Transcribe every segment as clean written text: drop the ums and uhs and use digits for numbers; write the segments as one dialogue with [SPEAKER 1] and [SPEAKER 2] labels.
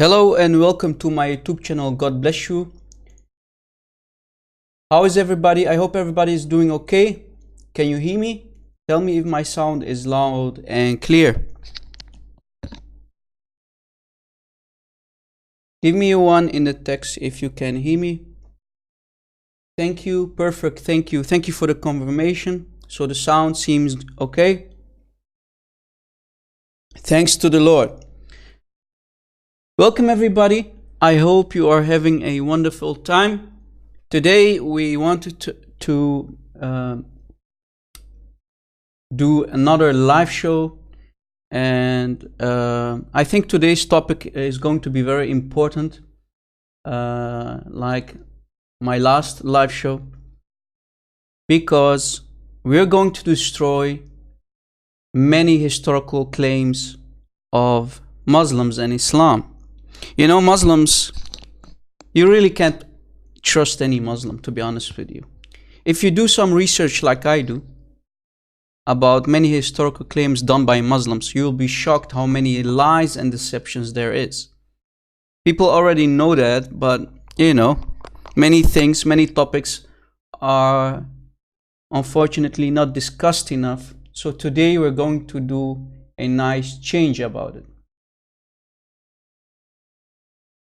[SPEAKER 1] Hello and welcome to my YouTube channel. God bless you. How is everybody? I hope everybody is doing okay. Can you hear me? Tell me if my sound is loud and clear. Give me a 1 in the text if you can hear me. Thank you. Perfect. Thank you. Thank you for the confirmation. So the sound seems okay. Thanks to the Lord. Welcome everybody. I hope you are having a wonderful time. Today we wanted to do another live show, and I think today's topic is going to be very important, like my last live show, because we're going to destroy many historical claims of Muslims and Islam. You know, Muslims, you really can't trust any Muslim, to be honest with you. If you do some research like I do about many historical claims done by Muslims, you'll be shocked how many lies and deceptions there is. People already know that, but you know, many things, many topics are unfortunately not discussed enough. So today we're going to do a nice change about it.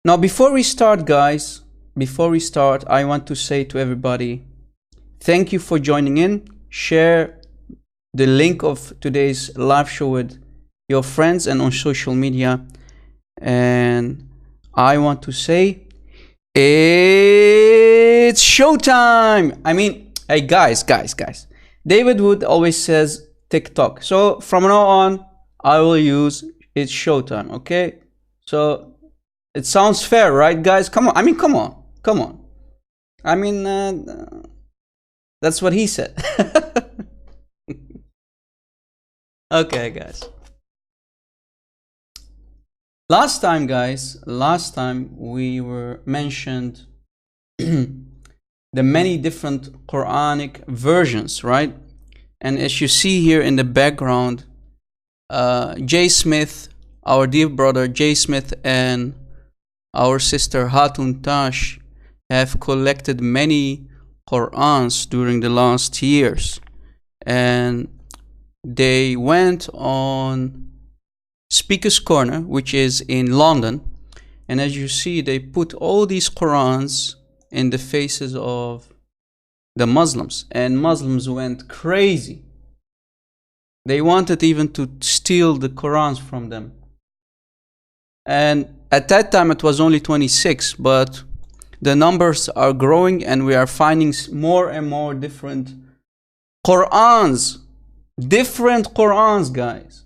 [SPEAKER 1] Now, before we start, guys, I want to say to everybody, thank you for joining in. Share the link of today's live show with your friends and on social media. And I want to say, it's showtime. I mean, hey, guys. David Wood always says TikTok. So from now on, I will use it's showtime, okay? So it sounds fair, right, guys? Come on. I mean, come on. I mean, that's what he said. Okay, guys. Last time we were mentioned the many different Quranic versions, right? And as you see here in the background, Jay Smith, our dear brother Jay Smith, and our sister Hatun Tash have collected many Qurans during the last years, and they went on Speaker's Corner, which is in London, and as you see, they put all these Qurans in the faces of the Muslims, and Muslims went crazy. They wanted even to steal the Qurans from them. And at that time it was only 26, but the numbers are growing and we are finding more and more different Qurans. Different Qurans, guys.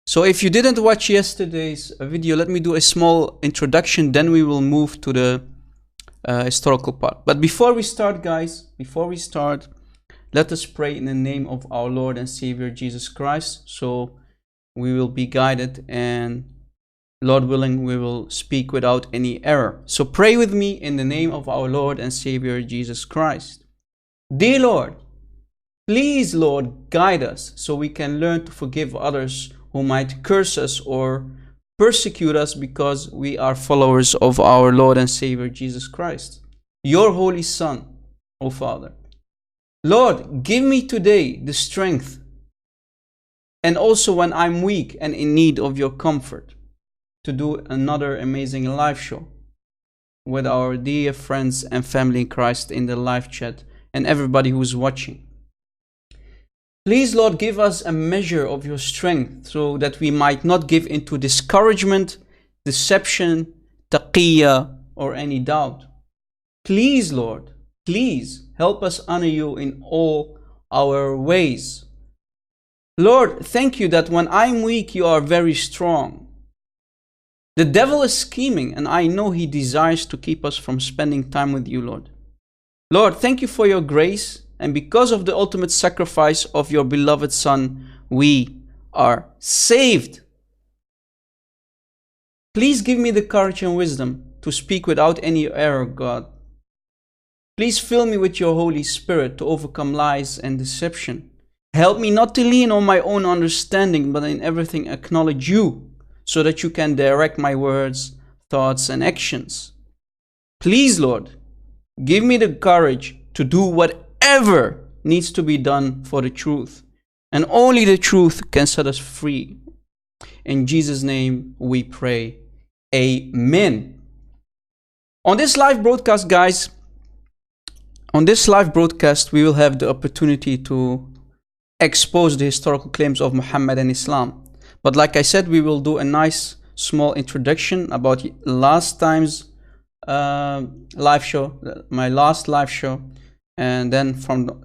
[SPEAKER 1] So if you didn't watch yesterday's video, let me do a small introduction, then we will move to the historical part. But before we start, guys, let us pray in the name of our Lord and Savior Jesus Christ, so we will be guided, and Lord willing, we will speak without any error. So pray with me in the name of our Lord and Savior Jesus Christ. Dear Lord, please, Lord, guide us so we can learn to forgive others who might curse us or persecute us because we are followers of our Lord and Savior Jesus Christ, your Holy Son, O Father. Lord, give me today the strength, and also when I'm weak and in need of your comfort, to do another amazing live show with our dear friends and family in Christ in the live chat and everybody who is watching. Please, Lord, give us a measure of your strength so that we might not give into discouragement, deception, taqiyya, or any doubt. Please, Lord, please help us honor you in all our ways. Lord, thank you that when I'm weak, you are very strong. The devil is scheming, and I know he desires to keep us from spending time with you, Lord. Lord, thank you for your grace, and because of the ultimate sacrifice of your beloved Son, we are saved. Please give me the courage and wisdom to speak without any error, God. Please fill me with your Holy Spirit to overcome lies and deception. Help me not to lean on my own understanding, but in everything acknowledge you, so that you can direct my words, thoughts, and actions. Please, Lord, give me the courage to do whatever needs to be done for the truth. And only the truth can set us free. In Jesus' name we pray. Amen. On this live broadcast, guys, we will have the opportunity to expose the historical claims of Muhammad and Islam. But like I said, we will do a nice small introduction about last time's live show, my last live show, and then from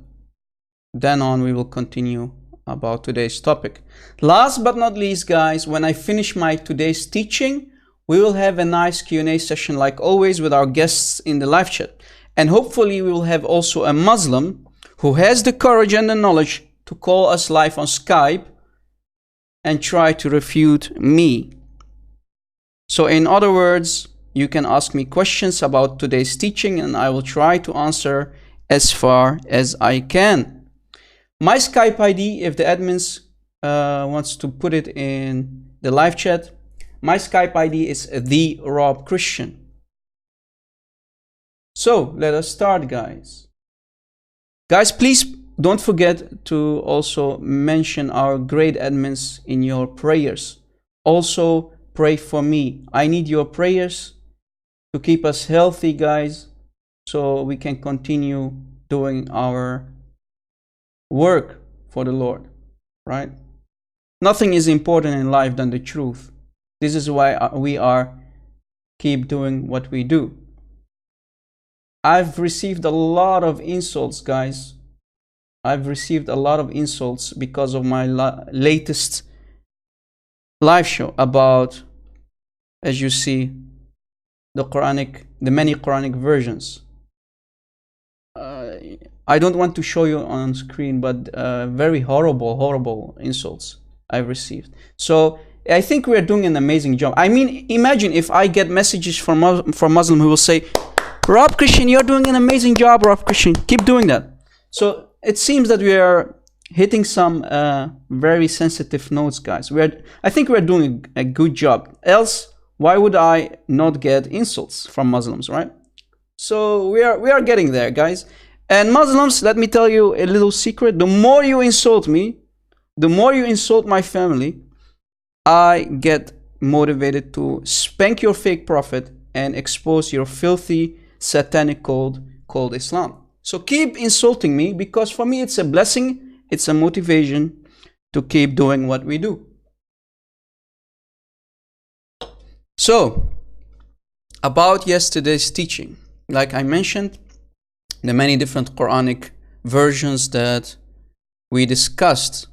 [SPEAKER 1] then on we will continue about today's topic. Last but not least, guys, when I finish my today's teaching, we will have a nice Q&A session like always with our guests in the live chat. And hopefully we will have also a Muslim who has the courage and the knowledge to call us live on Skype and try to refute me. So in other words, you can ask me questions about today's teaching and I will try to answer as far as I can. My Skype ID, if the admins wants to put it in the live chat, my Skype ID is the Rob Christian. So let us start, guys. Guys, please don't forget to also mention our great admins in your prayers. Also pray for me. I need your prayers to keep us healthy, guys, so we can continue doing our work for the Lord, right? Nothing is important in life than the truth. This is why we keep doing what we do. I've received a lot of insults, guys. I've received a lot of insults because of my latest live show about, as you see, the many Quranic versions. I don't want to show you on screen, but very horrible insults I've received. So I think we are doing an amazing job. I mean, imagine if I get messages from Muslim who will say, Rob Christian, you're doing an amazing job, Rob Christian. Keep doing that. So it seems that we are hitting some very sensitive notes, guys. I think we're doing a good job. Else, why would I not get insults from Muslims, right? So we are getting there, guys. And Muslims, let me tell you a little secret. The more you insult me, the more you insult my family, I get motivated to spank your fake prophet and expose your filthy satanic code called Islam. So keep insulting me, because for me it's a blessing, it's a motivation to keep doing what we do. So, about yesterday's teaching, like I mentioned, the many different Quranic versions that we discussed,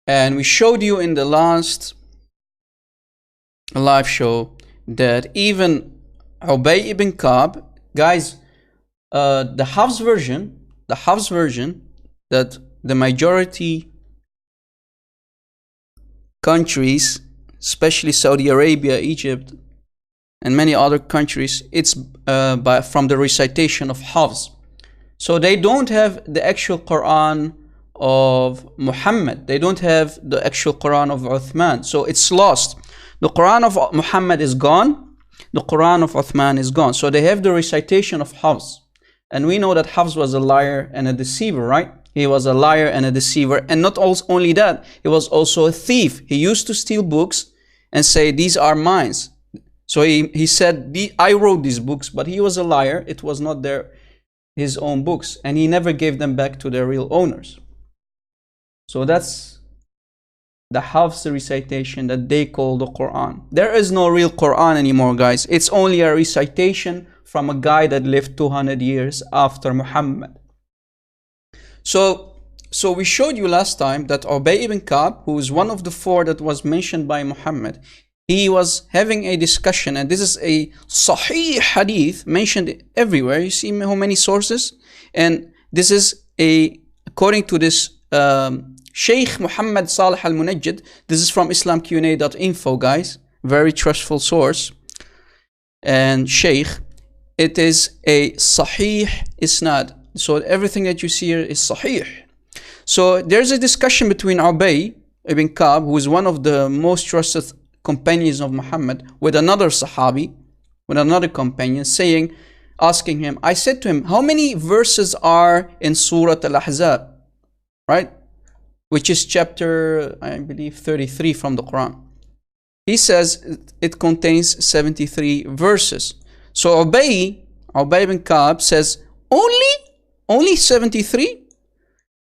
[SPEAKER 1] and we showed you in the last live show that even Ubay ibn Ka'b, guys, the Hafs version that the majority countries, especially Saudi Arabia, Egypt, and many other countries, it's from the recitation of Hafs. So they don't have the actual Quran of Muhammad. They don't have the actual Quran of Uthman. So it's lost. The Quran of Muhammad is gone. The Quran of Uthman is gone. So they have the recitation of Hafs. And we know that Hafs was a liar and a deceiver, right? He was a liar and a deceiver. And not only that, he was also a thief. He used to steal books and say, these are mine. So he said, I wrote these books, but he was a liar. It was not his own books. And he never gave them back to their real owners. So that's the Hafs recitation that they call the Quran. There is no real Quran anymore, guys. It's only a recitation from a guy that lived 200 years after Muhammad. So we showed you last time that Ubay ibn Ka'b, who is one of the four that was mentioned by Muhammad, he was having a discussion, and this is a Sahih hadith mentioned everywhere. You see how many sources? And this is according to this Sheikh Muhammad Salih al-Munajjid. This is from islamqna.info, guys. Very trustful source. And Sheikh, it is a Sahih Isnad. So everything that you see here is Sahih. So there's a discussion between Ubay ibn Ka'b, who is one of the most trusted companions of Muhammad with another Sahabi, with another companion, asking him, I said to him, how many verses are in Surah Al-Ahzab, right? Which is chapter, I believe, 33 from the Quran. He says it contains 73 verses. So Ubay bin Ka'b says, only 73?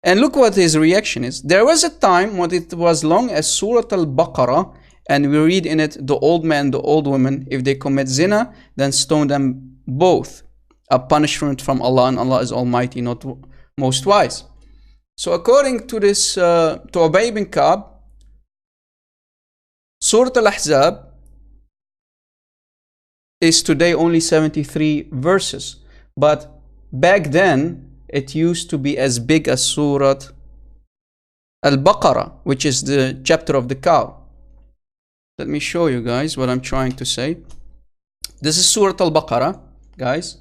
[SPEAKER 1] And look what his reaction is. There was a time when it was long as Surah Al-Baqarah, and we read in it, the old man, the old woman, if they commit zina, then stone them both. A punishment from Allah, and Allah is Almighty, not most wise. So according to this, to Ubay bin Ka'b, Surah Al-Ahzab is today only 73 verses. But back then, it used to be as big as Surah Al-Baqarah, which is the chapter of the cow. Let me show you guys what I'm trying to say. This is Surah Al-Baqarah, guys.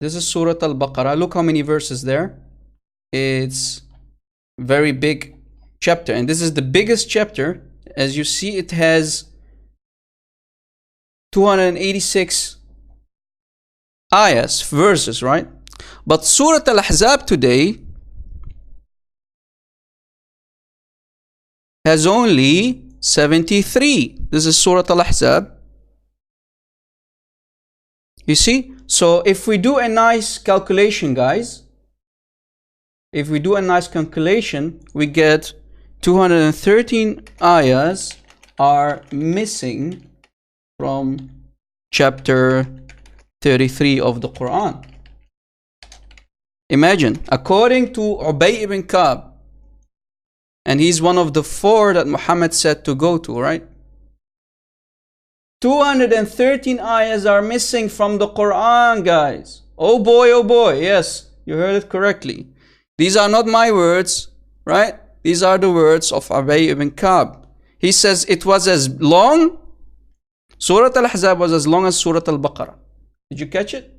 [SPEAKER 1] This is Surah Al-Baqarah. Look how many verses there. It's very big chapter, and this is the biggest chapter. As you see, it has 286 ayahs, verses, right? But Surah Al-Ahzab today has only 73. This is Surah Al-Ahzab. You see? So if we do a nice calculation, guys, if we do a nice calculation, we get 213 ayahs are missing from chapter 33 of the Quran. Imagine, according to Ubay ibn Ka'b, and he's one of the 4 that Muhammad said to go to, right? 213 ayahs are missing from the Quran, guys. Oh boy, yes, you heard it correctly. These are not my words, right? These are the words of Ubay ibn Ka'b. He says it was as long, Surah Al-Ahzab was as long as Surah Al-Baqarah. Did you catch it?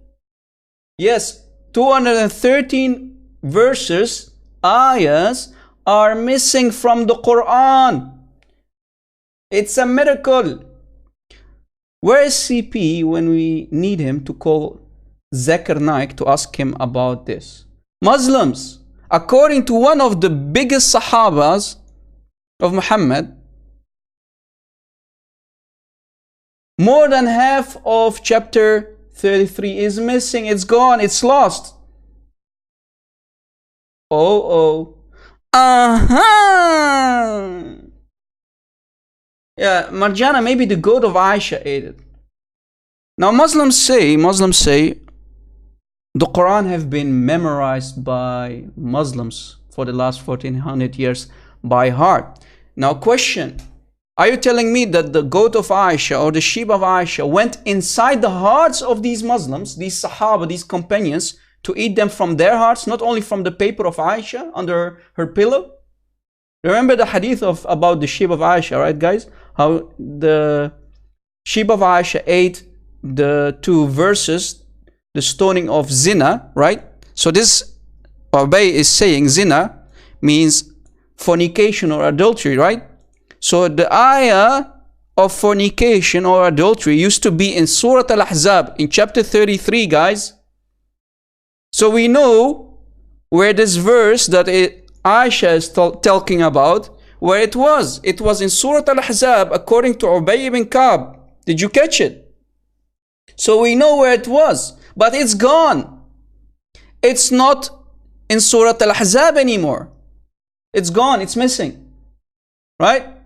[SPEAKER 1] Yes, 213 verses, ayahs, are missing from the Quran. It's a miracle. Where is CP when we need him to call Zakir Naik to ask him about this? Muslims, according to one of the biggest Sahabas of Muhammad, more than half of chapter 33 is missing. It's gone. It's lost. Oh. Yeah, Marjana, maybe the goat of Aisha ate it. Now Muslims say the Quran have been memorized by Muslims for the last 1400 years by heart. Now question, are you telling me that the goat of Aisha or the sheep of Aisha went inside the hearts of these Muslims, these Sahaba, these companions, to eat them from their hearts, not only from the paper of Aisha under her pillow? Remember the hadith about the sheep of Aisha, right guys? How the sheep of Aisha ate the 2 verses, the stoning of zina, right? So this Ubay is saying zina means fornication or adultery, right? So the ayah of fornication or adultery used to be in Surah Al-Ahzab in chapter 33, guys. So we know where this verse that Aisha is talking about, where it was. It was in Surah Al-Ahzab according to Ubay ibn Ka'b. Did you catch it? So we know where it was, but it's gone. It's not in Surah Al-Ahzab anymore. It's gone, it's missing. Right?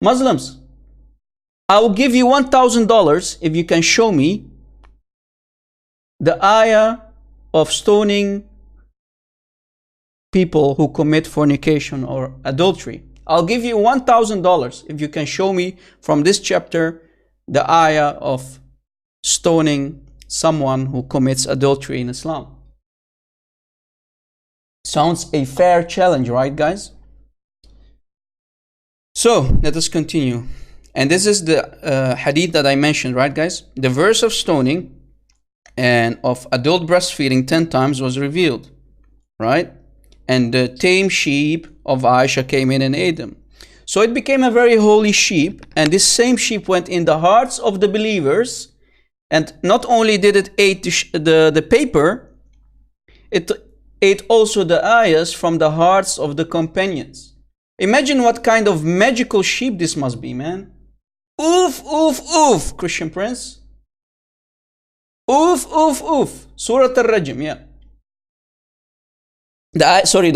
[SPEAKER 1] Muslims, I will give you $1,000 if you can show me the ayah of stoning people who commit fornication or adultery. I'll give you $1,000 if you can show me from this chapter the ayah of stoning someone who commits adultery in Islam. Sounds a fair challenge, right guys? So let us continue. And this is the hadith that I mentioned, right guys? The verse of stoning and of adult breastfeeding 10 times was revealed, right? And the tame sheep of Aisha came in and ate them. So it became a very holy sheep, and this same sheep went in the hearts of the believers, and not only did it eat the paper, it ate also the ayahs from the hearts of the companions. Imagine what kind of magical sheep this must be, man. Oof, oof, oof, Christian Prince. Oof, oof, oof. Surah Al-Rajm, yeah. The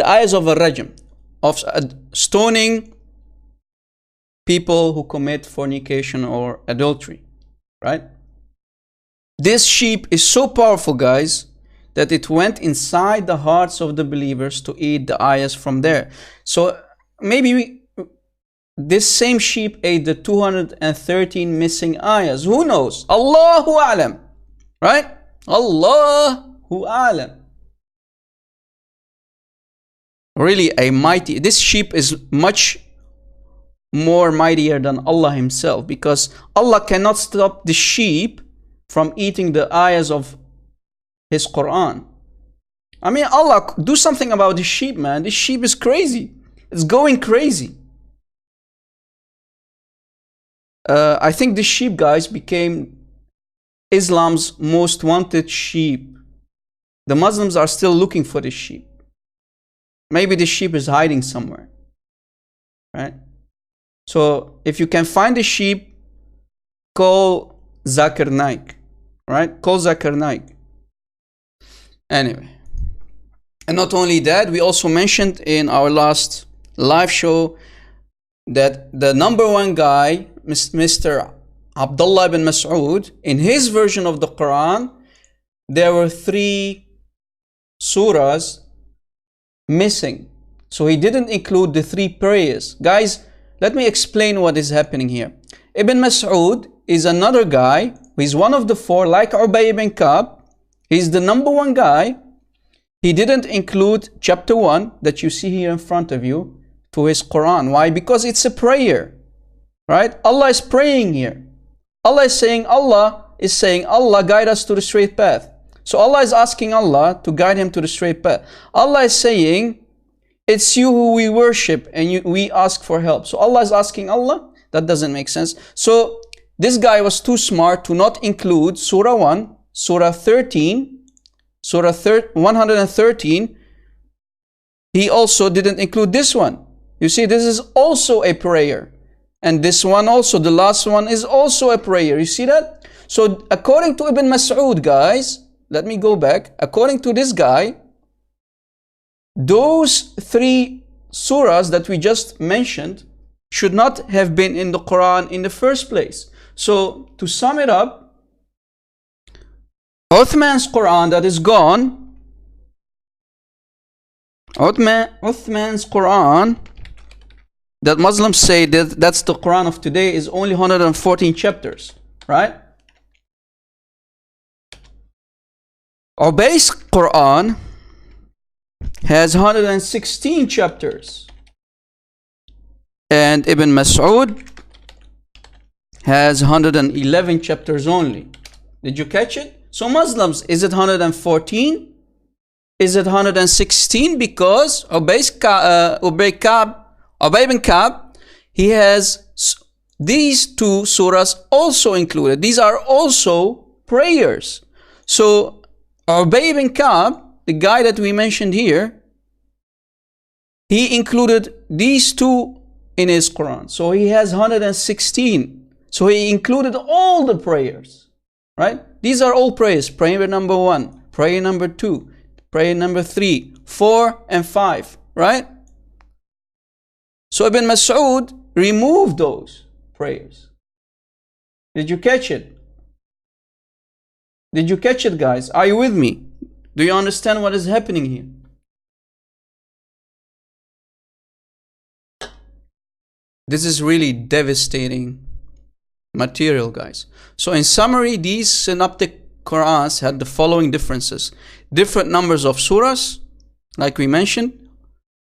[SPEAKER 1] ayahs of Al-Rajm, of stoning people who commit fornication or adultery, right? This sheep is so powerful, guys, that it went inside the hearts of the believers to eat the ayahs from there. So maybe this same sheep ate the 213 missing ayahs. Who knows? Allahu A'lam. Right? Allahu A'lam. Really a mighty. This sheep is much more mightier than Allah himself, because Allah cannot stop the sheep from eating the ayahs of his Quran. I mean, Allah, do something about this sheep, man. This sheep is crazy. It's going crazy. I think this sheep, guys, became Islam's most wanted sheep. The Muslims are still looking for this sheep. Maybe this sheep is hiding somewhere, right? So if you can find the sheep, call Zakir Naik, right? Call Zakir Naik. Anyway, and not only that, we also mentioned in our last live show that the number one guy, Mr. Abdullah ibn Mas'ud, in his version of the Quran, there were 3 surahs missing. So he didn't include the 3 prayers. Guys, let me explain what is happening here. Ibn Mas'ud is another guy. He's one of the 4, like Ubay ibn Ka'b. He's the number one guy. He didn't include chapter 1 that you see here in front of you to his Quran. Why? Because it's a prayer, right? Allah is praying here. Allah is saying, Allah guide us to the straight path. So Allah is asking Allah to guide him to the straight path. Allah is saying, it's you who we worship and we ask for help. So Allah is asking Allah. That doesn't make sense. So this guy was too smart to not include Surah 1, Surah 13, Surah 113. He also didn't include this one. You see, this is also a prayer. And this one also, the last one, is also a prayer. You see that? So according to Ibn Mas'ud, guys, let me go back. According to this guy, those 3 surahs that we just mentioned should not have been in the Quran in the first place. So to sum it up, Uthman's Quran that is gone, Uthman's Quran that Muslims say that that's the Quran of today is only 114 chapters, right? Ubay's Quran has 116 chapters. And Ibn Mas'ud has 111 chapters only. Did you catch it? So Muslims, is it 114? Is it 116? Because Ubay ibn Ka'b, he has these 2 surahs also included. These are also prayers. So Ubay ibn Ka'b, the guy that we mentioned here, he included these 2 in his Quran. So he has 116. So he included all the prayers, right? These are all prayers. Prayer number 1, prayer number 2, prayer number 3, 4, and 5, right? So Ibn Mas'ud removed those prayers. Did you catch it? Did you catch it, guys? Are you with me? Do you understand what is happening here? This is really devastating material, guys. So in summary, these synoptic Qur'ans had the following differences. Different numbers of surahs, like we mentioned.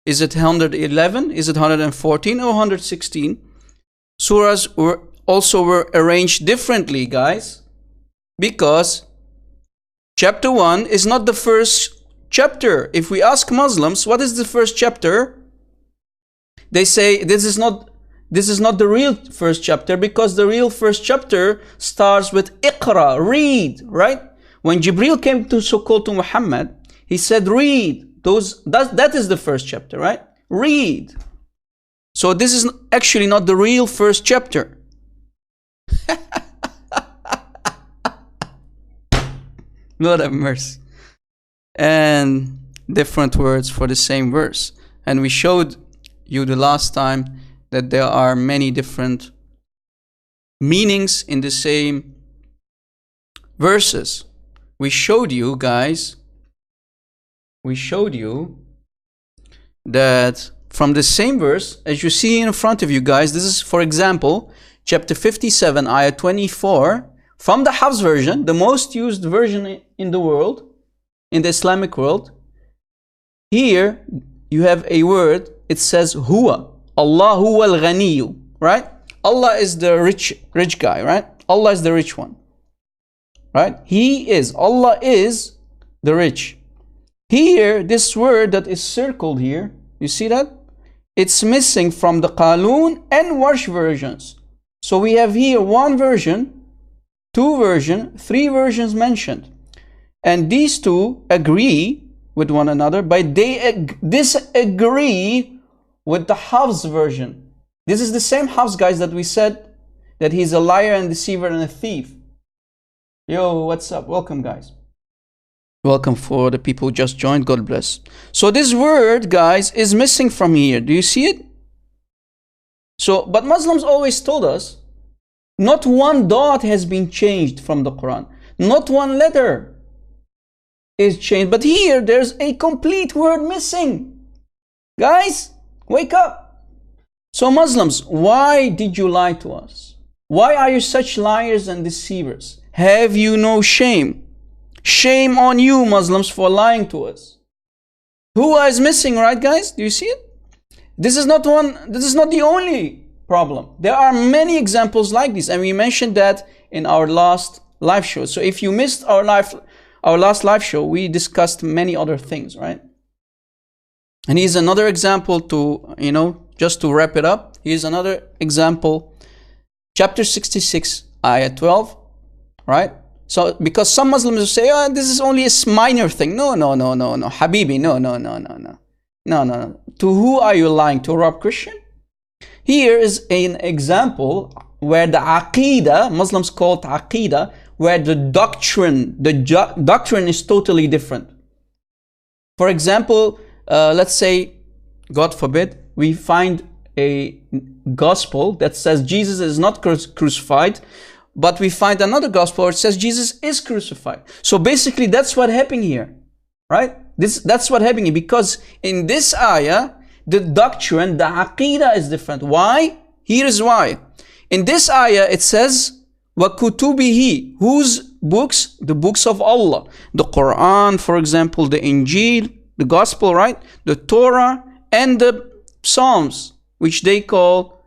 [SPEAKER 1] Is it 111? Is it 114 or 116? Surahs were arranged differently, guys, because chapter 1 is not the first chapter. If we ask Muslims, what is the first chapter? They say this is not this is not the real first chapter, because the real first chapter starts with Iqra, read, right? When Jibril came to so-called to Muhammad, he said, read. That is the first chapter, right? Read. So this is actually not the real first chapter. Lord have mercy. And different words for the same verse. And we showed you the last time that there are many different meanings in the same verses. We showed you guys, that from the same verse, as you see in front of you guys, this is, for example, chapter 57, ayah 24, from the Hafs version, the most used version in the world, in the Islamic world. Here you have a word, it says huwa, Allah huwa al-ghaniyu, right? Allah is the rich guy, right? Allah is the rich one, right? Allah is the rich. Here, this word that is circled here, you see that? It's missing from the Qalun and Warsh versions. So we have here one version, two versions, three versions mentioned. And these two agree with one another, but they disagree with the Hafs version. This is the same Hafs, guys, that we said that he's a liar and deceiver and a thief. Yo, what's up? Welcome, guys. Welcome for the people who just joined. God bless. So this word, guys, is missing from here. Do you see it? So, but Muslims always told us, not one dot has been changed from the Quran. Not one letter is changed. But here, there's a complete word missing. Guys, wake up. So Muslims, why did you lie to us? Why are you such liars and deceivers? Have you no shame? Shame on you, Muslims, for lying to us. Huwa is missing, right, guys? Do you see it? This is not the only problem. There are many examples like this, and we mentioned that in our last live show. So if you missed our last live show, we discussed many other things, right? And here's another example to, just to wrap it up. Here's another example. Chapter 66, ayah 12, right? So, because some Muslims will say, oh, this is only a minor thing. No, Habibi, no. To who are you lying? To Rob Christian? Here is an example where the Aqidah, Muslims call it Aqidah, where the doctrine is totally different. For example, let's say, God forbid, we find a gospel that says Jesus is not crucified, but we find another gospel where it says Jesus is crucified. So basically, that's what happened here, right? That's what happened here, because in this ayah, the doctrine, the aqidah is different. Why? Here is why. In this ayah, it says, وَكُتُبِهِ, whose books? The books of Allah. The Quran, for example, the Injil, the Gospel, right? The Torah, and the Psalms, which they call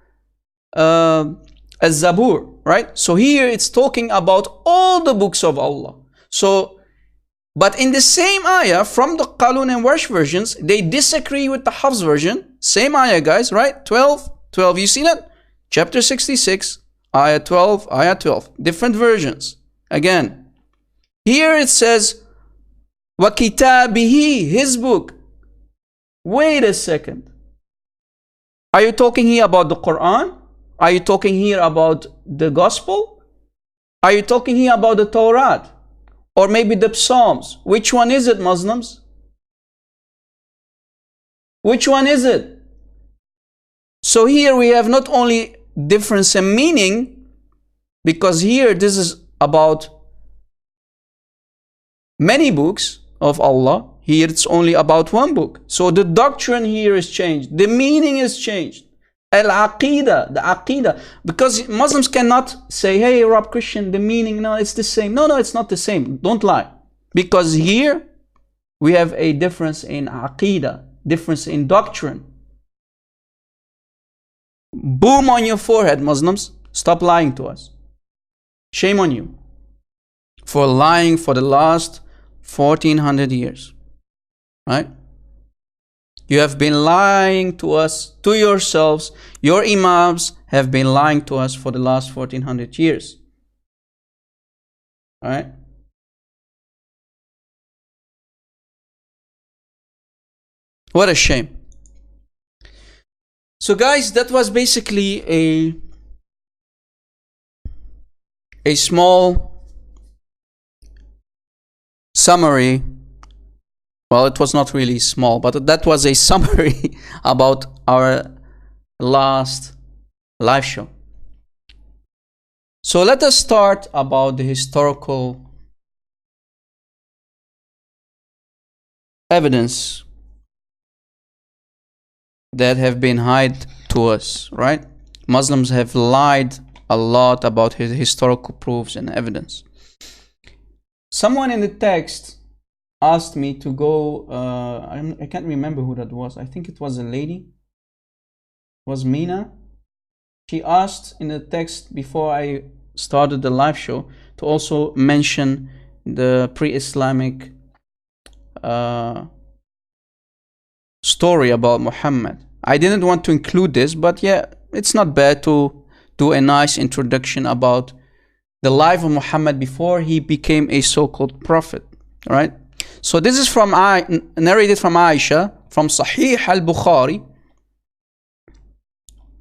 [SPEAKER 1] Az-Zabur, right? So here it's talking about all the books of Allah. So, but in the same ayah, from the Qalun and Warsh versions, they disagree with the Hafs version. Same ayah, guys, right? 12, you see that? Chapter 66, ayah 12, ayah 12. Different versions. Again, here it says, وَكِتَابِهِ, his book. Wait a second. Are you talking here about the Quran? Are you talking here about the Gospel? Are you talking here about the Torah? Or maybe the Psalms? Which one is it, Muslims? Which one is it? So here we have not only difference in meaning, because here this is about many books of Allah. Here it's only about one book. So the doctrine here is changed. The meaning is changed. Al-Aqidah, the Aqidah. Because Muslims cannot say, hey, Rob Christian, the meaning, no, it's the same. No, it's not the same. Don't lie. Because here we have a difference in Aqidah, difference in doctrine. Boom on your forehead, Muslims. Stop lying to us. Shame on you for lying for the last 1400 years. Right? You have been lying to us, to yourselves. Your imams have been lying to us for the last 1400 years. All right? What a shame. So guys, that was basically a small summary. Well, it was not really small, but that was a summary about our last live show. So let us start about the historical evidence that have been hid to us, right? Muslims have lied a lot about his historical proofs and evidence. Someone in the text asked me to go, I can't remember who that was. I think it was a lady. It was Mina. She asked in the text before I started the live show to also mention the pre-Islamic story about Muhammad. I didn't want to include this, but yeah, it's not bad to do a nice introduction about the life of Muhammad before he became a so-called prophet, right? So this is from narrated from Aisha, from Sahih al-Bukhari.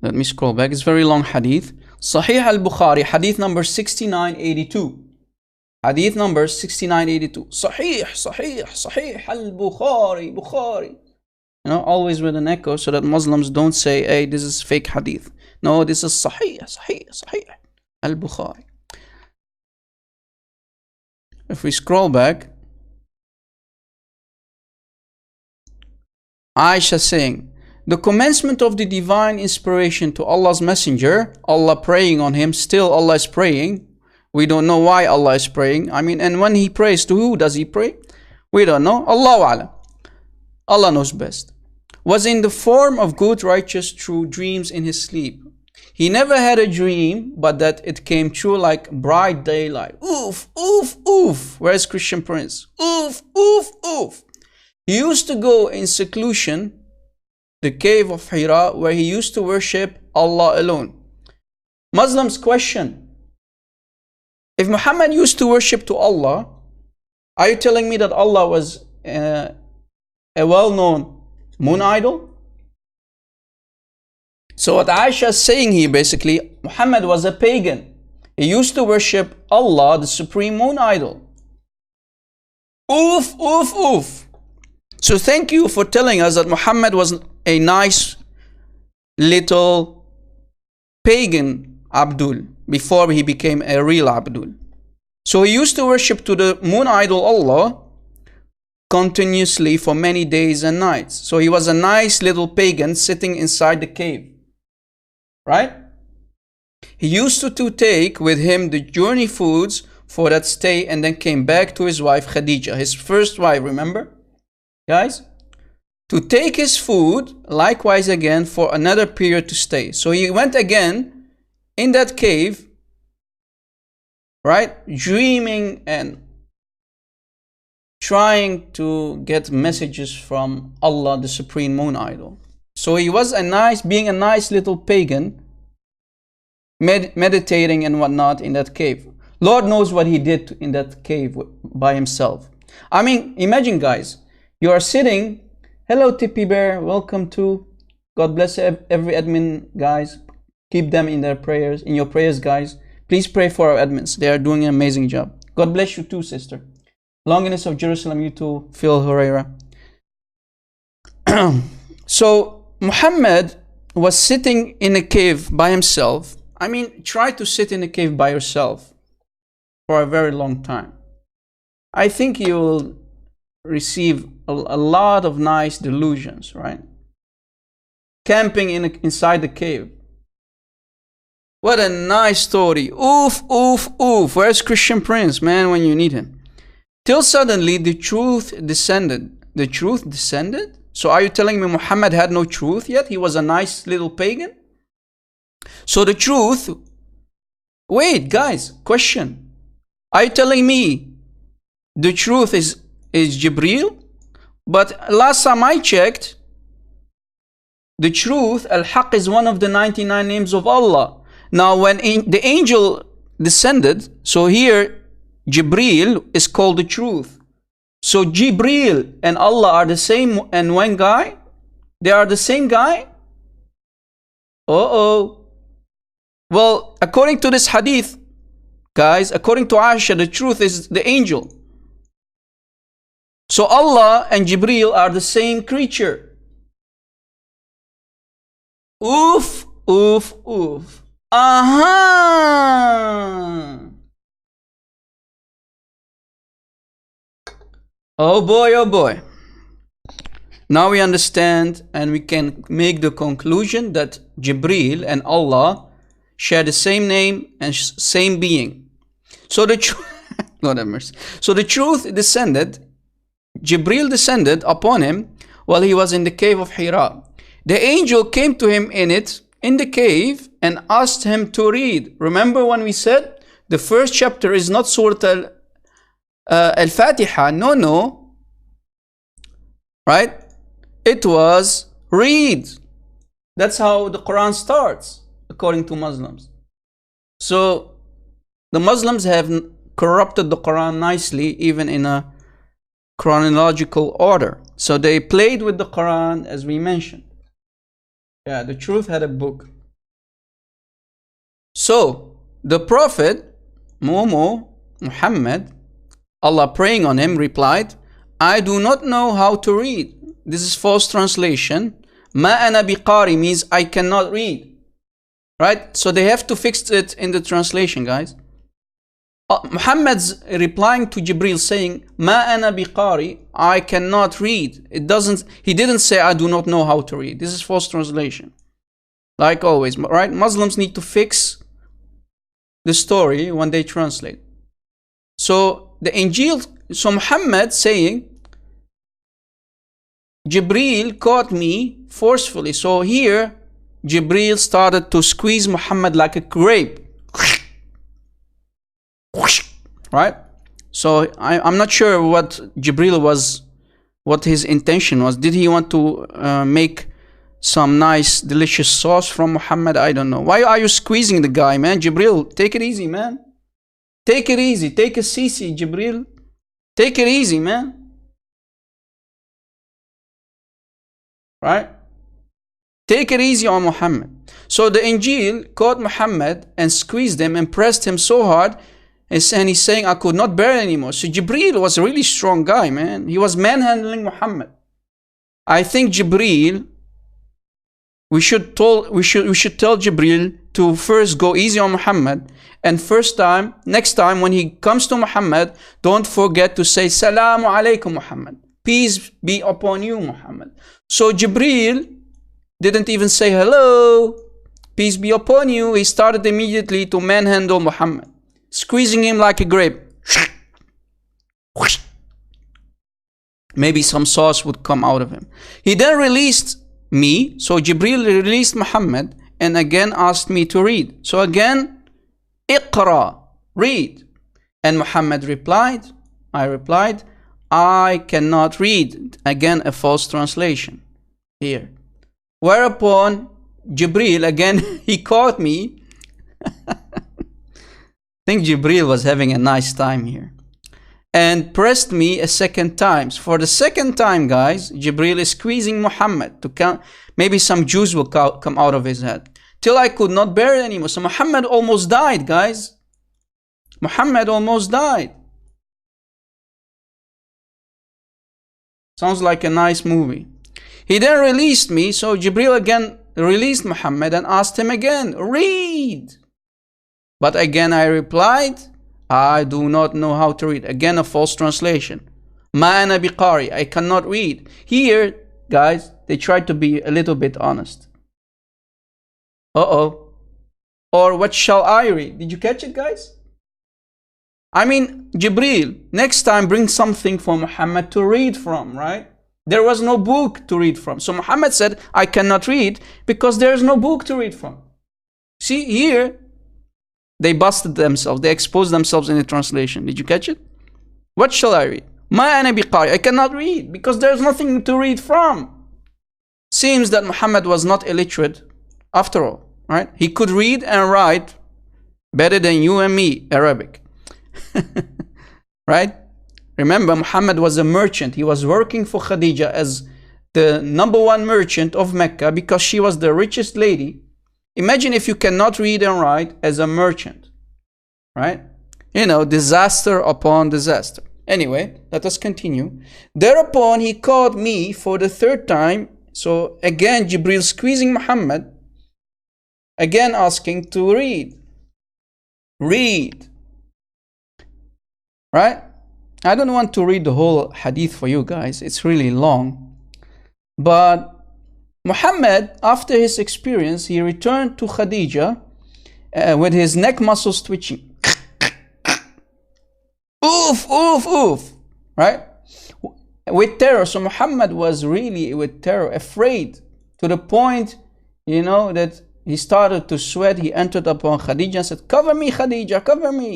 [SPEAKER 1] Let me scroll back. It's a very long hadith. Sahih al-Bukhari, hadith number 6982. Hadith number 6982. Sahih al-Bukhari, Bukhari. You know, always with an echo so that Muslims don't say, hey, this is fake hadith. No, this is Sahih al-Bukhari. If we scroll back, Aisha saying, the commencement of the divine inspiration to Allah's messenger, Allah praying on him, still Allah is praying. We don't know why Allah is praying. I mean, and when he prays, to who does he pray? We don't know. Allahu A'lam. Allah knows best. Was in the form of good, righteous, true dreams in his sleep. He never had a dream, but that it came true like bright daylight. Oof, oof, oof. Where's Christian Prince? Oof, oof, oof. He used to go in seclusion, the cave of Hira, where he used to worship Allah alone. Muslims question, if Muhammad used to worship to Allah, are you telling me that Allah was a well-known moon idol? So what Aisha is saying here, basically, Muhammad was a pagan. He used to worship Allah, the supreme moon idol. Oof, oof, oof. So thank you for telling us that Muhammad was a nice little pagan Abdul before he became a real Abdul. So he used to worship to the moon idol Allah continuously for many days and nights. So he was a nice little pagan sitting inside the cave. Right? He used to take with him the journey foods for that stay and then came back to his wife Khadija, his first wife, remember? Guys? To take his food, likewise again, for another period to stay. So he went again in that cave, right? Dreaming and trying to get messages from Allah, the supreme moon idol. So he was being a nice little pagan, meditating and whatnot in that cave. Lord knows what he did in that cave by himself. I mean, imagine guys, you are sitting, hello Tippy Bear, welcome to, God bless every admin guys, keep them in their prayers, in your prayers guys. Please pray for our admins, they are doing an amazing job. God bless you too, sister. Longiness of Jerusalem, you too, Phil Herrera. So Muhammad was sitting in a cave by himself. I mean, try to sit in a cave by yourself for a very long time. I think you will receive a lot of nice delusions, right? Camping inside the cave. What a nice story. Oof, oof, oof. Where's Christian Prince, man, when you need him? Till suddenly the truth descended. The truth descended? So are you telling me Muhammad had no truth yet? He was a nice little pagan? So the truth... Wait, guys, question. Are you telling me the truth is Jibreel? But last time I checked, The truth, Al-Haq, is one of the 99 names of Allah. Now, when the angel descended, so here, Jibreel is called the truth. So Jibreel and Allah are the same and one guy? They are the same guy? Uh-oh. Well, according to this hadith, guys, according to Aisha, the truth is the angel. So Allah and Jibreel are the same creature. Oof, oof, oof. Aha! Oh boy, oh boy. Now we understand and we can make the conclusion that Jibreel and Allah share the same name and same being. So the truth, Lord have mercy. So the truth descended, Jibreel descended upon him while he was in the cave of Hira. The angel came to him in the cave and asked him to read. Remember when we said the first chapter is not Surah Al-Fatiha? No. Right? It was read. That's how the Quran starts, according to Muslims. So the Muslims have corrupted the Quran nicely, even in a chronological order. So they played with the Quran, as we mentioned. Yeah, the truth had a book. So the Prophet Muhammad, Allah praying on him, replied, I do not know how to read. This is false translation. Ma ana biqari means I cannot read. Right? So they have to fix it in the translation, guys. Muhammad's replying to Jibreel saying, Ma ana biqari, I cannot read. He didn't say I do not know how to read. This is false translation. Like always, right? Muslims need to fix the story when they translate. So Muhammad saying, Jibreel caught me forcefully. So here, Jibreel started to squeeze Muhammad like a grape. Right? So I'm not sure what Jibreel what his intention was. Did he want to make some nice, delicious sauce from Muhammad? I don't know. Why are you squeezing the guy, man? Jibreel, take it easy, man. Take it easy. Take a cc, Jibreel. Take it easy, man. Right? Take it easy on Muhammad. So the angel caught Muhammad and squeezed him and pressed him so hard, and he's saying, I could not bear it anymore. So Jibreel was a really strong guy, man. He was manhandling Muhammad. I think Jibreel, we should tell Jibreel to first go easy on Muhammad, and next time when he comes to Muhammad, don't forget to say Salamu alaykum Muhammad. Peace be upon you, Muhammad. So Jibreel didn't even say hello, peace be upon you. He started immediately to manhandle Muhammad, squeezing him like a grape. Maybe some sauce would come out of him. He then released me. So Jibreel released Muhammad and again asked me to read. So again, Iqra, read. And Muhammad replied, I cannot read. Again, a false translation here. Whereupon Jibreel, again, he caught me. I think Jibreel was having a nice time here. And pressed me a second time. So for the second time, guys, Jibreel is squeezing Muhammad to count. Maybe some juice will come out of his head. Till I could not bear it anymore. So Muhammad almost died, guys. Muhammad almost died. Sounds like a nice movie. He then released me. So Jibreel again released Muhammad and asked him again, read. But again I replied, I do not know how to read. Again, a false translation. Ma ana biqari, I cannot read. Here, guys, they tried to be a little bit honest. Uh-oh. Or what shall I read? Did you catch it, guys? I mean, Jibreel, next time bring something for Muhammad to read from, right? There was no book to read from. So Muhammad said, I cannot read because there is no book to read from. See, here, they busted themselves. They exposed themselves in the translation. Did you catch it? What shall I read? Ma ana biqari. I cannot read because there's nothing to read from. seems that Muhammad was not illiterate after all, right? He could read and write better than you and me, Arabic. Right? Remember, Muhammad was a merchant. He was working for Khadija as the #1 merchant of Mecca because she was the richest lady. Imagine if you cannot read and write as a merchant, right? You know, disaster upon disaster. Anyway, let us continue. Thereupon he called me for the 3rd time. So again, Jibril squeezing Muhammad, again asking to read. Read. Right? I don't want to read the whole hadith for you guys. It's really long. But Muhammad, after his experience, he returned to Khadija with his neck muscles twitching. Oof, oof, oof. Right? With terror. So Muhammad was really with terror, afraid, to the point, you know, that he started to sweat. He entered upon Khadija and said, "Cover me, Khadija, cover me.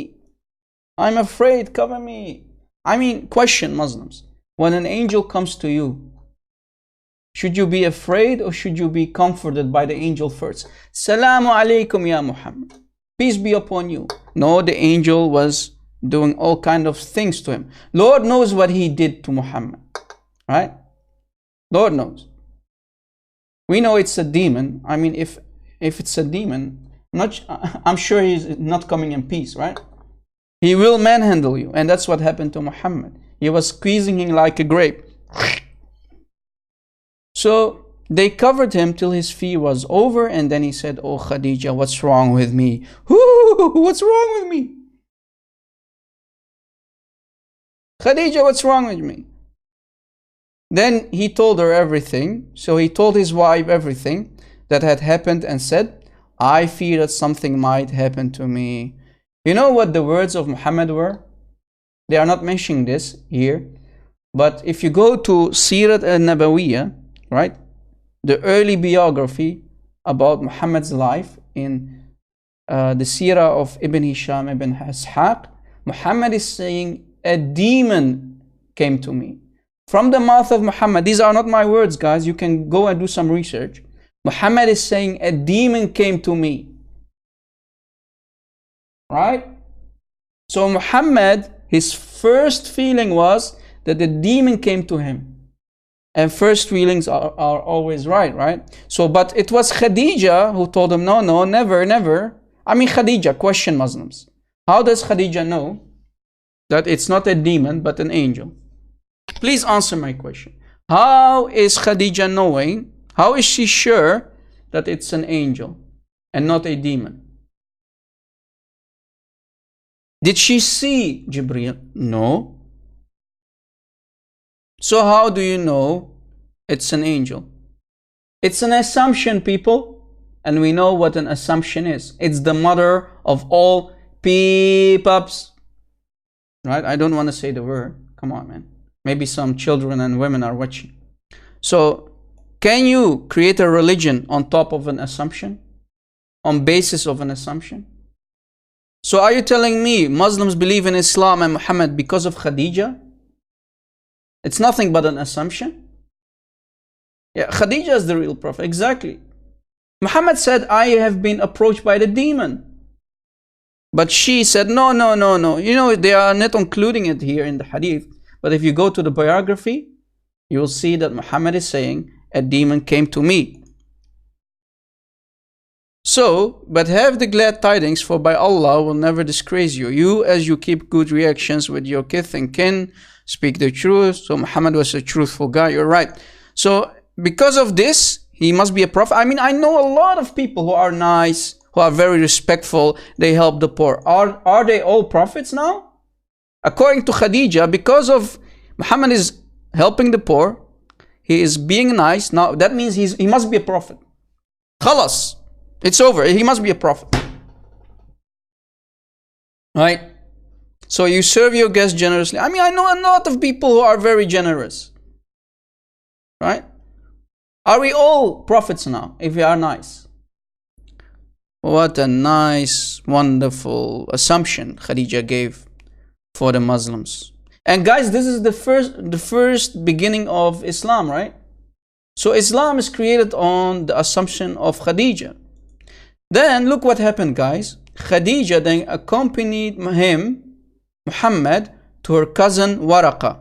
[SPEAKER 1] I'm afraid, cover me." I mean, question, Muslims. When an angel comes to you, should you be afraid or should you be comforted by the angel first? Salamu alaykum ya Muhammad. Peace be upon you. No, the angel was doing all kind of things to him. Lord knows what he did to Muhammad. Right? Lord knows. We know it's a demon. I mean, if it's a demon, I'm sure he's not coming in peace, right? He will manhandle you. And that's what happened to Muhammad. He was squeezing him like a grape. So they covered him till his fear was over. And then he said, "Oh Khadija, what's wrong with me? What's wrong with me? Khadija, what's wrong with me?" Then he told her everything. So he told his wife everything that had happened and said, "I fear that something might happen to me." You know what the words of Muhammad were? They are not mentioning this here. But if you go to Sirat al-Nabawiyah, right? The early biography about Muhammad's life in the Sirah of Ibn Hisham ibn Ishaq, Muhammad is saying, "A demon came to me." From the mouth of Muhammad. These are not my words, guys. You can go and do some research. Muhammad is saying, "A demon came to me." Right? So Muhammad, his first feeling was that the demon came to him. And first feelings are always right? So, but it was Khadija who told him, "No, no, never, never." I mean, Khadija, question, Muslims. How does Khadija know that it's not a demon, but an angel? Please answer my question. How is Khadija knowing? How is she sure that it's an angel and not a demon? Did she see Jibreel? No. So how do you know it's an angel? It's an assumption, people. And we know what an assumption is. It's the mother of all peep-ups. Right? I don't want to say the word. Come on, man. Maybe some children and women are watching. So, can you create a religion on top of an assumption? On basis of an assumption? So are you telling me Muslims believe in Islam and Muhammad because of Khadija? It's nothing but an assumption? Yeah, Khadija is the real prophet. Exactly. Muhammad said, "I have been approached by the demon." But she said, "No, no, no, no." You know, they are not including it here in the hadith. But if you go to the biography, you will see that Muhammad is saying, "A demon came to me." So, but have the glad tidings, for by Allah will never disgrace you. You, as you keep good reactions with your kith and kin, speak the truth. So Muhammad was a truthful guy. You're right. So because of this, he must be a prophet. I mean, I know a lot of people who are nice, who are very respectful. They help the poor. Are they all prophets now? According to Khadija, because of Muhammad is helping the poor, he is being nice. Now that means he must be a prophet. Khalas. It's over. He must be a prophet. Right? So you serve your guests generously. I mean, I know a lot of people who are very generous. Right? Are we all prophets now if we are nice? What a nice, wonderful assumption Khadija gave for the Muslims. And guys, this is the first beginning of Islam, right? So Islam is created on the assumption of Khadija. Then look what happened, guys. Khadija then accompanied him, Muhammad, to her cousin Waraqa.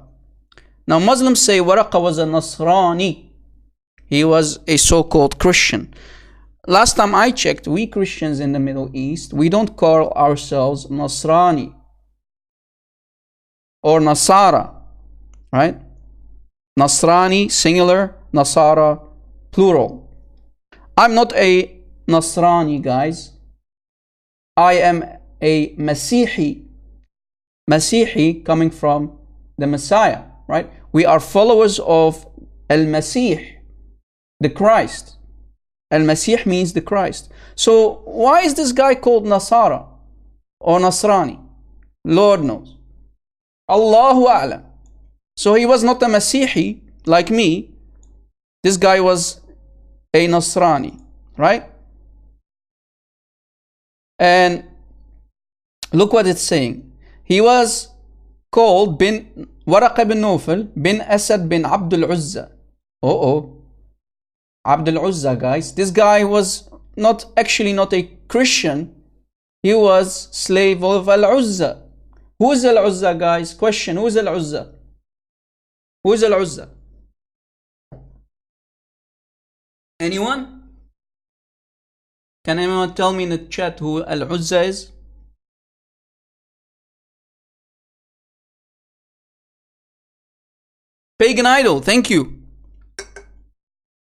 [SPEAKER 1] Now Muslims say Waraqa was a Nasrani. He was a so-called Christian. Last time I checked, we Christians in the Middle East, we don't call ourselves Nasrani or Nasara, right? Nasrani, singular, Nasara, plural. I'm not a Nasrani, guys. I am a Masihi. Masihi coming from the Messiah, right? We are followers of Al-Masih, the Christ. Al-Masih means the Christ. So why is this guy called Nasara or Nasrani? Lord knows. Allahu A'lam. So he was not a Masihi like me. This guy was a Nasrani, right? And look what it's saying. He was called bin Waraqa bin Nawfal bin Asad bin Abdul Uzza. Abdul Uzza, guys. This guy was actually not a Christian. He was slave of Al-Uzza. Who is Al-Uzza, guys? Question, who is Al-Uzza? Who is Al-Uzza? Anyone? Can anyone tell me in the chat who Al-Uzza is? Pagan idol, thank you.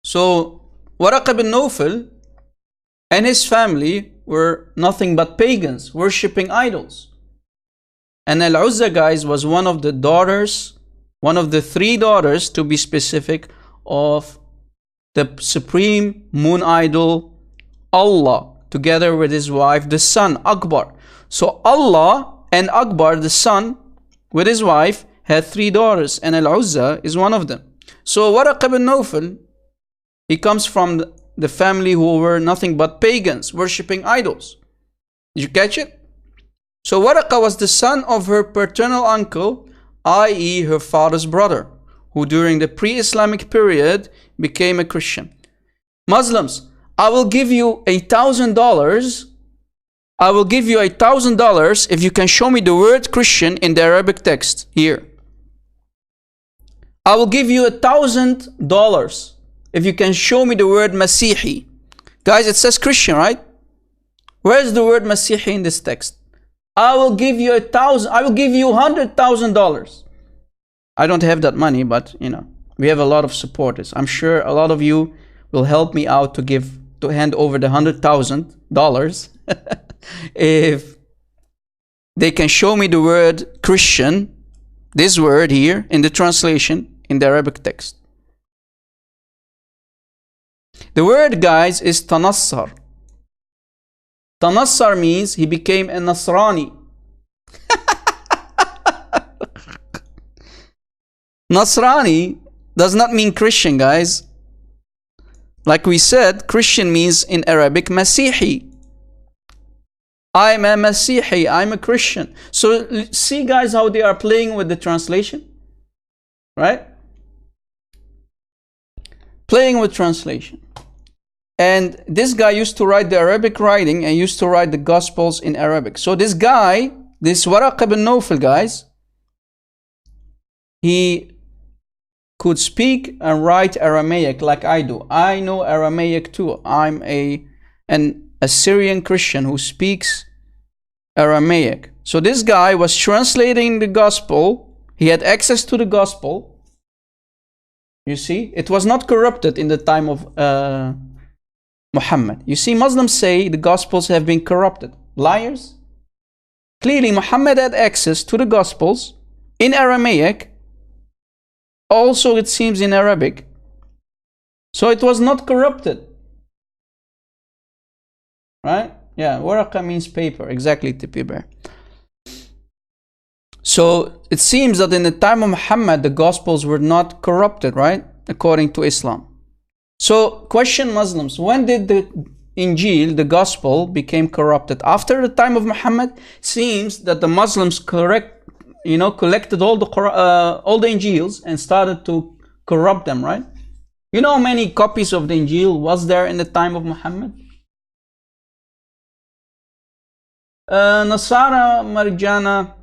[SPEAKER 1] So, Waraqa bin Nawfal and his family were nothing but pagans, worshipping idols. And Al-Uzza, guys, was one of the daughters, one of the 3 daughters, to be specific, of the supreme moon idol, Allah, together with his wife, the son, Akbar. So Allah and Akbar, the son, with his wife, had 3 daughters, and Al-Uzza is one of them. So Waraqa bin Nawfal, he comes from the family who were nothing but pagans, worshipping idols. Did you catch it? So Waraqa was the son of her paternal uncle, i.e. her father's brother, who during the pre-Islamic period became a Christian. Muslims, I will give you $1,000. I will give you $1,000 if you can show me the word Christian in the Arabic text here. I will give you $1,000 if you can show me the word Masihi. Guys, it says Christian, right? Where's the word Masihi in this text? I will give you $100,000. I don't have that money, but you know, we have a lot of supporters. I'm sure a lot of you will help me out to hand over the $100,000 if they can show me the word Christian, this word here in the translation in the Arabic text. The word, guys, is Tanassar. Tanassar means he became a Nasrani. Nasrani does not mean Christian, guys. Like we said, Christian means in Arabic Masihi. I'm a Masihi, I'm a Christian. So see, guys, how they are playing with the translation, right? Playing with translation. And this guy used to write the Arabic writing and used to write the Gospels in Arabic. So this guy, this Waraqa bin Nawfal, guys, he could speak and write Aramaic like I do. I know Aramaic too. I'm an Assyrian Christian who speaks Aramaic. So this guy was translating the Gospel. He had access to the Gospel. You see, it was not corrupted in the time of Muhammad. You see, Muslims say the Gospels have been corrupted. Liars. Clearly, Muhammad had access to the Gospels in Aramaic. Also, it seems in Arabic. So it was not corrupted. Right? Yeah, Waraqa means paper. Exactly, Tipi Bear. So it seems that in the time of Muhammad, the Gospels were not corrupted, right? According to Islam. So, question, Muslims, when did the Injil, the Gospel, became corrupted? After the time of Muhammad? Seems that the Muslims collected all the Injils and started to corrupt them, right? You know how many copies of the Injil was there in the time of Muhammad? Nasara Marjana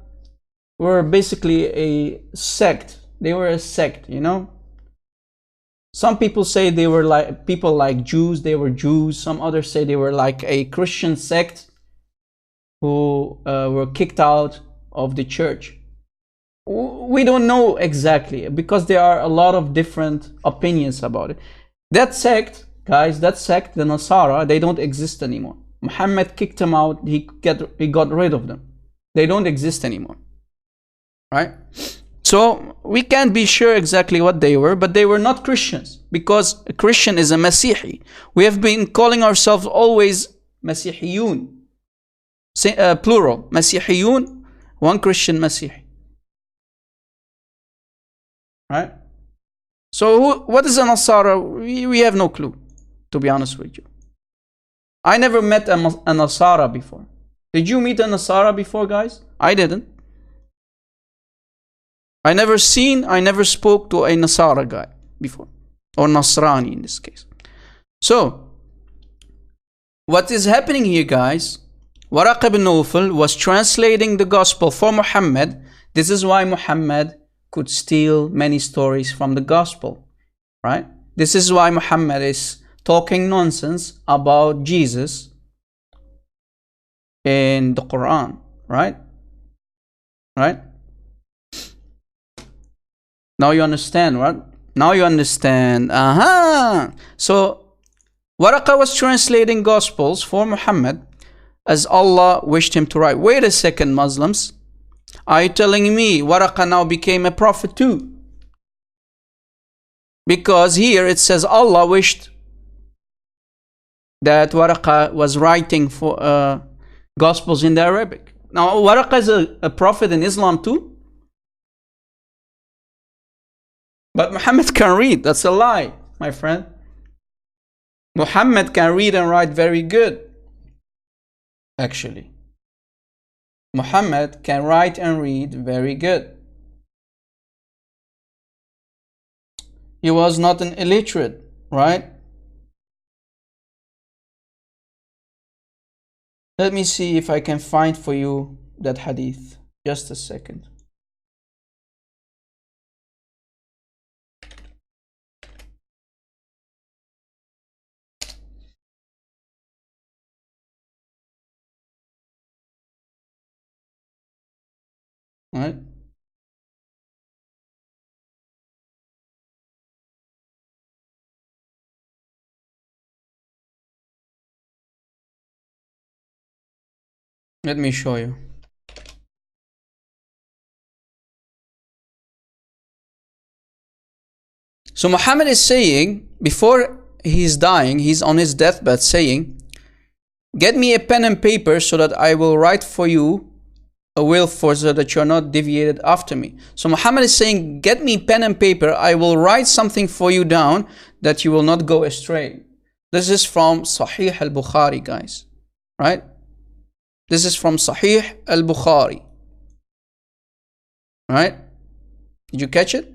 [SPEAKER 1] were basically a sect. They were a sect, you know. Some people say they were like people like Jews. They were Jews. Some others say they were like a Christian sect who were kicked out of the church. We don't know exactly because there are a lot of different opinions about it. That sect, guys, that sect, the Nasara, they don't exist anymore. Muhammad kicked them out. He got rid of them. They don't exist anymore. Right? So we can't be sure exactly what they were, but they were not Christians, because a Christian is a Masihi. We have been calling ourselves always Masihiyun. Plural. Masihiyun, one Christian Masihi. Right? So what is a Nasara? We have no clue, to be honest with you. I never met a Nasara before. Did you meet a Nasara before, guys? I didn't. I never spoke to a Nasara guy before. Or Nasrani in this case. So, what is happening here, guys? Waraq ibn Nawfal was translating the gospel for Muhammad. This is why Muhammad could steal many stories from the gospel. Right? This is why Muhammad is talking nonsense about Jesus in the Quran. Right? Right? Now you understand, right? Now you understand. So, Waraqah was translating Gospels for Muhammad as Allah wished him to write. Wait a second, Muslims. Are you telling me Waraqah now became a prophet too? Because here it says Allah wished that Waraqah was writing for Gospels in the Arabic. Now, Waraqah is a prophet in Islam too? But Muhammad can read. That's a lie, my friend. Muhammad can read and write very good. Actually, Muhammad can write and read very good. He was not an illiterate, right? Let me see if I can find for you that hadith. Just a second. Right? Let me show you. So Muhammad is saying, before he's dying, he's on his deathbed saying, get me a pen and paper so that I will write for you a will for so that you're not deviated after me. So Muhammad is saying, get me pen and paper, I will write something for you down that you will not go astray. This is from Sahih al-Bukhari, guys. Right? This is from Sahih al-Bukhari. Right? Did you catch it?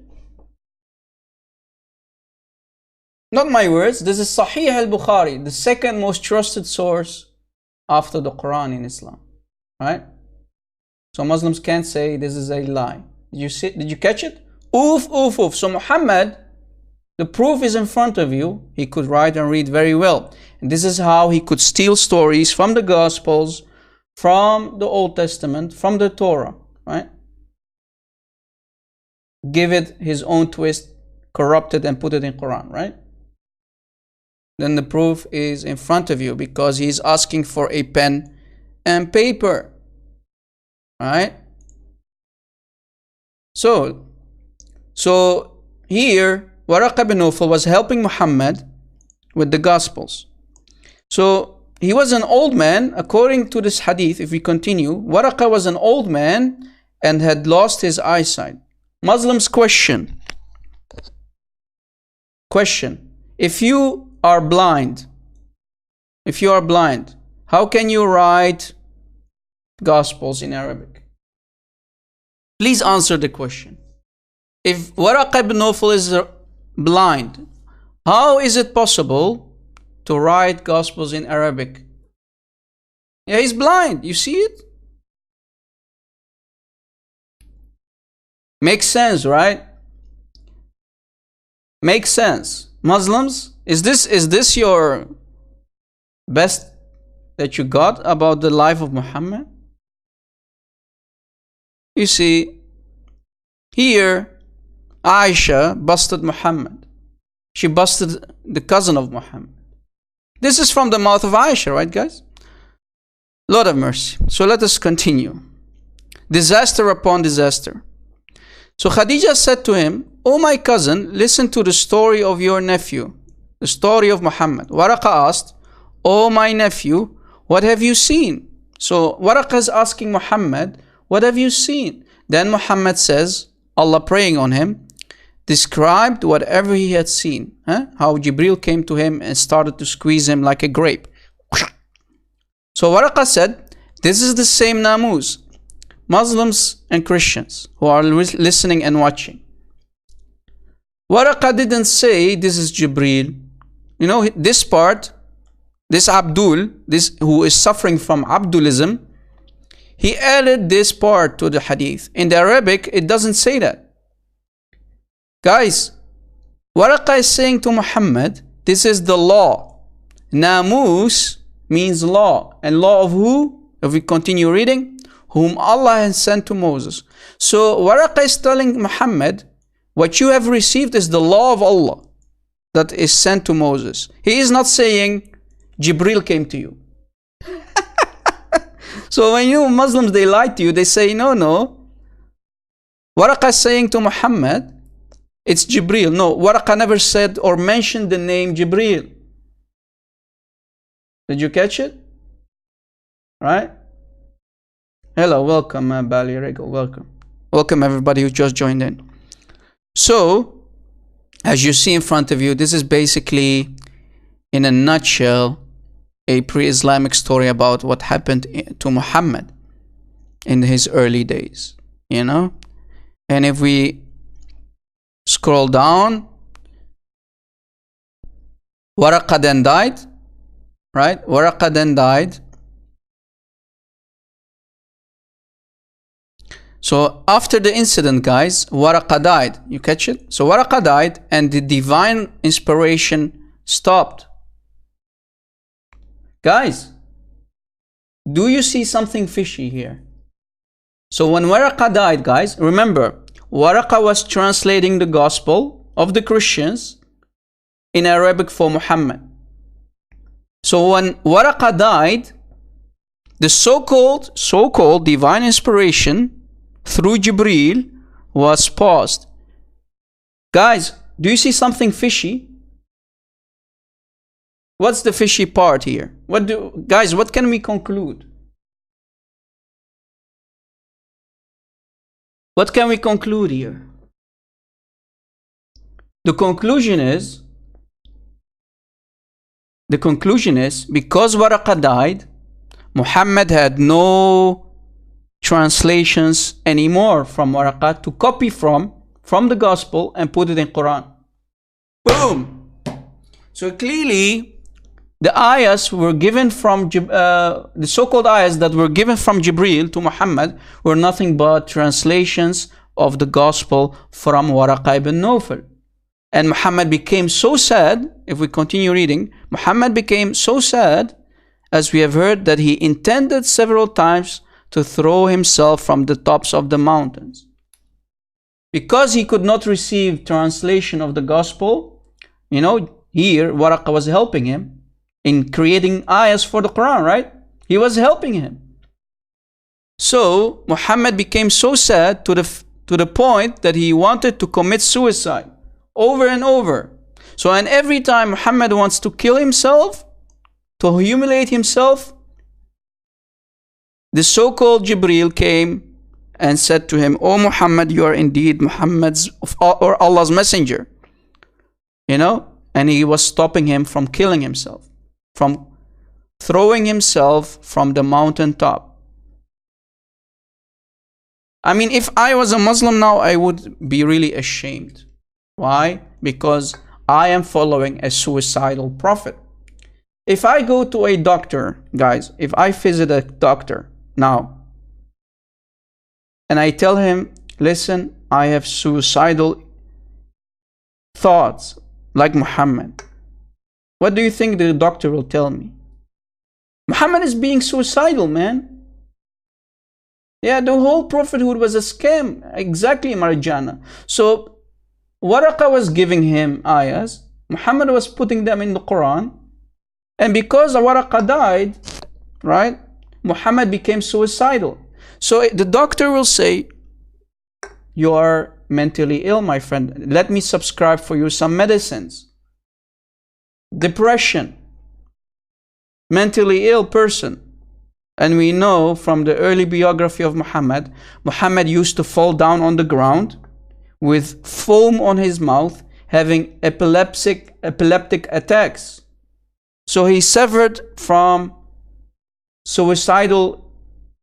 [SPEAKER 1] Not my words. This is Sahih al-Bukhari, the second most trusted source after the Quran in Islam. Right? So Muslims can't say this is a lie. Did you catch it? Oof, oof, oof. So Muhammad, the proof is in front of you. He could write and read very well. And this is how he could steal stories from the Gospels, from the Old Testament, from the Torah. Right? Give it his own twist, corrupt it and put it in Quran. Right? Then the proof is in front of you because he's asking for a pen and paper. Right? So here Waraq ibn Nawfal was helping Muhammad with the Gospels. So he was an old man, according to this hadith. If we continue, Waraq was an old man and had lost his eyesight. Muslims question, if you are blind, how can you write Gospels in Arabic? Please answer the question. If Waraq ibn Nawfal is blind, How is it possible to write Gospels in Arabic? Yeah, he's blind. You see it? Makes sense, right? Makes sense. Muslims, is this your best that you got about the life of Muhammad? You see, here Aisha busted Muhammad. She busted the cousin of Muhammad. This is from the mouth of Aisha, right, guys? Lord of mercy. So let us continue. Disaster upon disaster. So Khadija said to him, "O my cousin, listen to the story of your nephew, the story of Muhammad." Waraqa asked, "O my nephew, what have you seen?" So Waraqa is asking Muhammad, "What have you seen?" Then Muhammad says, Allah praying on him, described whatever he had seen. How Jibril came to him and started to squeeze him like a grape. So Waraqa said, this is the same Namuz, Muslims and Christians who are listening and watching. Waraqa didn't say this is Jibril. You know, this part, this Abdul, this who is suffering from Abdulism, he added this part to the hadith. In the Arabic, it doesn't say that. Guys, Waraqa is saying to Muhammad, this is the law. Namus means law. And law of who? If we continue reading, whom Allah has sent to Moses. So Waraqa is telling Muhammad, what you have received is the law of Allah that is sent to Moses. He is not saying, Jibril came to you. So when you Muslims, they lie to you, they say, no. Waraqa is saying to Muhammad, it's Jibril. No, Waraqa never said or mentioned the name Jibril. Did you catch it? Right? Hello, welcome, Bali Regal, welcome. Welcome everybody who just joined in. So, as you see in front of you, this is basically, in a nutshell, a pre-Islamic story about what happened to Muhammad in his early days, you know? And if we scroll down, Waraqa then died, right? Waraqa then died. So after the incident, guys, Waraqa died. You catch it? So Waraqa died and the divine inspiration stopped. Guys, do you see something fishy here? So when Waraqa died, guys, remember, Waraqa was translating the gospel of the Christians in Arabic for Muhammad. So when Waraqa died, the so-called divine inspiration through Jibril was paused. Guys, do you see something fishy? What's the fishy part here? Guys, what can we conclude? What can we conclude here? The conclusion is because Waraqa died, Muhammad had no translations anymore from Waraqa to copy from the gospel and put it in Quran. Boom! So clearly, the ayahs were given from the so-called ayahs that were given from Jibril to Muhammad were nothing but translations of the gospel from Waraqa ibn Nawfal. And Muhammad became so sad, if we continue reading, Muhammad became so sad, as we have heard, that he intended several times to throw himself from the tops of the mountains. Because he could not receive translation of the gospel, you know, here Waraqa was helping him in creating ayahs for the Quran, right? He was helping him. So Muhammad became so sad to the point that he wanted to commit suicide over and over. So and every time Muhammad wants to kill himself, to humiliate himself, the so-called Jibril came and said to him, "O Muhammad, you are indeed Muhammad's or Allah's messenger." You know, and he was stopping him from killing himself, from throwing himself from the mountain top. I mean, if I was a Muslim now, I would be really ashamed. Why? Because I am following a suicidal prophet. If I go to a doctor, guys, if I visit a doctor now and I tell him, listen, I have suicidal thoughts like Muhammad, what do you think the doctor will tell me? Muhammad is being suicidal, man. Yeah, the whole prophethood was a scam. Exactly, Marjana. So Waraqa was giving him ayahs. Muhammad was putting them in the Quran. And because Waraqa died, right, Muhammad became suicidal. So the doctor will say, you are mentally ill, my friend. Let me subscribe for you some medicines. Depression. Mentally ill person. And we know from the early biography of Muhammad, Muhammad used to fall down on the ground with foam on his mouth, having epileptic attacks. So he suffered from suicidal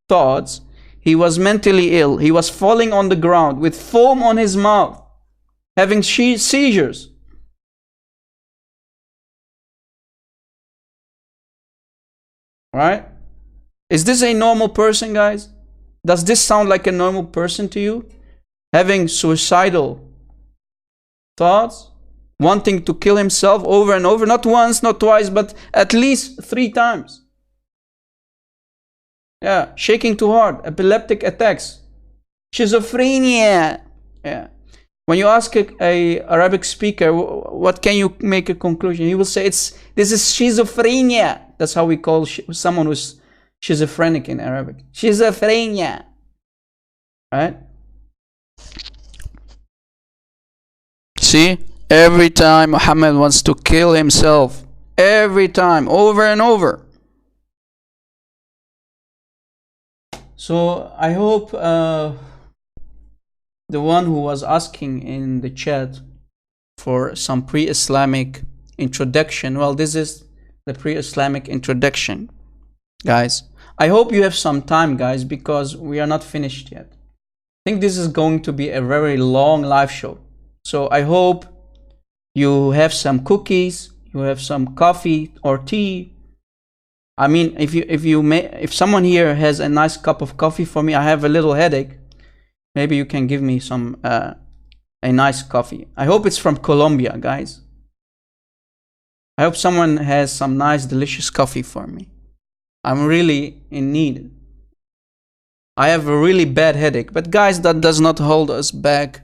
[SPEAKER 1] thoughts. He was mentally ill. He was falling on the ground with foam on his mouth, having seizures. Right? Is this a normal person, guys? Does this sound like a normal person to you? Having suicidal thoughts? Wanting to kill himself over and over? Not once, not twice, but at least 3 times. Yeah, shaking too hard, epileptic attacks, schizophrenia. Yeah. When you ask a Arabic speaker, what can you make a conclusion? He will say, this is schizophrenia. That's how we call someone who's schizophrenic in Arabic. Schizophrenia. Right? See? Every time Muhammad wants to kill himself. Every time. Over and over. So I hope the one who was asking in the chat for some pre-Islamic introduction, well, this is the pre-Islamic introduction, guys. I hope you have some time, guys, because we are not finished yet. I think this is going to be a very long live show. So I hope you have some cookies, you have some coffee or tea. I mean, if someone here has a nice cup of coffee for me, I have a little headache. Maybe you can give me some a nice coffee. I hope it's from Colombia, guys. I hope someone has some nice, delicious coffee for me. I'm really in need. I have a really bad headache, but guys, that does not hold us back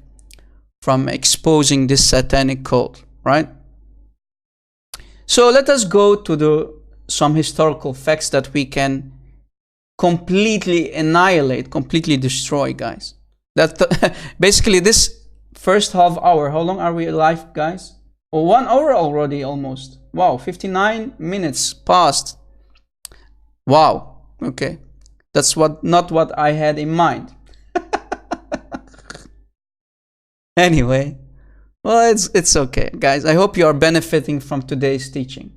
[SPEAKER 1] from exposing this satanic cult, right? So let us go to some historical facts that we can completely annihilate, completely destroy, guys. Basically this first half hour, how long are we alive, guys? Oh, 1 hour already almost. Wow, 59 minutes passed. Wow, okay. That's not what I had in mind. Anyway, well, it's okay, guys. I hope you are benefiting from today's teaching.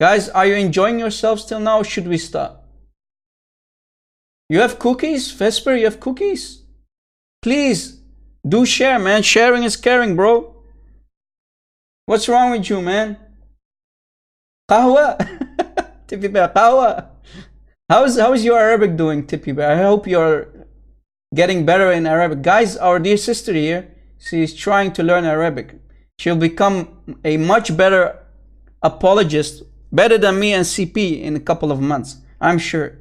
[SPEAKER 1] Guys, are you enjoying yourselves till now? Should we stop? You have cookies? Vesper, you have cookies? Please, do share, man. Sharing is caring, bro. What's wrong with you, man? Qahwa? Tippy Bear, qahwa. How's your Arabic doing, Tippy Bear? I hope you're getting better in Arabic. Guys, our dear sister here, she's trying to learn Arabic. She'll become a much better apologist, better than me and CP in a couple of months, I'm sure.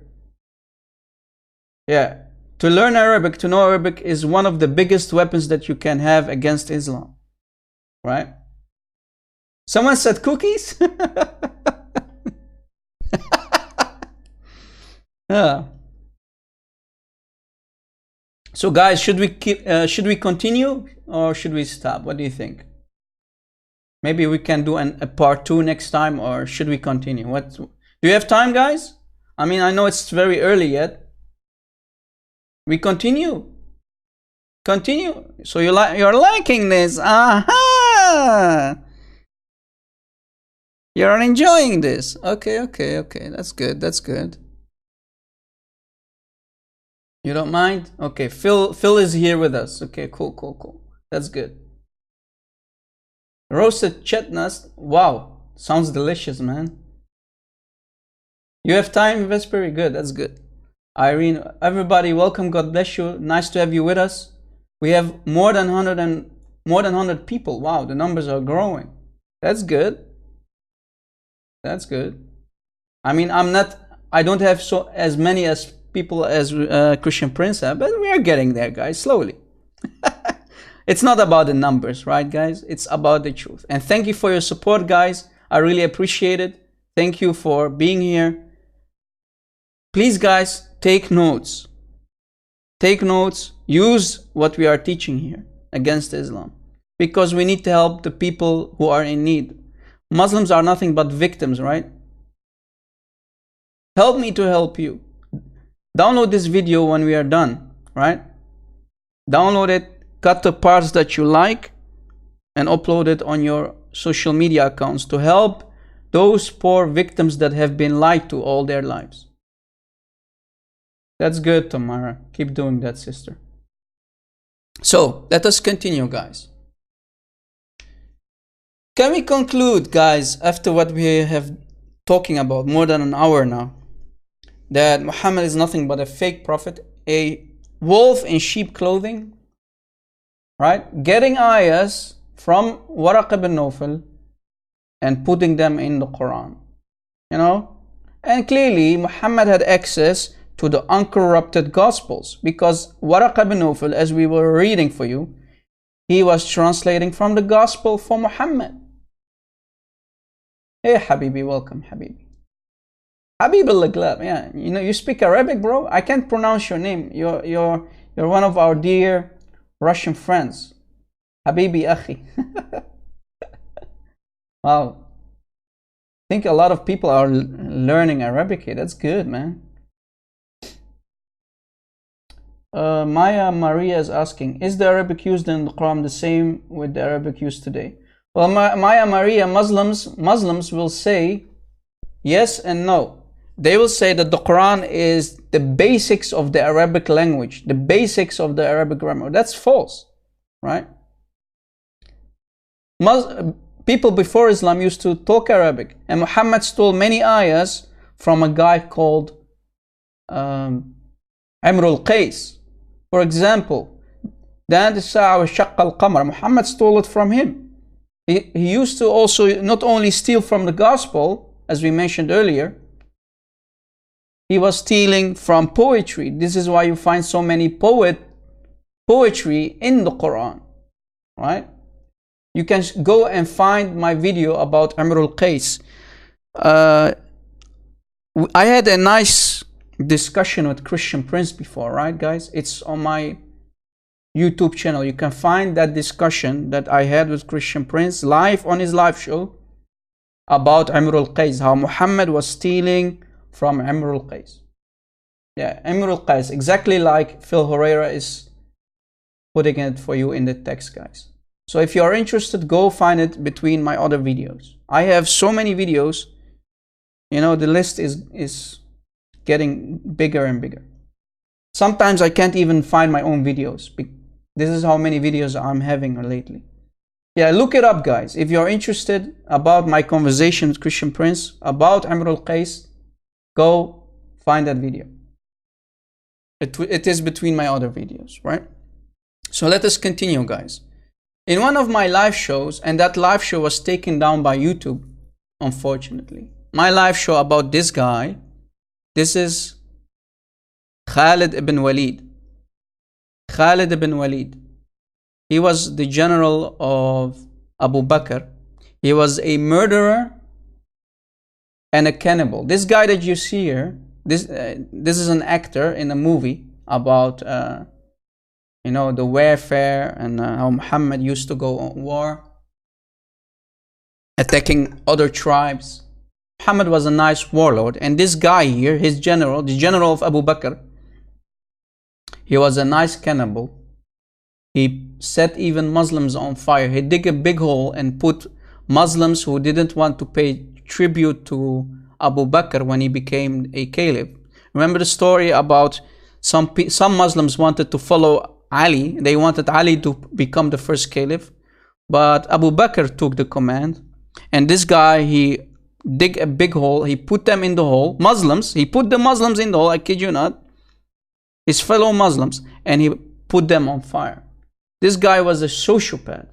[SPEAKER 1] Yeah, to learn Arabic, to know Arabic is one of the biggest weapons that you can have against Islam, right? Someone said cookies? Yeah. So guys, should we continue or should we stop? What do you think? Maybe we can do a part 2 next time, or should we continue? Do you have time, guys? I mean, I know it's very early yet. We continue. Continue. So you're liking this. Aha! You're enjoying this. Okay. That's good. That's good. You don't mind? Okay, Phil is here with us. Okay, cool. That's good. Roasted chestnuts. Wow, sounds delicious, man. You have time, Vesperi? Good, that's good. Irene, everybody, welcome. God bless you. Nice to have you with us. We have more than 100 people. Wow, the numbers are growing. That's good. That's good. I mean, I don't have as many as people as Christian Prince have, but we are getting there, guys, slowly. It's not about the numbers, right, guys? It's about the truth. And thank you for your support, guys. I really appreciate it. Thank you for being here. Please, guys, take notes. Take notes. Use what we are teaching here against Islam, because we need to help the people who are in need. Muslims are nothing but victims, right? Help me to help you. Download this video when we are done, right? Download it, cut the parts that you like, and upload it on your social media accounts to help those poor victims that have been lied to all their lives. That's good, Tamara. Keep doing that, sister. So, let us continue, guys. Can we conclude, guys, after what we have talking about more than an hour now, that Muhammad is nothing but a fake prophet, a wolf in sheep clothing, right? Getting ayahs from Waraq ibn Nawfal and putting them in the Quran, you know? And clearly, Muhammad had access to the uncorrupted Gospels, because Waraq ibn Nawfal, as we were reading for you, he was translating from the Gospel for Muhammad. Hey, Habibi, welcome, Habibi. Habib al-Laglab, yeah, you know, you speak Arabic, bro? I can't pronounce your name. You're one of our dear Russian friends. Habibi Akhi. Wow. I think a lot of people are learning Arabic here. That's good, man. Maya Maria is asking, is the Arabic used in the Quran the same with the Arabic used today? Well, Maya Maria, Muslims will say yes and no. They will say that the Quran is the basics of the Arabic language, the basics of the Arabic grammar. That's false, right? People before Islam used to talk Arabic, and Muhammad stole many ayahs from a guy called Amr al-Qais. For example, Muhammad stole it from him. He used to also not only steal from the Gospel, as we mentioned earlier, he was stealing from poetry. This is why you find so many poetry in the Quran, right? You can go and find my video about Amr al-Qais. I had a nice discussion with Christian Prince before, right, guys? It's on my YouTube channel. You can find that discussion that I had with Christian Prince live on his live show about Amr al-Qais, how Muhammad was stealing from Amr al-Qais. Yeah, Amr al-Qais, exactly like Phil Herrera is putting it for you in the text, guys. So if you are interested, go find it between my other videos. I have so many videos, you know, the list is getting bigger and bigger. Sometimes I can't even find my own videos. This is how many videos I'm having lately. Yeah, look it up, guys. If you're interested about my conversation with Christian Prince about Amr al-Qais, go find that video. It is between my other videos, right? So let us continue, guys. In one of my live shows, and that live show was taken down by YouTube, unfortunately. My live show about this guy, this is Khalid ibn Walid. Khalid ibn Walid. He was the general of Abu Bakr. He was a murderer and a cannibal. This guy that you see here, this is an actor in a movie about you know, the warfare and how Muhammad used to go on war, attacking other tribes. Muhammad was a nice warlord, and this guy here, his general, the general of Abu Bakr, he was a nice cannibal. He set even Muslims on fire. He dig a big hole and put Muslims who didn't want to pay tribute to Abu Bakr when he became a caliph. Remember the story about some Muslims wanted to follow Ali. They wanted Ali to become the first caliph. But Abu Bakr took the command, and this guy, he dig a big hole, he put them in the hole, Muslims, he put the Muslims in the hole, I kid you not, his fellow Muslims, and he put them on fire. This guy was a sociopath.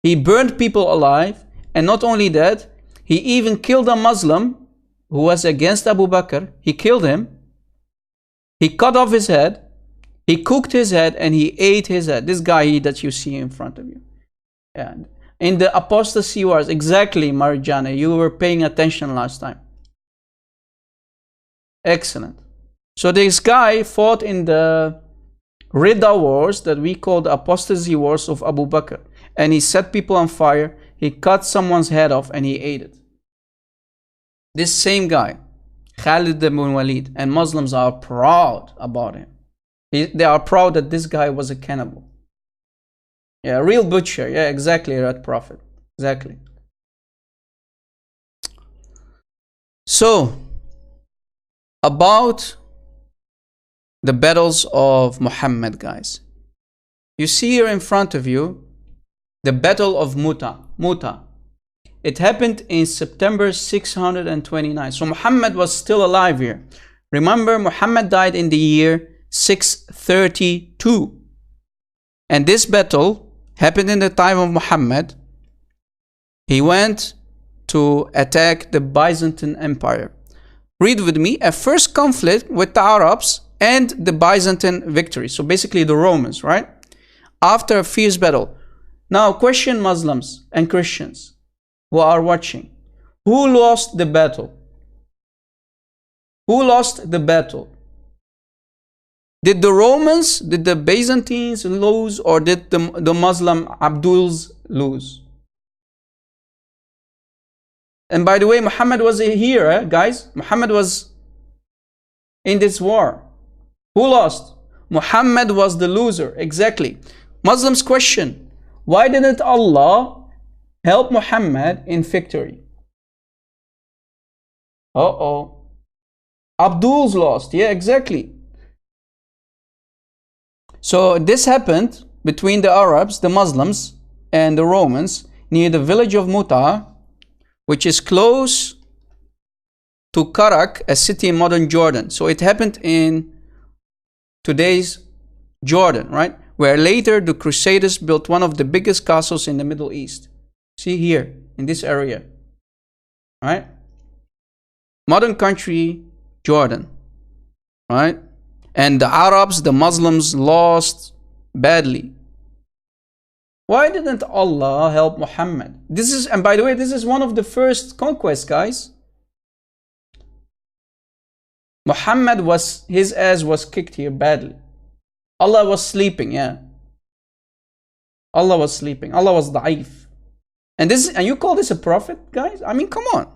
[SPEAKER 1] He burned people alive, and not only that, he even killed a Muslim who was against Abu Bakr. He killed him, he cut off his head, he cooked his head, and he ate his head. This guy that you see in front of you. Yeah. In the apostasy wars, exactly, Marjana, you were paying attention last time. Excellent. So this guy fought in the Ridda wars that we call the apostasy wars of Abu Bakr. And he set people on fire, he cut someone's head off, and he ate it. This same guy, Khalid ibn Walid, and Muslims are proud about him. They are proud that this guy was a cannibal. Yeah, a real butcher. Yeah, exactly, Red Prophet. Exactly. So, about the battles of Muhammad, guys. You see here in front of you the Battle of Muta. It happened in September 629. So Muhammad was still alive here. Remember, Muhammad died in the year 632. And this battle happened in the time of Muhammad. He went to attack the Byzantine Empire. Read with me, a first conflict with the Arabs and the Byzantine victory. So basically the Romans, right? After a fierce battle. Now question Muslims and Christians who are watching. Who lost the battle? Who lost the battle? Did the Romans, did the Byzantines lose, or did the Muslim Abduls lose? And by the way, Muhammad was here, guys. Muhammad was in this war. Who lost? Muhammad was the loser, exactly. Muslims question, why didn't Allah help Muhammad in victory? Abduls lost, yeah, exactly. So this happened between the Arabs, the Muslims, and the Romans near the village of Muta, which is close to Karak, a city in modern Jordan. So it happened in today's Jordan, right? Where later the Crusaders built one of the biggest castles in the Middle East. See here, in this area, right? Modern country, Jordan, right? And the Arabs, the Muslims lost badly. Why didn't Allah help Muhammad? This is, and by the way, this is one of the first conquests, guys. Muhammad was, his ass was kicked here badly. Allah was sleeping, yeah. Allah was sleeping. Allah was da'if. And this, and you call this a prophet, guys? I mean, come on.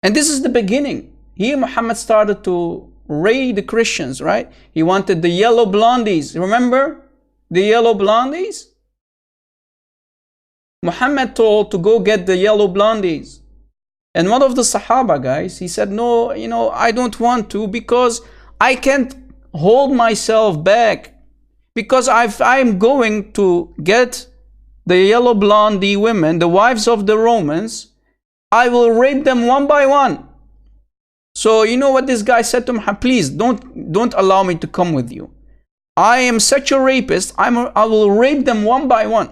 [SPEAKER 1] And this is the beginning. Here Muhammad started to raid the Christians, right? He wanted the yellow blondies. Remember the yellow blondies? Muhammad told to go get the yellow blondies. And one of the Sahaba, guys, he said, no, you know, I don't want to, because I can't hold myself back. Because I'm going to get the yellow blondie women, the wives of the Romans. I will rape them one by one. So you know what this guy said to Muhammad? Please don't allow me to come with you. I am such a rapist. I will rape them one by one.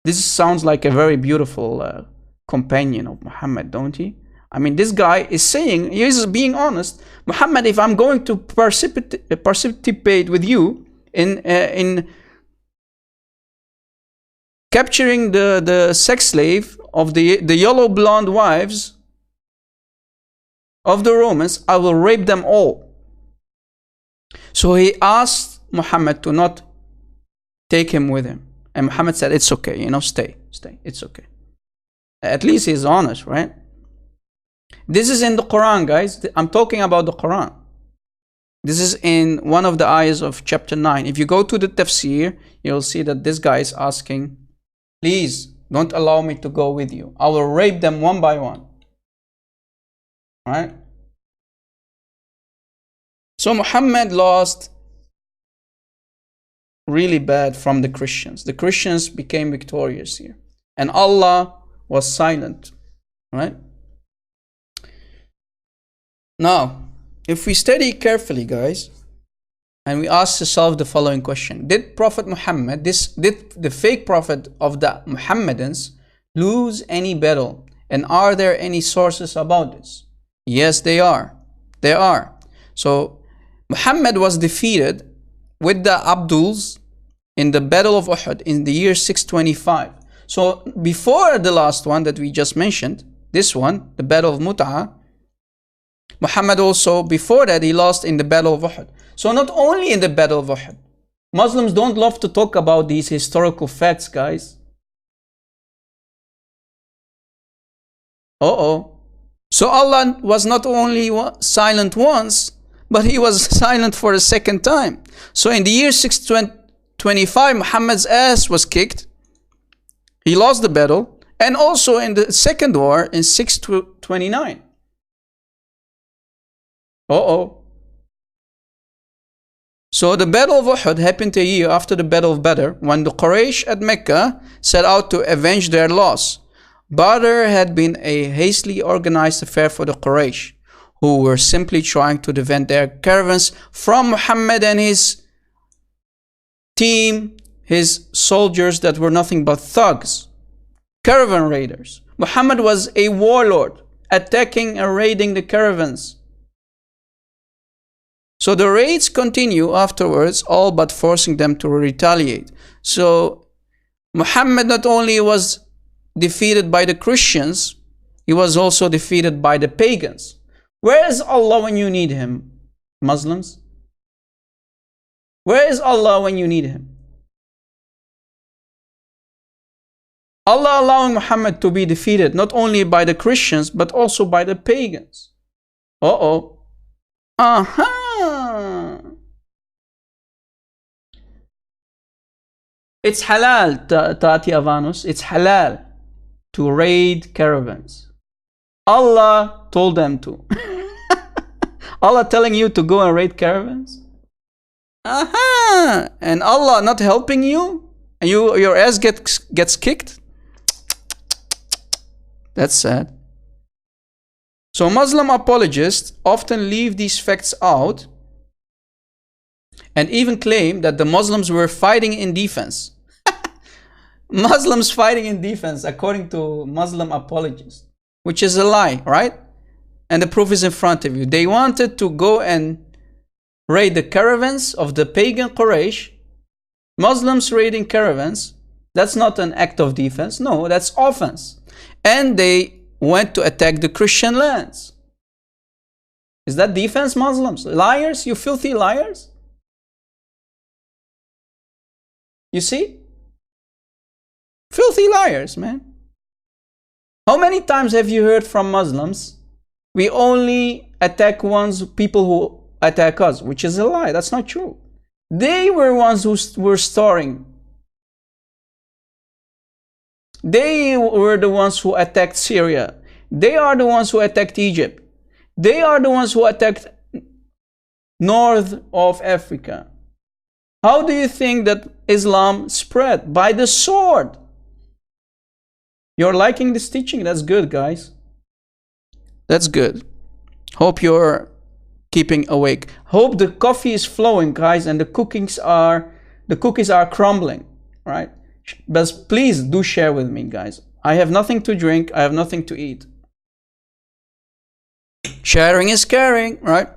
[SPEAKER 1] This sounds like a very beautiful companion of Muhammad, don't he? I mean, this guy is saying, he is being honest. Muhammad, if I'm going to participate with you in capturing the sex slave of the yellow blonde wives of the Romans, I will rape them all. So he asked Muhammad to not take him with him. And Muhammad said, it's okay, you know, stay, it's okay. At least he's honest, right? This is in the Quran, guys. I'm talking about the Quran. This is in one of the ayahs of chapter 9. If you go to the tafsir, you'll see that this guy is asking, please don't allow me to go with you. I will rape them one by one. Right? So Muhammad lost really bad from the Christians. The Christians became victorious here. And Allah was silent, right? Now, if we study carefully, guys, and we ask ourselves the following question: did Prophet Muhammad, did the fake prophet of the Muhammadans, lose any battle? And are there any sources about this? Yes, they are. There are. So Muhammad was defeated with the Abduls in the Battle of Uhud in the year 625. So before the last one that we just mentioned, this one, the Battle of Mut'ah, Muhammad also, before that, he lost in the Battle of Uhud. So not only in the Battle of Uhud. Muslims don't love to talk about these historical facts, guys. So Allah was not only silent once, but he was silent for a second time. So in the year 625, Muhammad's ass was kicked. He lost the battle. And also in the second war in 629. So the Battle of Uhud happened a year after the Battle of Badr, when the Quraysh at Mecca set out to avenge their loss. Badr had been a hastily organized affair for the Quraysh, who were simply trying to defend their caravans from Muhammad and his team, his soldiers that were nothing but thugs, caravan raiders. Muhammad was a warlord, attacking and raiding the caravans. So the raids continue afterwards, all but forcing them to retaliate. So Muhammad not only was defeated by the Christians, he was also defeated by the pagans. Where is Allah when you need him, Muslims? Where is Allah when you need him? Allah allowing Muhammad to be defeated not only by the Christians but also by the pagans. It's halal, Tati Avanus, it's halal to raid caravans. Allah told them to. Allah telling you to go and raid caravans? And Allah not helping you? And your ass gets kicked? That's sad. So Muslim apologists often leave these facts out and even claim that the Muslims were fighting in defense. Muslims fighting in defense, according to Muslim apologists, which is a lie, right? And the proof is in front of you. They wanted to go and raid the caravans of the pagan Quraysh. Muslims raiding caravans, that's not an act of defense. No, that's offense. And they went to attack the Christian lands. Is that defense, Muslims? Liars, you filthy liars. You see? Filthy liars, man. How many times have you heard from Muslims, we only attack people who attack us, which is a lie. That's not true. They were ones who were starting. They were the ones who attacked Syria. They are the ones who attacked Egypt. They are the ones who attacked north of Africa. How do you think that Islam spread? By the sword. You're liking this teaching? That's good, guys. That's good. Hope you're keeping awake. Hope the coffee is flowing, guys, and the cookies are crumbling, right? But please do share with me, guys. I have nothing to drink. I have nothing to eat. Sharing is caring, right?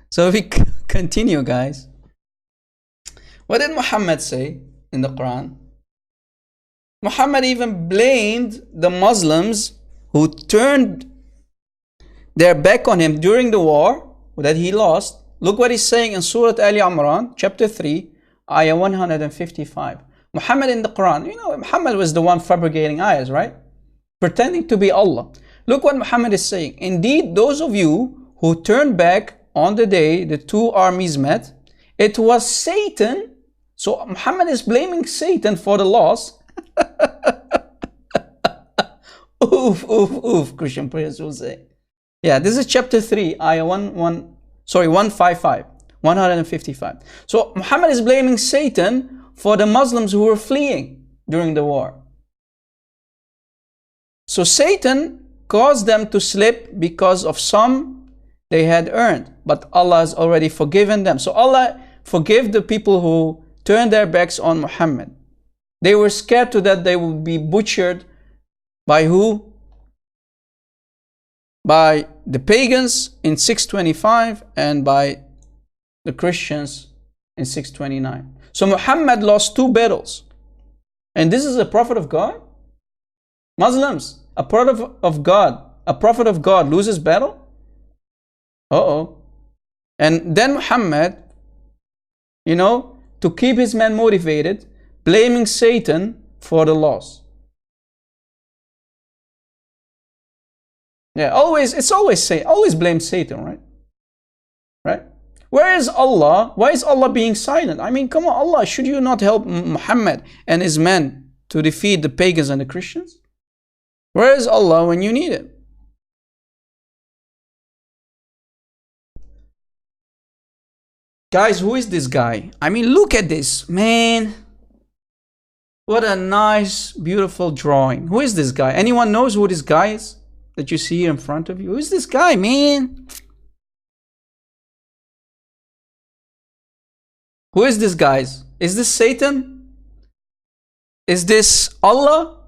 [SPEAKER 1] So we continue, guys. What did Muhammad say in the Quran? Muhammad even blamed the Muslims who turned their back on him during the war that he lost. Look what he's saying in Surah Al Imran, chapter 3, ayah 155. Muhammad in the Quran, you know, Muhammad was the one fabricating ayahs, right? Pretending to be Allah. Look what Muhammad is saying. Indeed, those of you who turned back on the day the two armies met, it was Satan. So Muhammad is blaming Satan for the loss. Oof, oof, oof, Christian prayers will say. Yeah, this is chapter 3, ayah 155. 155. So Muhammad is blaming Satan for the Muslims who were fleeing during the war. So Satan caused them to slip because of some they had earned, but Allah has already forgiven them. So Allah forgave the people who turned their backs on Muhammad. They were scared to that they would be butchered by who? By the pagans in 625 and by the Christians in 629. So Muhammad lost 2 battles. And this is a prophet of God? Muslims, a prophet of God loses battle? Uh-oh. And then Muhammad, to keep his men motivated, blaming Satan for the loss. Yeah, always blame Satan, right? Right? Where is Allah? Why is Allah being silent? I mean, come on, Allah, should you not help Muhammad and his men to defeat the pagans and the Christians? Where is Allah when you need it? Guys, who is this guy? I mean, look at this, man. What a nice, beautiful drawing. Who is this guy? Anyone knows who this guy is that you see here in front of you? Who is this guy, man? Who is this, guys? Is this Satan? Is this Allah?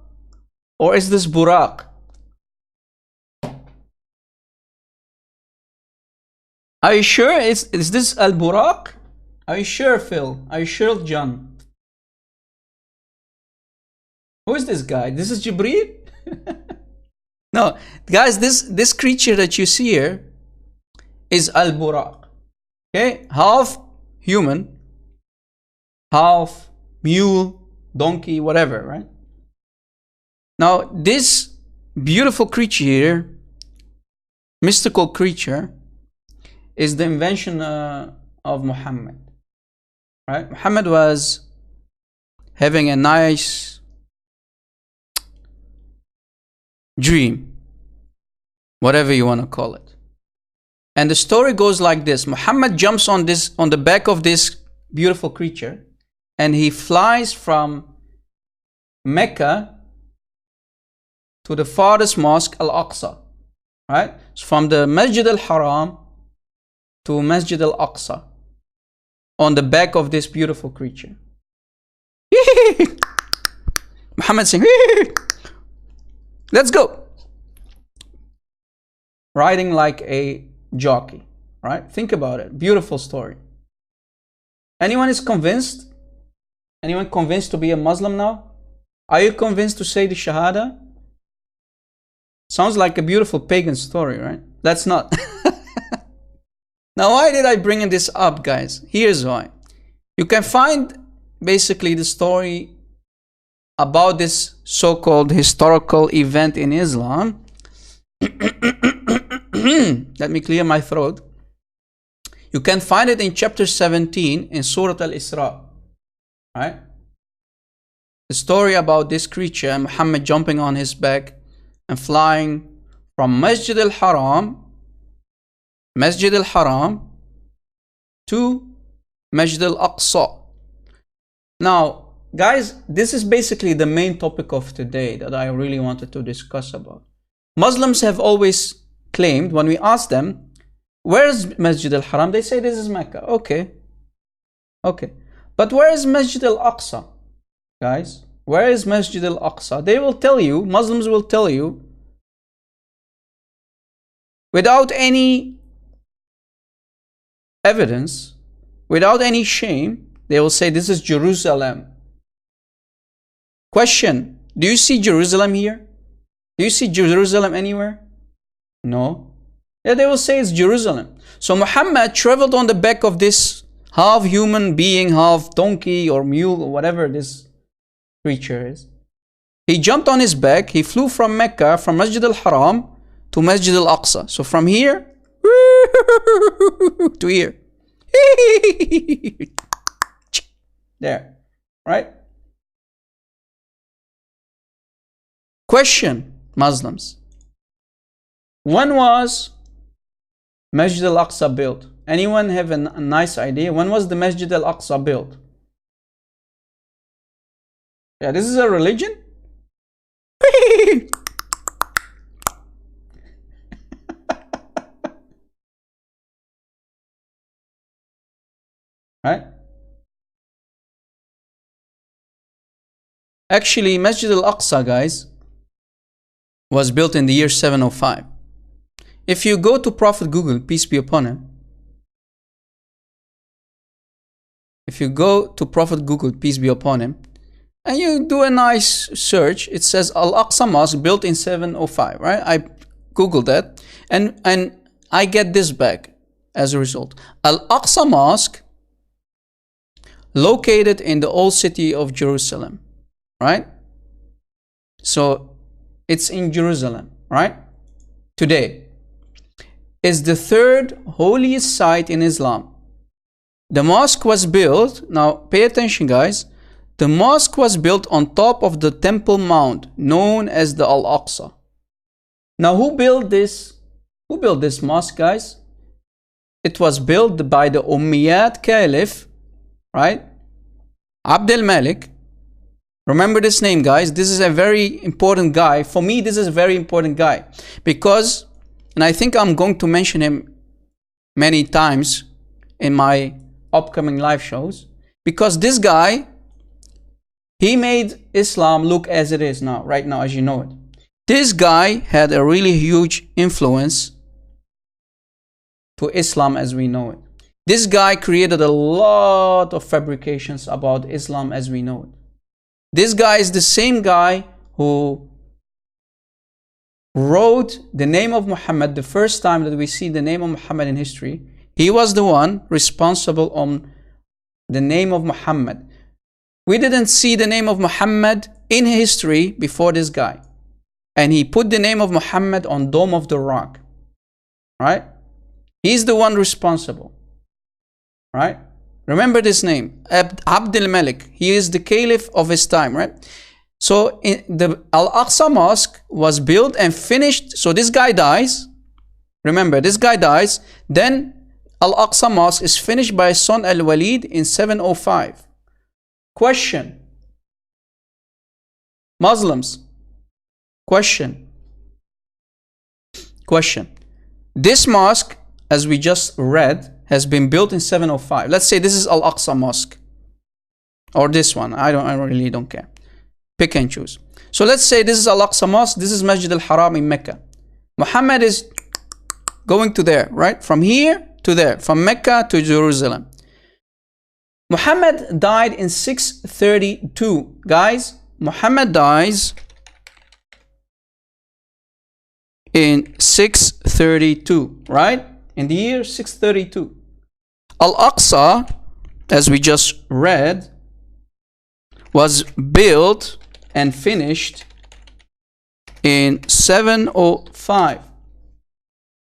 [SPEAKER 1] Or is this Buraq? Are you sure? Is this Al-Buraq? Are you sure, Phil? Are you sure, John? Who is this guy? This is Jibreel? No, guys, this creature that you see here is Al-Buraq. Okay? Half human, half mule, donkey, whatever, right? Now, this beautiful creature here, mystical creature, is the invention of Muhammad. Right? Muhammad was having a nice dream, whatever you want to call it. And the story goes like this. Muhammad jumps on the back of this beautiful creature, and he flies from Mecca to the farthest mosque, Al-Aqsa. Right? So from the Masjid al-Haram to Masjid al-Aqsa on the back of this beautiful creature. Muhammad saying, let's go. Riding like a jockey, right? Think about it. Beautiful story. Anyone is convinced? Anyone convinced to be a Muslim now? Are you convinced to say the Shahada? Sounds like a beautiful pagan story, right? That's not. Now, why did I bring this up, guys? Here's why. You can find basically the story about this so-called historical event in Islam. Let me clear my throat. You can find it in chapter 17 in Surah Al-Isra. Right? The story about this creature, Muhammad jumping on his back and flying from Masjid al-Haram to Masjid al-Aqsa. Now, guys, this is basically the main topic of today that I really wanted to discuss about. Muslims have always claimed, when we ask them, where is Masjid al-Haram? They say this is Mecca. Okay. But where is Masjid al-Aqsa? Guys, where is Masjid al-Aqsa? They will tell you, Muslims will tell you, without any evidence, without any shame, they will say this is Jerusalem. Question, do you see Jerusalem here? Do you see Jerusalem anywhere? No. Yeah, they will say it's Jerusalem. So Muhammad traveled on the back of this half human being, half donkey or mule or whatever this creature is. He jumped on his back, he flew from Mecca, from Masjid al-Haram to Masjid al-Aqsa. So from here to here. There, right? Question, Muslims. When was Masjid al-Aqsa built? Anyone have a nice idea? When was the Masjid al-Aqsa built? Yeah, this is a religion? Right? Actually, Masjid al-Aqsa, guys, was built in the year 705. If you go to Prophet Google, peace be upon him, if you go to Prophet Google, peace be upon him, and you do a nice search, it says Al-Aqsa Mosque built in 705, right? I Googled that, and I get this back as a result. Al-Aqsa Mosque, located in the old city of Jerusalem, right? So it's in Jerusalem, right? Today is the third holiest site in Islam. The mosque was built, now pay attention guys, the mosque was built on top of the Temple Mount known as the Al-Aqsa. Now who built this? Who built this mosque, guys? It was built by the Umayyad Caliph, right? Abd al-Malik. Remember this name, guys. This is a very important guy. For me, this is a very important guy because, and I think I'm going to mention him many times in my upcoming live shows, because this guy, he made Islam look as it is now, right now, as you know it. This guy had a really huge influence to Islam as we know it. This guy created a lot of fabrications about Islam as we know it. This guy is the same guy who wrote the name of Muhammad. The first time that we see the name of Muhammad in history, he was the one responsible on the name of Muhammad. We didn't see the name of Muhammad in history before this guy. And he put the name of Muhammad on Dome of the Rock. Right? He's the one responsible. Right? Remember this name, Abd al-Malik. He is the caliph of his time, right? So the Al-Aqsa Mosque was built and finished. So this guy dies. Remember, this guy dies. Then Al-Aqsa Mosque is finished by his son Al-Walid in 705. Question. Muslims. Question. This mosque, as we just read, has been built in 705. Let's say this is Al-Aqsa Mosque. Or this one. I really don't care. Pick and choose. So let's say this is Al-Aqsa Mosque. This is Masjid al-Haram in Mecca. Muhammad is going to there, right? From here to there. From Mecca to Jerusalem. Muhammad died in 632. Guys, Muhammad dies in 632, right? In the year 632. Al-Aqsa, as we just read, was built and finished in 705.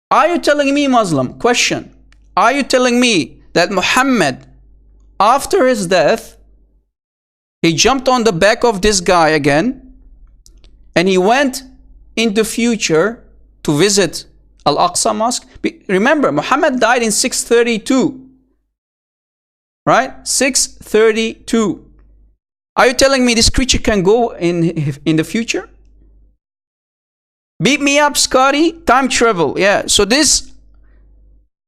[SPEAKER 1] Are you telling me, Muslim, question, are you telling me that Muhammad, after his death, he jumped on the back of this guy again and he went in the future to visit Al-Aqsa Mosque? Remember, Muhammad died in 632. Right? 632. Are you telling me this creature can go in the future? Beat me up, Scotty. Time travel. Yeah. So this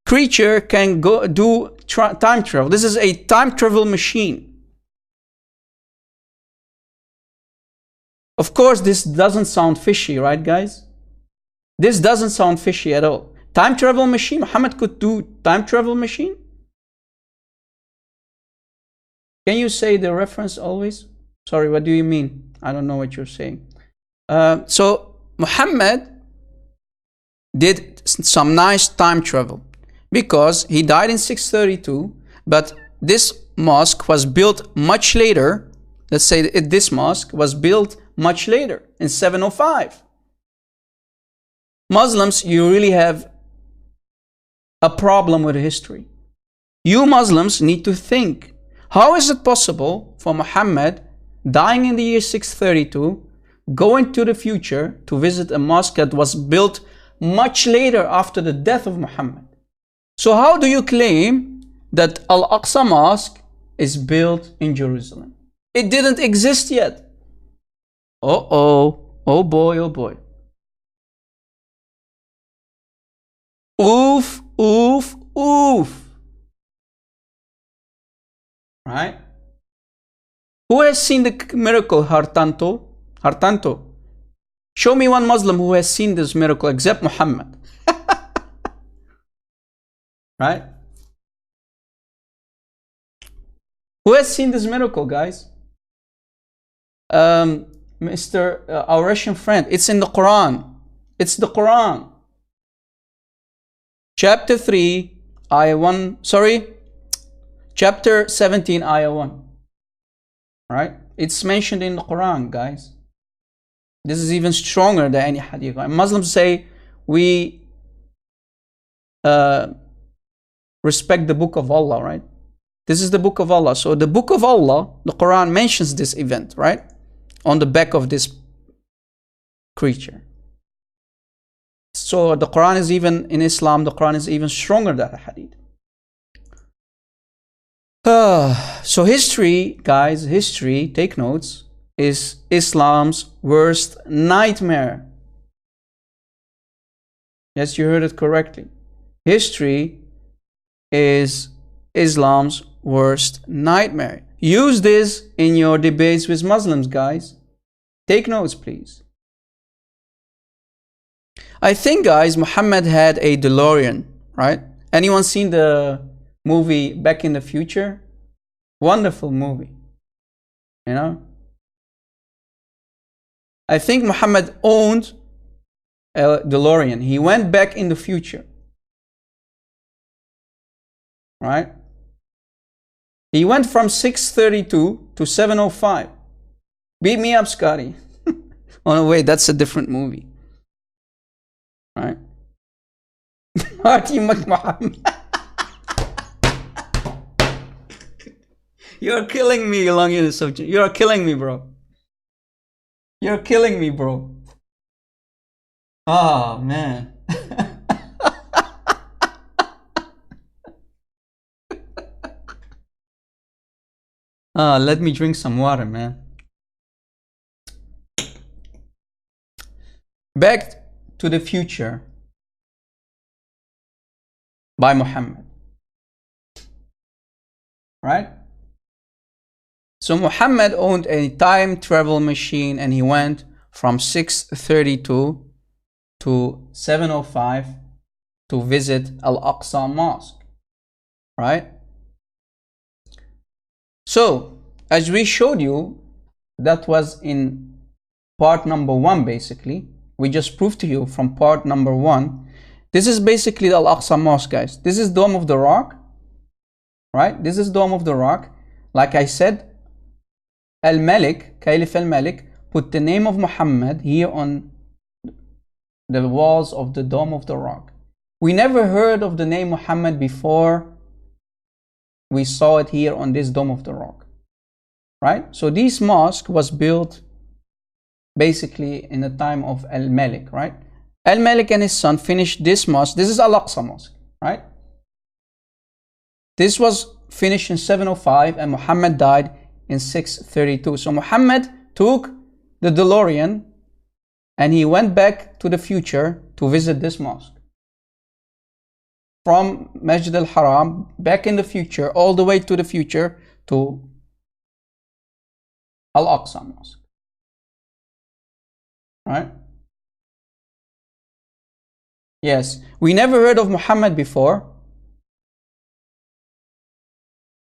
[SPEAKER 1] creature can go do time travel. This is a time travel machine. Of course, this doesn't sound fishy, right, guys? This doesn't sound fishy at all. Time travel machine? Muhammad could do time travel machine? Can you say the reference always? Sorry, what do you mean? I don't know what you're saying. So Muhammad did some nice time travel because he died in 632, but this mosque was built much later. Let's say this mosque was built much later in 705. Muslims, you really have a problem with history. You Muslims need to think. How is it possible for Muhammad dying in the year 632, going to the future to visit a mosque that was built much later after the death of Muhammad? So how do you claim that Al-Aqsa Mosque is built in Jerusalem? It didn't exist yet. Uh-oh. Oh boy, oh boy. Oof, oof, oof. Right? Who has seen the miracle, Hartanto? Hartanto. Show me one Muslim who has seen this miracle except Muhammad. Right? Who has seen this miracle, guys? Our Russian friend. It's in the Quran. It's the Quran. Chapter 3, ayah 1. Sorry. Chapter 17, ayah 1. Right? It's mentioned in the Quran, guys. This is even stronger than any hadith. Muslims say we respect the book of Allah, right? This is the book of Allah. So the book of Allah, the Quran mentions this event, right? On the back of this creature. So the Quran is even, in Islam, the Quran is even stronger than the hadith. So history, guys, history, take notes, is Islam's worst nightmare. Yes, you heard it correctly. History is Islam's worst nightmare. Use this in your debates with Muslims, guys. Take notes, please. I think, guys, Muhammad had a DeLorean, right? Anyone seen the movie Back in the Future? Wonderful movie. You know? I think Muhammad owned a DeLorean. He went back in the future. Right? He went from 632 to 705. Beat me up, Scotty. Oh no, wait, that's a different movie. Right? Marty McMahon. You're killing me along in the subject. You're killing me, bro. You're killing me, bro. Oh, man. Let me drink some water, man. Back to the Future by Muhammad. Right? So Muhammad owned a time travel machine and he went from 632 to 705 to visit Al-Aqsa Mosque. Right? So, as we showed you, that was in part number 1 basically. We just proved to you from part number 1. This is basically the Al-Aqsa Mosque, guys. This is Dome of the Rock. Right? This is Dome of the Rock. Like I said, Al-Malik, Caliph Al-Malik, put the name of Muhammad here on the walls of the Dome of the Rock. We never heard of the name Muhammad before we saw it here on this Dome of the Rock. Right? So this mosque was built basically in the time of Al-Malik, right? Al-Malik and his son finished this mosque. This is Al-Aqsa Mosque, right? This was finished in 705 and Muhammad died in 632. So Muhammad took the DeLorean and he went back to the future to visit this mosque. From Masjid al-Haram, back in the future, all the way to the future to Al-Aqsa Mosque. Right? Yes, we never heard of Muhammad before.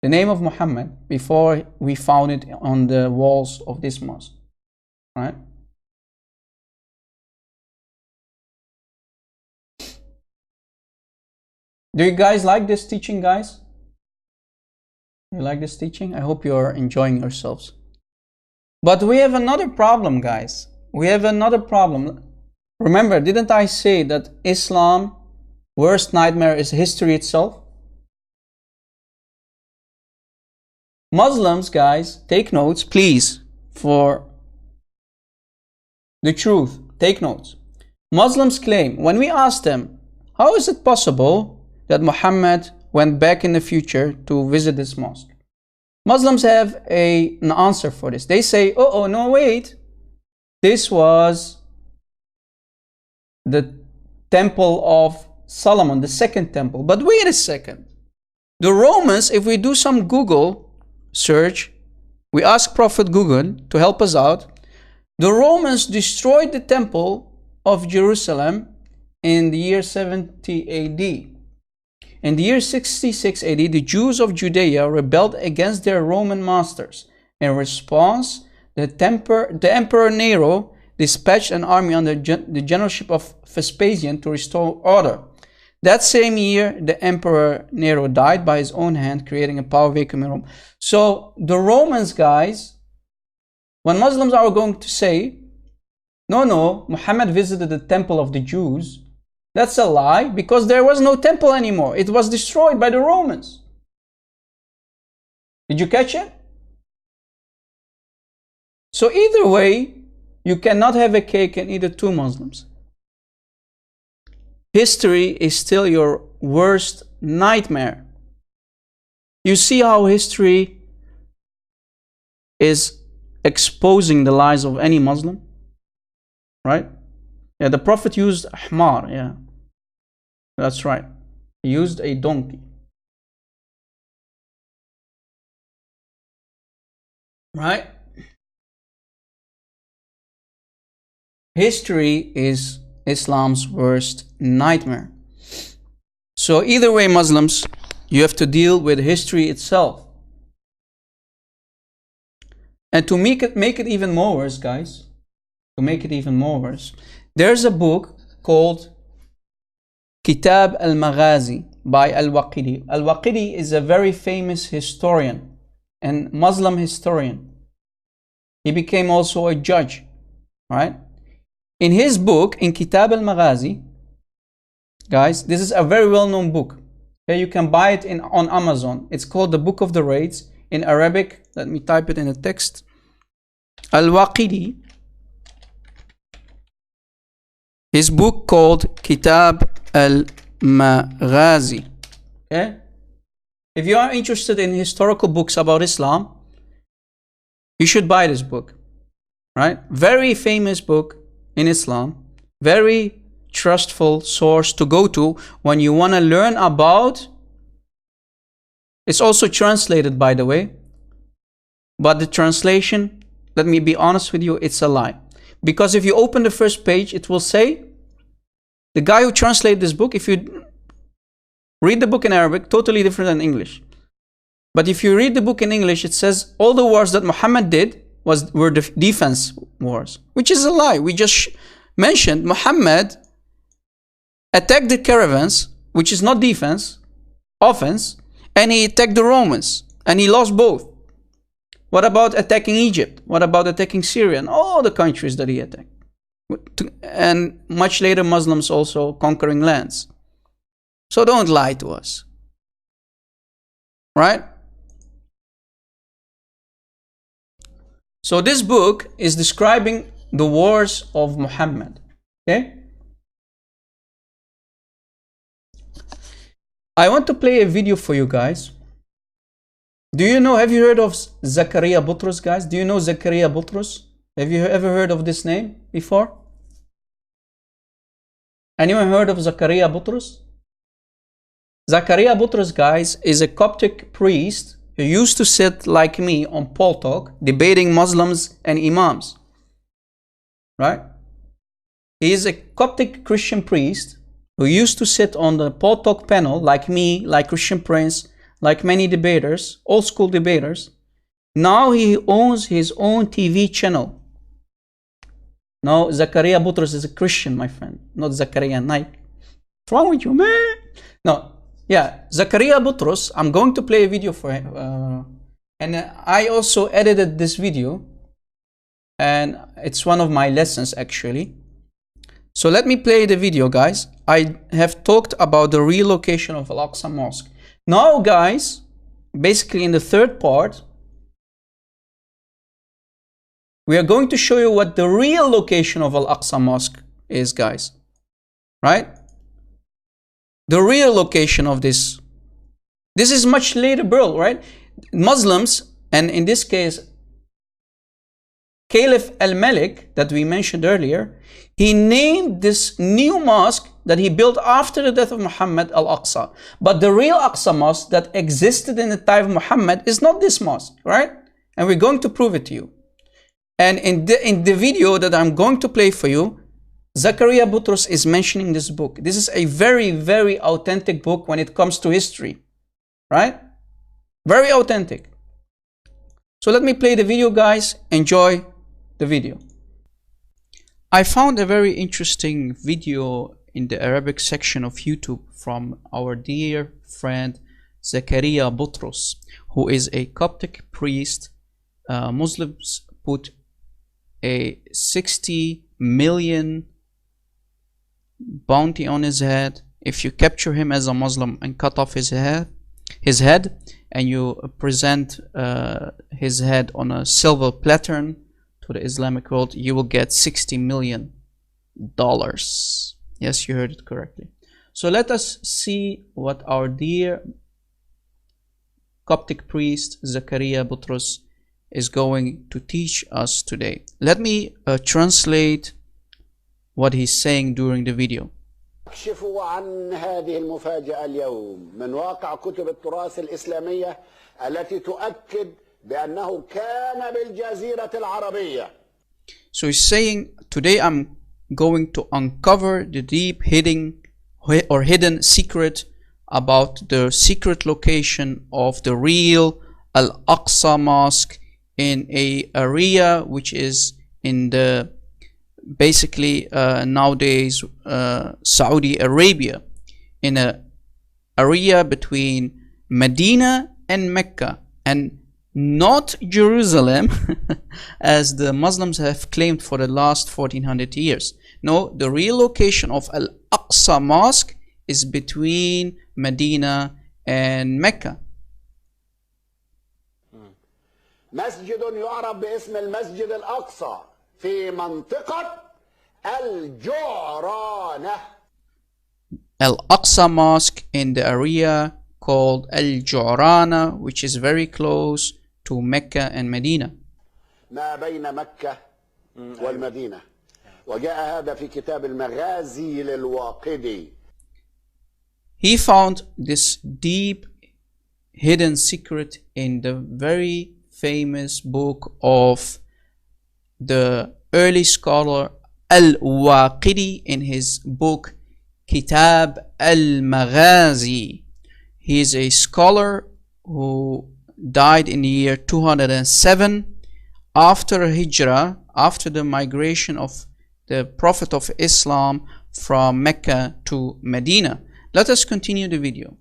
[SPEAKER 1] The name of Muhammad before we found it on the walls of this mosque. Right? Do you guys like this teaching, guys? You like this teaching? I hope you're enjoying yourselves. But we have another problem, guys. We have another problem. Remember, didn't I say that Islam's worst nightmare is history itself? Muslims, guys, take notes, please, for the truth. Take notes. Muslims claim, when we ask them, how is it possible that Muhammad went back in the future to visit this mosque? Muslims have an answer for this. They say, oh, no, wait. This was the temple of Solomon, the second temple. But wait a second. The Romans, if we do some Google search, we ask Prophet Google to help us out. The Romans destroyed the temple of Jerusalem in the year 70 AD. In the year 66 AD, the Jews of Judea rebelled against their Roman masters. In response, the Emperor Nero dispatched an army under the generalship of Vespasian to restore order. That same year, the Emperor Nero died by his own hand, creating a power vacuum in Rome. So the Romans, guys, when Muslims are going to say, no, Muhammad visited the temple of the Jews, that's a lie, because there was no temple anymore. It was destroyed by the Romans. Did you catch it? So either way, you cannot have a cake and eat it too, Muslims. History is still your worst nightmare. You see how history is exposing the lies of any Muslim? Right? Yeah, the Prophet used Ahmar. Yeah, that's right. He used a donkey. Right? History is Islam's worst nightmare. So either way, Muslims, you have to deal with history itself. And to make it even more worse, guys, there's a book called Kitab al-Maghazi by al-Waqidi. Al-Waqidi is a very famous historian and Muslim historian. He became also a judge, right? In his book, in Kitab al-Maghazi, guys, this is a very well-known book. Okay, you can buy it on Amazon. It's called the Book of the Raids in Arabic. Let me type it in the text. Al-Waqidi, his book called Kitab al-Maghazi. Okay? If you are interested in historical books about Islam, you should buy this book. Right? Very famous book in Islam, very trustful source to go to when you want to learn about. It's also translated, by the way, but the translation, let me be honest with you, it's a lie. Because if you open the first page, it will say, the guy who translated this book, if you read the book in Arabic, totally different than English. But if you read the book in English, it says all the wars that Muhammad did were defense wars, which is a lie. We just mentioned Muhammad attacked the caravans, which is not defense, offense, and he attacked the Romans, and he lost both. What about attacking Egypt? What about attacking Syria and all the countries that he attacked? And much later, Muslims also conquering lands. So don't lie to us. Right? So this book is describing the wars of Muhammad. Okay? I want to play a video for you guys. Do you know, have you heard of Zakaria Butros, guys? Do you know Zakaria Butros? Have you ever heard of this name before? Anyone heard of Zakaria Butros? Zakaria Butros, guys, is a Coptic priest who used to sit like me on Paltalk debating Muslims and Imams. Right? He is a Coptic Christian priest who used to sit on the Paltalk panel like me, like Christian Prince, like many debaters, old school debaters. Now he owns his own TV channel. Now Zakaria Butros is a Christian, my friend, not Zakaria Naik. What's wrong with you, man? No. Yeah, Zakaria Butros, I'm going to play a video for him. And I also edited this video. And it's one of my lessons, actually. So let me play the video, guys. I have talked about the relocation of Al-Aqsa Mosque. Now, guys, basically in the third part, we are going to show you what the real location of Al-Aqsa Mosque is, guys. Right? the real location of this. This is much later, bro, right? Muslims, and in this case, Caliph al-Malik that we mentioned earlier, he named this new mosque that he built after the death of Muhammad Al-Aqsa. But the real Aqsa mosque that existed in the time of Muhammad is not this mosque, right? And we're going to prove it to you. And in the video that I'm going to play for you, Zakaria Butros is mentioning this book. This is a very, very authentic book when it comes to history, right? Very authentic. So let me play the video, guys. Enjoy the video. I found a very interesting video in the Arabic section of YouTube from our dear friend Zakaria Butros, who is a Coptic priest. Muslims put a 60 million bounty on his head if you capture him as a Muslim and cut off his head, and you present his head on a silver platter to the Islamic world, you will get $60 million. Yes, you heard it correctly. So let us see what our dear Coptic priest Zakaria Butros is going to teach us today. Let me translate what he's saying during the video.
[SPEAKER 2] أكشف عن هذه المفاجأة اليوم من واقع كتب التراث الإسلامية التي تؤكد بأنه كان بالجزيرة العربية.
[SPEAKER 1] So he's saying, today I'm going to uncover the deep hidden secret about the secret location of the real Al-Aqsa Mosque in a area which is in the basically nowadays Saudi Arabia, in a area between Medina and Mecca, and not Jerusalem as the Muslims have claimed for the last 1400 years. No, the real location of Al-Aqsa Mosque is between Medina and Mecca.
[SPEAKER 2] مسجد يعرف باسم المسجد الأقصى في منطقة الجعرانة.
[SPEAKER 1] Al-Aqsa Mosque in the area called Al-Ju'rana, which is very close to Mecca and Medina.
[SPEAKER 2] ما بين مكة والمدينة. وجاء هذا في كتاب المغازي للواقدي.
[SPEAKER 1] He found this deep hidden secret in the very famous book of the early scholar Al-Waqidi in his book Kitab Al-Maghazi. He is a scholar who died in the year 207 after Hijrah, after the migration of the Prophet of Islam from Mecca to Medina. Let us continue the video.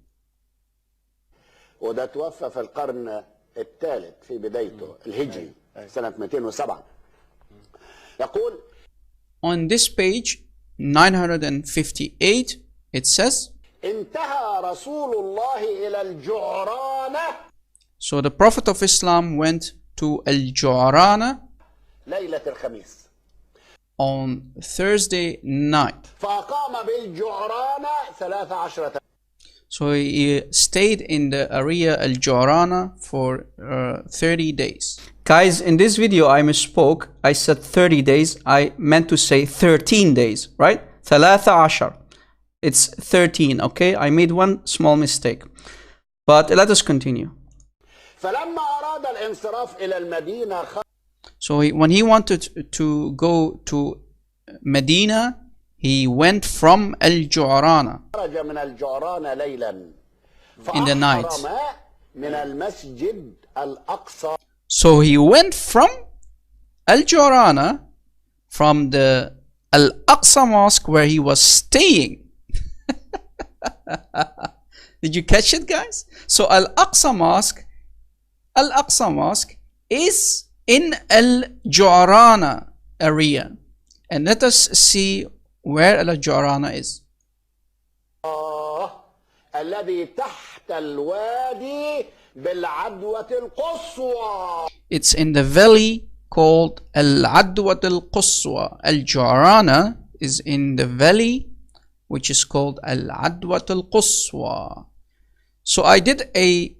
[SPEAKER 2] وده توفى في القرن الثالث في بدايته الهجري سنة 207. يقول
[SPEAKER 1] on this page 958 it says,
[SPEAKER 2] انتهى رسول الله إلى الجعرانة.
[SPEAKER 1] So the Prophet of Islam went to Al-Ju'rana
[SPEAKER 2] ليلة الخميس.
[SPEAKER 1] On Thursday night.
[SPEAKER 2] فأقام بالجعرانة 13.
[SPEAKER 1] So he stayed in the area Al-Ju'rana for 30 days. Guys, in this video I misspoke. I said 30 days. I meant to say 13 days, right? 13. It's 13, okay? I made one small mistake. But let us continue.
[SPEAKER 2] فلما أراد الانصراف إلى المدينة.
[SPEAKER 1] So when he wanted to go to Medina, he went from Al-Ju'rana in the night. So he went from Al-Ju'rana, from the Al-Aqsa Mosque where he was staying. Did you catch it, guys? So Al-Aqsa Mosque is in Al-Ju'rana area. And let us see where Al-Ju'rana is. It's in the valley called Al-Adwat Al-Quswa. Al-Ju'rana is in the valley which is called Al-Adwat Al-Quswa. So I did a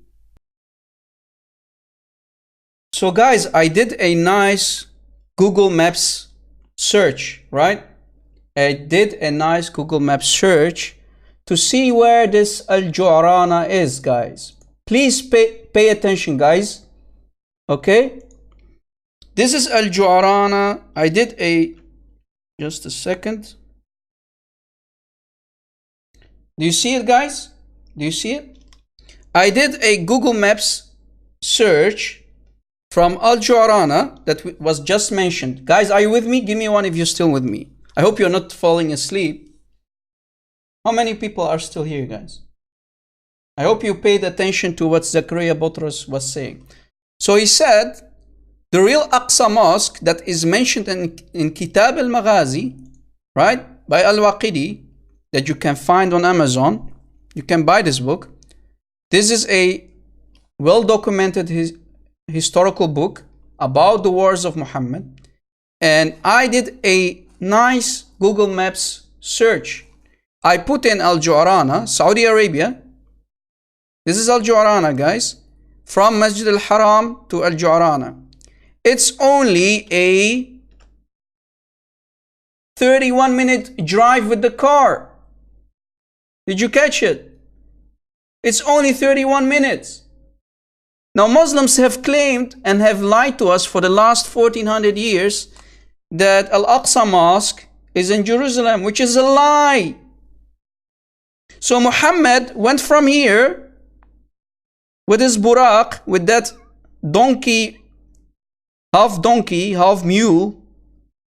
[SPEAKER 1] nice Google Maps search, right? I did a nice Google Maps search to see where this Al-Ju'rana is, guys. Please pay attention, guys. Okay? This is Al-Ju'rana. I did just a second. Do you see it, guys? Do you see it? I did a Google Maps search from Al-Ju'rana that was just mentioned. Guys, are you with me? Give me one if you're still with me. I hope you're not falling asleep. How many people are still here, guys? I hope you paid attention to what Zakaria Botros was saying. So he said, the real Aqsa Mosque that is mentioned in Kitab al-Maghazi, right, by Al-Waqidi, that you can find on Amazon. You can buy this book. This is a well-documented historical book about the wars of Muhammad. And I did a nice Google Maps search. I put in Al-Ju'rana, Saudi Arabia. This is Al-Ju'rana, guys. From Masjid al-Haram to Al-Ju'rana. It's only a 31-minute drive with the car. Did you catch it? It's only 31 minutes. Now Muslims have claimed and have lied to us for the last 1400 years that Al-Aqsa Mosque is in Jerusalem, which is a lie. So Muhammad went from here with his buraq, with that donkey, half mule,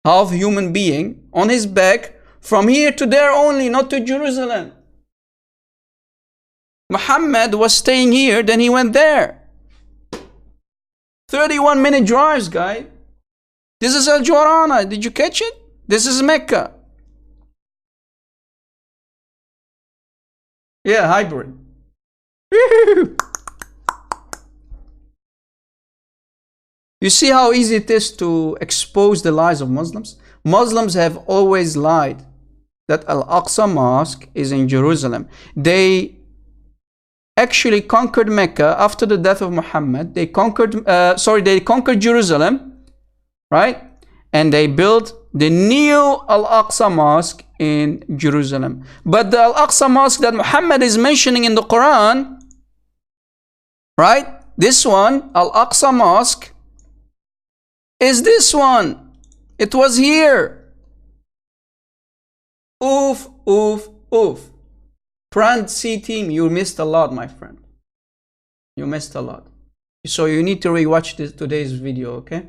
[SPEAKER 1] half human being, on his back, from here to there only, not to Jerusalem. Muhammad was staying here, then he went there. 31-minute drives, guy. This is Al-Ju'rana. Did you catch it? This is Mecca. Yeah, hybrid. You see how easy it is to expose the lies of Muslims? Muslims have always lied that Al-Aqsa Mosque is in Jerusalem. They actually conquered Mecca after the death of Muhammad. They conquered Jerusalem, right? And they built the new Al-Aqsa Mosque in Jerusalem. But the Al-Aqsa Mosque that Muhammad is mentioning in the Quran, right? This one, Al-Aqsa Mosque, is this one. It was here. Oof, oof, oof. Brand C team, you missed a lot, my friend. You missed a lot. So you need to rewatch today's video, okay?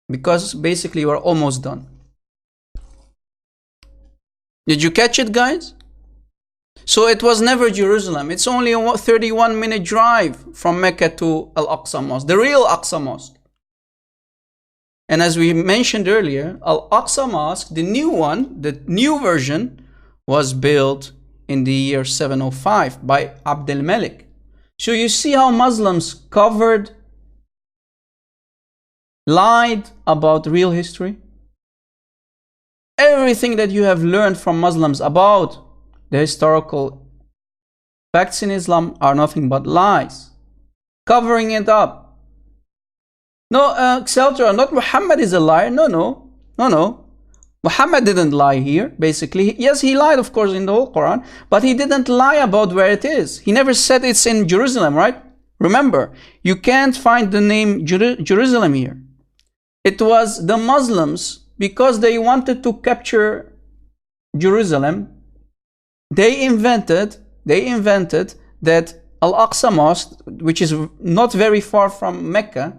[SPEAKER 1] Because basically we're almost done. Did you catch it, guys? So it was never Jerusalem. It's only a 31-minute drive from Mecca to Al-Aqsa Mosque, the real Aqsa Mosque. And as we mentioned earlier, Al-Aqsa Mosque, the new one, the new version, was built in the year 705 by Abd al-Malik. So you see how Muslims covered, lied about real history? Everything that you have learned from Muslims about the historical facts in Islam are nothing but lies. Covering it up. No, Xeltra, not Muhammad is a liar. No. Muhammad didn't lie here, basically. Yes, he lied, of course, in the whole Quran, but he didn't lie about where it is. He never said it's in Jerusalem, right? Remember, you can't find the name Jerusalem here. It was the Muslims, because they wanted to capture Jerusalem, they invented that Al-Aqsa Mosque, which is not very far from Mecca,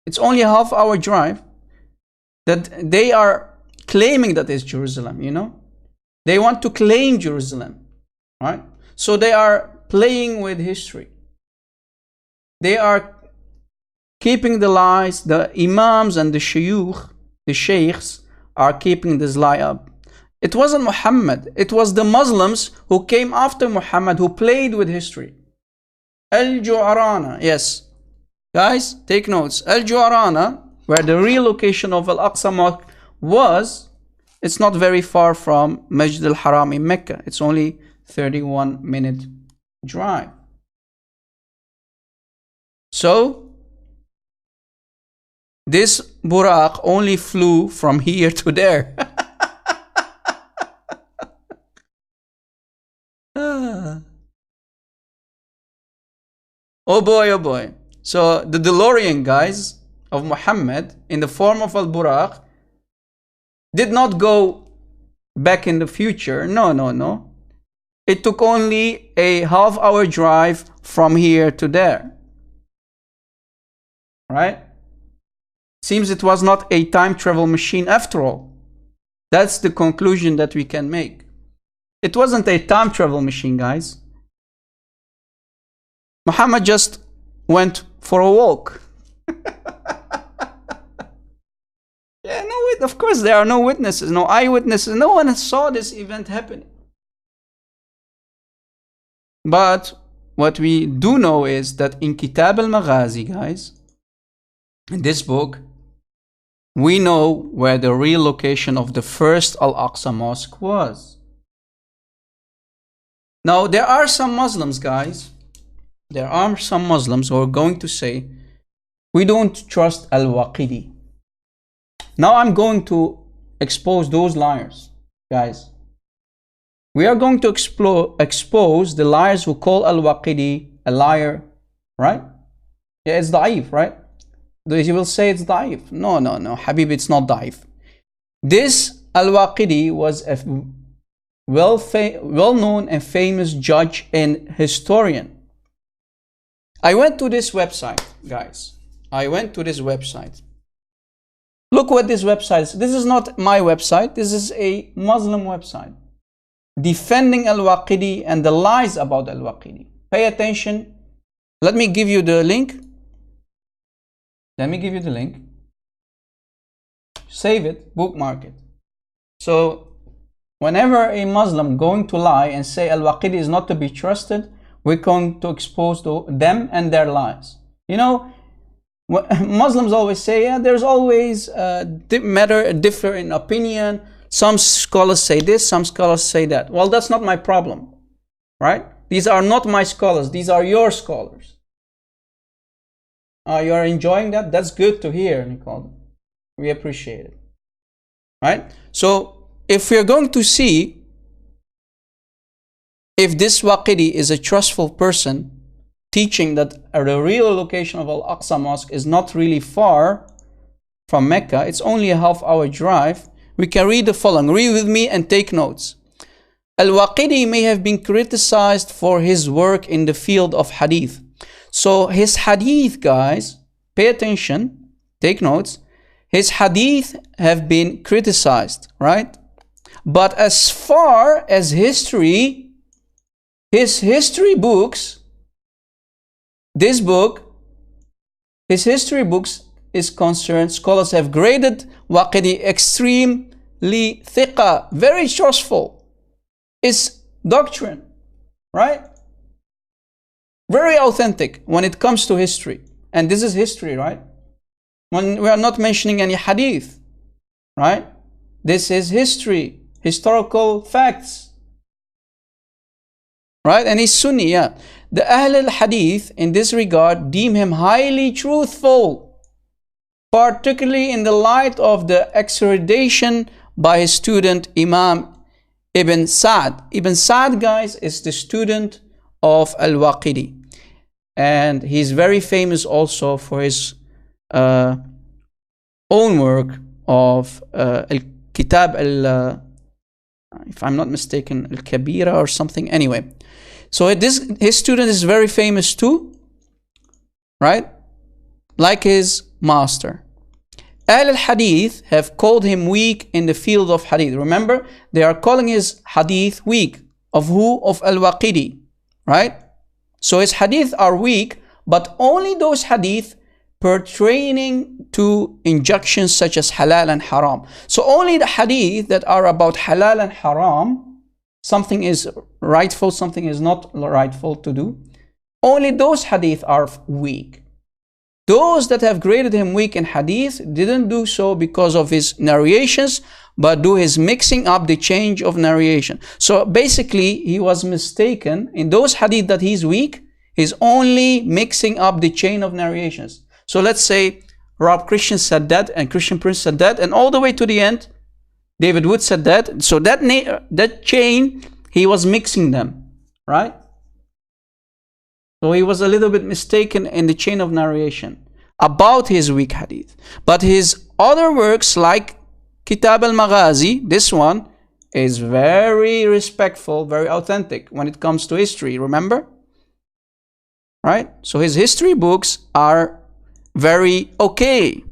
[SPEAKER 1] it's only a half-hour drive, that they are claiming that is Jerusalem, you know? They want to claim Jerusalem, right? So they are playing with history. They are keeping the lies. The imams and the shuyukh, the sheikhs, are keeping this lie up. It wasn't Muhammad. It was the Muslims who came after Muhammad who played with history. Al-Ju'rana, yes. Guys, take notes. Al-Ju'rana, where the real location of Al-Aqsa Mosque was, It's not very far from Masjid al-Haram in Mecca. It's only 31-minute drive. So this Buraq only flew from here to there. Oh boy, oh boy. So the DeLorean, guys, of Muhammad in the form of Al-Buraq did not go back in the future. No, no, no. It took only a half-hour drive from here to there. Right? Seems it was not a time travel machine after all. That's the conclusion that we can make. It wasn't a time travel machine, guys. Muhammad just went for a walk. Yeah, no, of course there are no witnesses, no eyewitnesses. No one saw this event happening. But what we do know is that in Kitab al-Maghazi, guys, in this book, we know where the real location of the first Al-Aqsa Mosque was. Now, there are some Muslims, guys, there are some Muslims who are going to say, we don't trust Al-Waqidi. Now I'm going to expose those liars, guys. We are going to expose the liars who call Al-Waqidi a liar, right? Yeah, it's da'if, right? You will say it's da'if. No, no, no, Habib, it's not da'if. This Al-Waqidi was a well-known and famous judge and historian. I went to this website, guys. I went to this website. Look what this website is. This is not my website. This is a Muslim website defending Al-Waqidi and the lies about Al-Waqidi. Pay attention. Let me give you the link. Let me give you the link. Save it, bookmark it. So whenever a Muslim going to lie and say Al-Waqidi is not to be trusted, we're going to expose them and their lies. You know, Muslims always say, yeah, there's always differ in opinion. Some scholars say this, some scholars say that. Well, that's not my problem, right? These are not my scholars. These are your scholars. You are enjoying that? That's good to hear, Nicole. We appreciate it, right? So if we're going to see if this Waqidi is a trustful person, teaching that the real location of Al-Aqsa Mosque is not really far from Mecca, it's only a half-hour drive, we can read the following. Read with me and take notes. Al-Waqidi may have been criticized for his work in the field of hadith. So his hadith, guys, pay attention, take notes. His hadith have been criticized, right? But as far as history, his history books, this book, his history books is concerned, scholars have graded Waqidi extremely thiqa, very trustful. It's doctrine, right? Very authentic when it comes to history. And this is history, right? When we are not mentioning any hadith, right? This is history, historical facts. Right? And he's Sunni, yeah. The Ahl al-Hadith in this regard deem him highly truthful, particularly in the light of the extradition by his student Imam Ibn Sa'd. Ibn Sa'd, guys, is the student of Al-Waqidi. And he's very famous also for his own work of Al-Kitab if I'm not mistaken, Al-Kabira or something. Anyway, so his student is very famous too, right? Like his master. Ahl al-Hadith have called him weak in the field of Hadith. Remember, they are calling his Hadith weak. Of who? Of Al-Waqidi, right? So his Hadith are weak, but only those Hadith pertaining to injunctions such as halal and haram. So only the Hadith that are about halal and haram, something is rightful, something is not rightful to do, only those Hadith are weak. Those that have graded him weak in hadith didn't do so because of his narrations, but do his mixing up the change of narration. So basically, he was mistaken. In those hadith that he's weak, he's only mixing up the chain of narrations. So let's say Rob Christian said that, and Christian Prince said that, and all the way to the end, David Wood said that. So that chain, he was mixing them, right? So he was a little bit mistaken in the chain of narration about his weak hadith. But his other works like Kitab al-Maghazi, this one, is very respectful, very authentic when it comes to history, remember? Right? So his history books are very okay.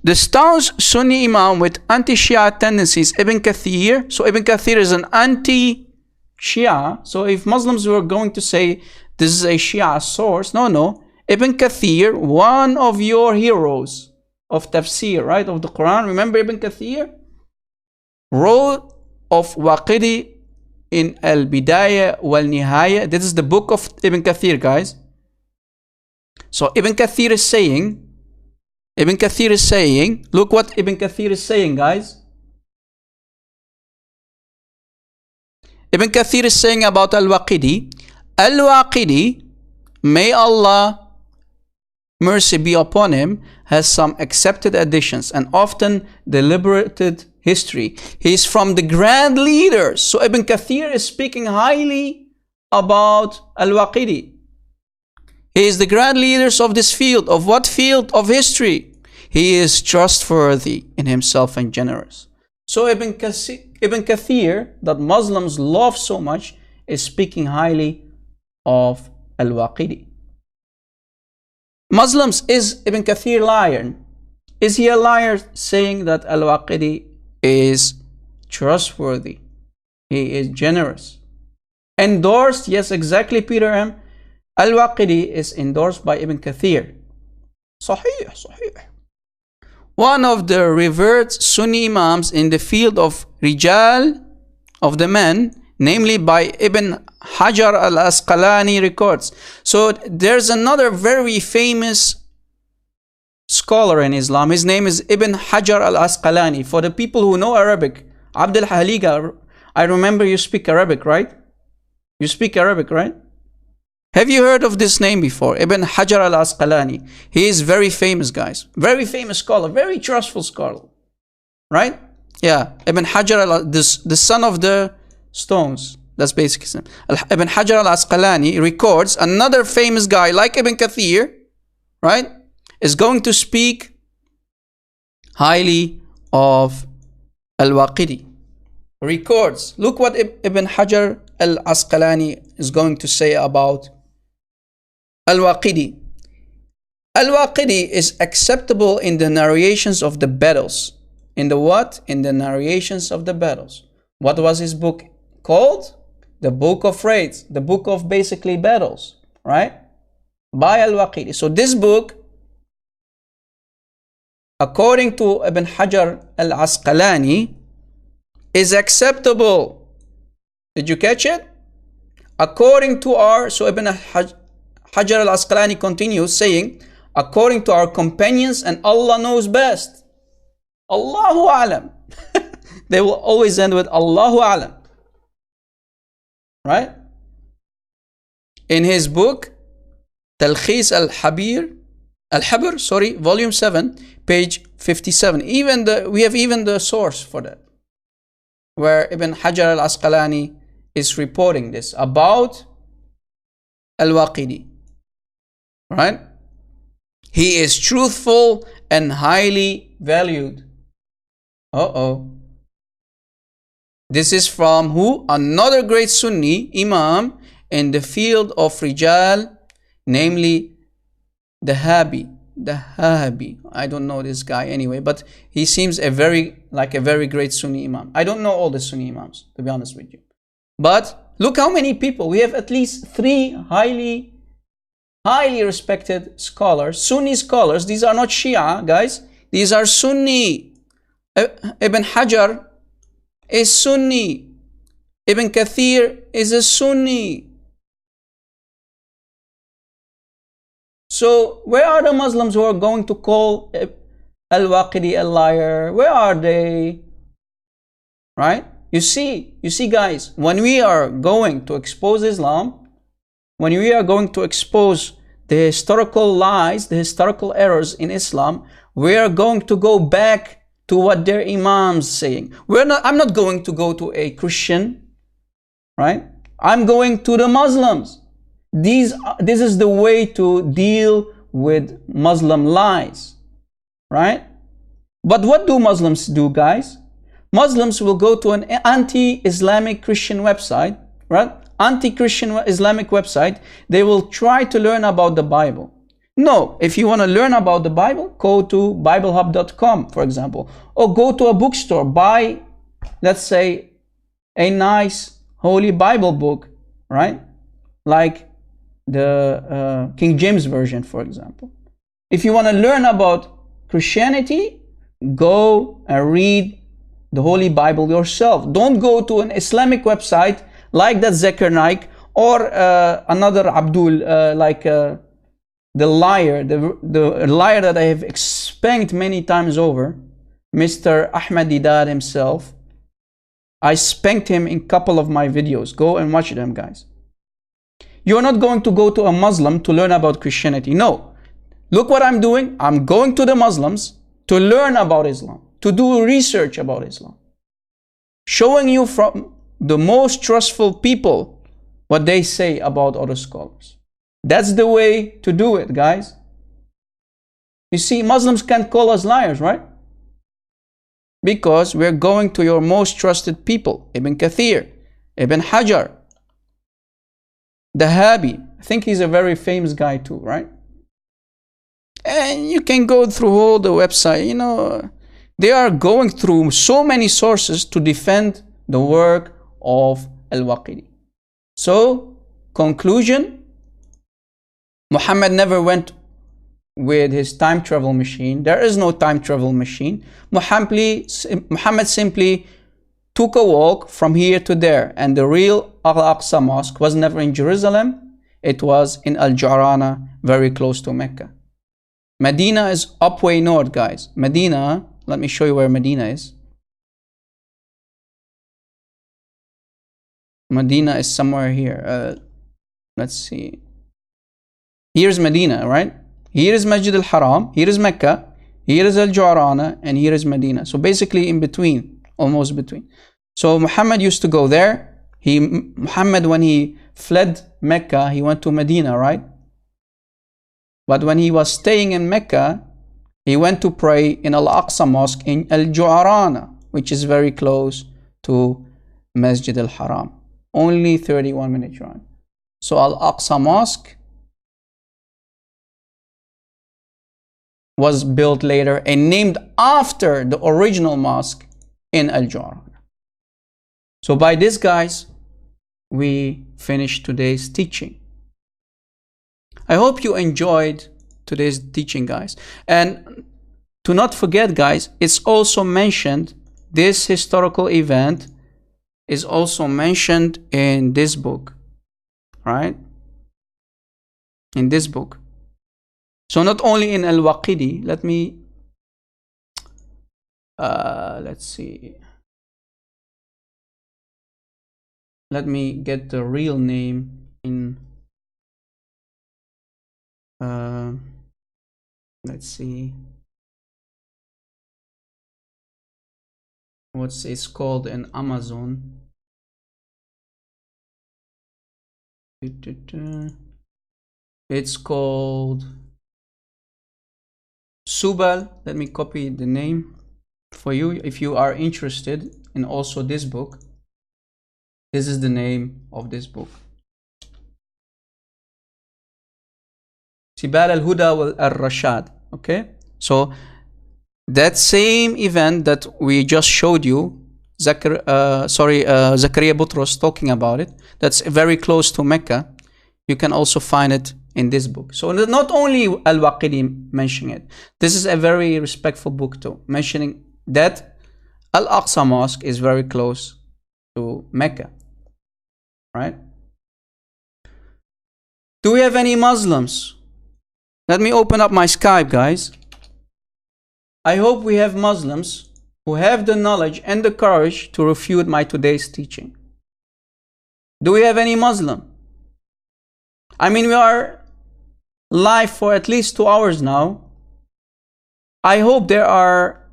[SPEAKER 1] The staunch Sunni Imam with anti-Shia tendencies, Ibn Kathir. So Ibn Kathir is an anti-Shia. So if Muslims were going to say this is a Shia source, no. Ibn Kathir, one of your heroes of tafsir, right, of the Quran. Remember Ibn Kathir? Wrote of Waqidi in Al-Bidayah wal-Nihaya. This is the book of Ibn Kathir, guys. So Ibn Kathir is saying, look what Ibn Kathir is saying, guys. Ibn Kathir is saying about Al-Waqidi. Al-Waqidi, may Allah mercy be upon him, has some accepted additions and often deliberated history. He is from the grand leaders. So Ibn Kathir is speaking highly about Al-Waqidi. He is the grand leaders of this field. Of what field? Of history. He is trustworthy in himself and generous. So Ibn Kathir, that Muslims love so much, is speaking highly of Al-Waqidi. Muslims, is Ibn Kathir liar? Is he a liar saying that Al-Waqidi is trustworthy? He is generous. Endorsed? Yes, exactly, Peter M. Al-Waqidi is endorsed by Ibn Kathir. Sahih. One of the revered Sunni Imams in the field of Rijal, of the men, namely by Ibn Hajar al-Asqalani records. So there's another very famous scholar in Islam. His name is Ibn Hajar al-Asqalani. For the people who know Arabic, Abdul Haliga, I remember you speak Arabic, right? You speak Arabic, right? Have you heard of this name before? Ibn Hajar al-Asqalani. He is very famous, guys. Very famous scholar, very trustful scholar. Right? Yeah, Ibn Hajar, the son of the stones. That's basically his name. Ibn Hajar al-Asqalani records another famous guy like Ibn Kathir, right, is going to speak highly of Al-Waqidi. Records. Look what Ibn Hajar al-Asqalani is going to say about Al-Waqidi. Al-Waqidi is acceptable in the narrations of the battles. In the what? In the narrations of the battles. What was his book called? The Book of Raids. The book of basically battles. Right? By Al-Waqidi. So this book, according to Ibn Hajar al-Asqalani, is acceptable. Did you catch it? According to our, so Ibn Hajar al-Asqalani continues saying, according to our companions, and Allah knows best. Allahu A'lam. They will always end with Allahu A'lam. Right? In his book, Talkhis al-Habr, volume 7, page 57. We have even the source for that, where Ibn Hajar al-Asqalani is reporting this about Al-Waqidi. Right? He is truthful and highly valued. This is from who? Another great Sunni Imam in the field of Rijal, namely the Habi. I don't know this guy anyway, but he seems a very great Sunni Imam. I don't know all the Sunni Imams, to be honest with you. But look how many people. We have at least 3 highly respected scholars, Sunni scholars. These are not Shia, guys. These are Sunni. Ibn Hajar is Sunni. Ibn Kathir is a Sunni. So where are the Muslims who are going to call Al-Waqidi a liar? Where are they? Right? You see guys, when we are going to expose Islam, when we are going to expose the historical lies, the historical errors in Islam, we are going to go back to what their imams saying. I'm not going to go to a Christian, right? I'm going to the Muslims. This is the way to deal with Muslim lies, right? But what do Muslims do, guys? Muslims will go to an anti-Islamic Christian website, right? Anti-Christian Islamic website. They will try to learn about the Bible. No, if you want to learn about the Bible, go to BibleHub.com, for example, or go to a bookstore, buy, let's say, a nice Holy Bible book, right? Like the King James Version, for example. If you want to learn about Christianity, go and read the Holy Bible yourself. Don't go to an Islamic website like that Zakir Naik or another Abdul, like the liar, the liar that I have spanked many times over, Mr. Ahmed Deedat himself. I spanked him in a couple of my videos. Go and watch them, guys. You're not going to go to a Muslim to learn about Christianity. No. Look what I'm doing. I'm going to the Muslims to learn about Islam, to do research about Islam. Showing you from the most trustful people what they say about other scholars. That's the way to do it, guys. You see, Muslims can't call us liars, right? Because we're going to your most trusted people. Ibn Kathir, Ibn Hajar, Dahabi. I think he's a very famous guy too, right? And you can go through all the website, you know, they are going through so many sources to defend the work of Al-Waqidi. So, conclusion, Muhammad never went with his time travel machine. There is no time travel machine. Muhammad simply took a walk from here to there, and the real Al-Aqsa Mosque was never in Jerusalem. It was in Al-Ju'rana, very close to Mecca. Medina is up way north, guys. Medina, let me show you where Medina is. Medina is somewhere here. Let's see. Here's Medina, right? Here is Masjid al-Haram. Here is Mecca. Here is Al-Ju'rana. And here is Medina. So basically in between. Almost between. So Muhammad used to go there. Muhammad, when he fled Mecca, he went to Medina, right? But when he was staying in Mecca, he went to pray in Al-Aqsa Mosque in Al-Ju'rana, which is very close to Masjid al-Haram. Only 31-minute drive. So Al-Aqsa Mosque was built later and named after the original mosque in Al-Ju'rana. So by this, guys, we finish today's teaching. I hope you enjoyed today's teaching, guys. And to not forget, guys, it's also mentioned, this historical event is also mentioned in this book, right? In this book. So not only in Al-Waqidi, let me, let's see. Let me get the real name in, let's see. What's it's called in Amazon? It's called Subal. Let me copy the name for you if you are interested in also this book. This is the name of this book. Sibal al-Huda al-Rashad. Okay, so that same event that we just showed you, Zakaria Butros talking about it, that's very close to Mecca. You can also find it in this book. So not only Al-Waqidi mentioning it, this is a very respectful book too, mentioning that Al-Aqsa Mosque is very close to Mecca, right? Do we have any Muslims Let me open up my Skype, guys. I hope we have Muslims who have the knowledge and the courage to refute my today's teaching. Do we have any Muslim? I mean, we are live for at least 2 hours now. I hope there are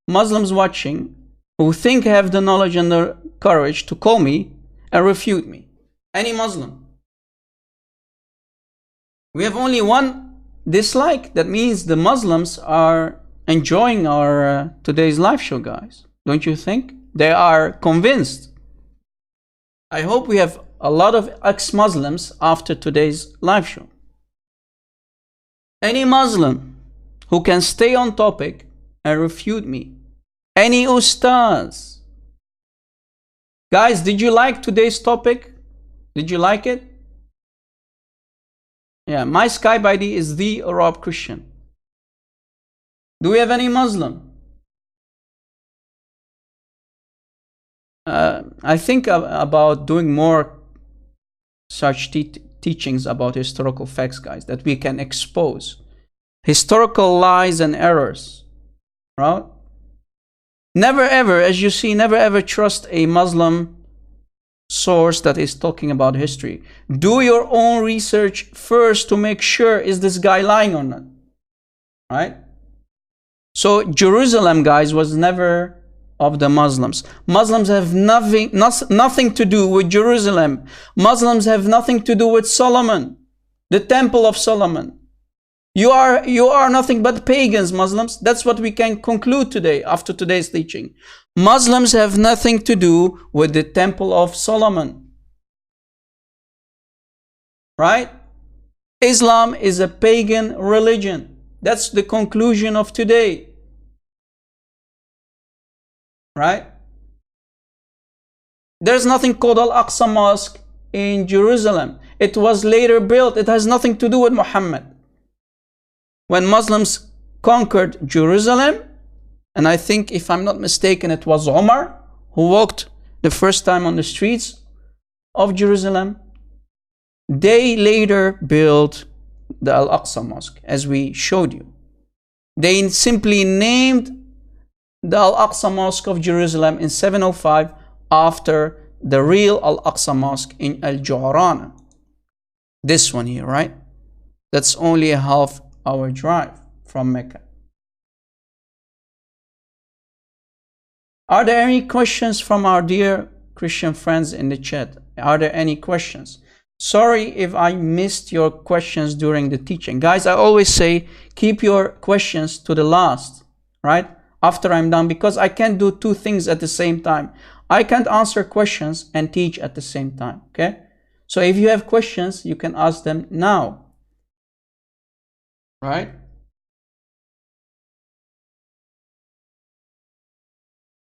[SPEAKER 1] Muslims watching who think have the knowledge and the courage to call me and refute me. Any Muslim? We have only one dislike. That means the Muslims are enjoying our today's live show, guys. Don't you think? They are convinced. I hope we have a lot of ex-Muslims after today's live show. Any Muslim who can stay on topic and refute me. Any Ustaz. Guys, did you like today's topic? Did you like it? Yeah, my Skype ID is the Arab Christian. Do we have any Muslim? I think about doing more such teachings about historical facts, guys, that we can expose historical lies and errors, right? Never ever, as you see, never ever trust a Muslim source that is talking about history. Do your own research first to make sure is this guy lying or not, right? So Jerusalem, guys, was never of the Muslims. Muslims have nothing to do with Jerusalem. Muslims have nothing to do with Solomon, the Temple of Solomon. You are nothing but pagans, Muslims. That's what we can conclude today after today's teaching. Muslims have nothing to do with the Temple of Solomon. Right? Islam is a pagan religion. That's the conclusion of today. Right? There's nothing called Al-Aqsa Mosque in Jerusalem. It was later built. It has nothing to do with Muhammad. When Muslims conquered Jerusalem, and I think, if I'm not mistaken, it was Umar who walked the first time on the streets of Jerusalem, they later built the Al-Aqsa Mosque, as we showed you. They simply named the Al-Aqsa Mosque of Jerusalem in 705 after the real Al-Aqsa Mosque in Al-Ju'rana. This one here, right? That's only a half-hour drive from Mecca. Are there any questions from our dear Christian friends in the chat? Are there any questions? Sorry if I missed your questions during the teaching. Guys, I always say keep your questions to the last, right? After I'm done, because I can't do two things at the same time. I can't answer questions and teach at the same time, okay? So if you have questions, you can ask them now, right?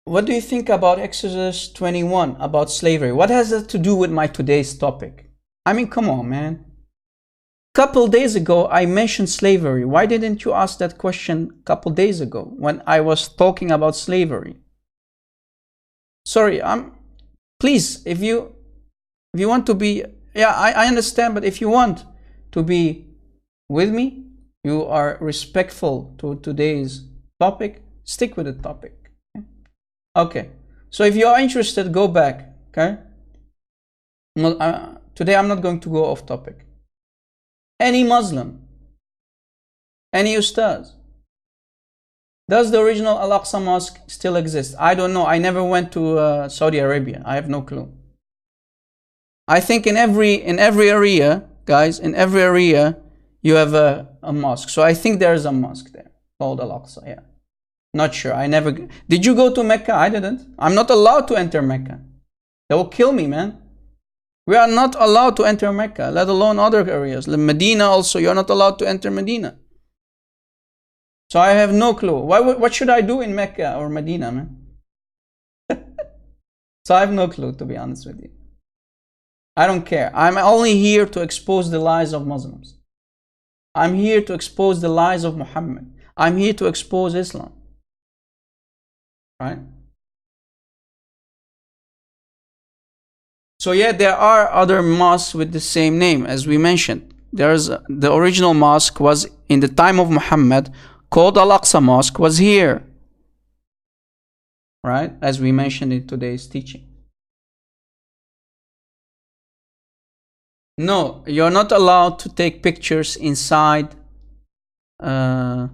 [SPEAKER 1] What do you think about Exodus 21, about slavery? What has that to do with my today's topic? I mean, come on, man. Couple days ago, I mentioned slavery. Why didn't you ask that question a couple days ago when I was talking about slavery? Sorry, please, if you want to be, yeah, I understand, but if you want to be with me, you are respectful to today's topic, stick with the topic. Okay, so if you are interested, go back, okay? Today I'm not going to go off topic. Any Muslim, any Ustaz, does the original Al-Aqsa Mosque still exist? I don't know. I never went to Saudi Arabia. I have no clue. I think in every area, guys, in every area, you have a mosque. So I think there is a mosque there called Al-Aqsa, yeah. Not sure. I never... Did you go to Mecca? I didn't. I'm not allowed to enter Mecca. They will kill me, man. We are not allowed to enter Mecca, let alone other areas. Medina also, you're not allowed to enter Medina. So I have no clue. What should I do in Mecca or Medina, man? So I have no clue, to be honest with you. I don't care. I'm only here to expose the lies of Muslims. I'm here to expose the lies of Muhammad. I'm here to expose Islam. Right? So yeah, there are other mosques with the same name, as we mentioned. There's the original mosque was in the time of Muhammad, called Al-Aqsa Mosque, was here, right? As we mentioned in today's teaching. No, you're not allowed to take pictures inside in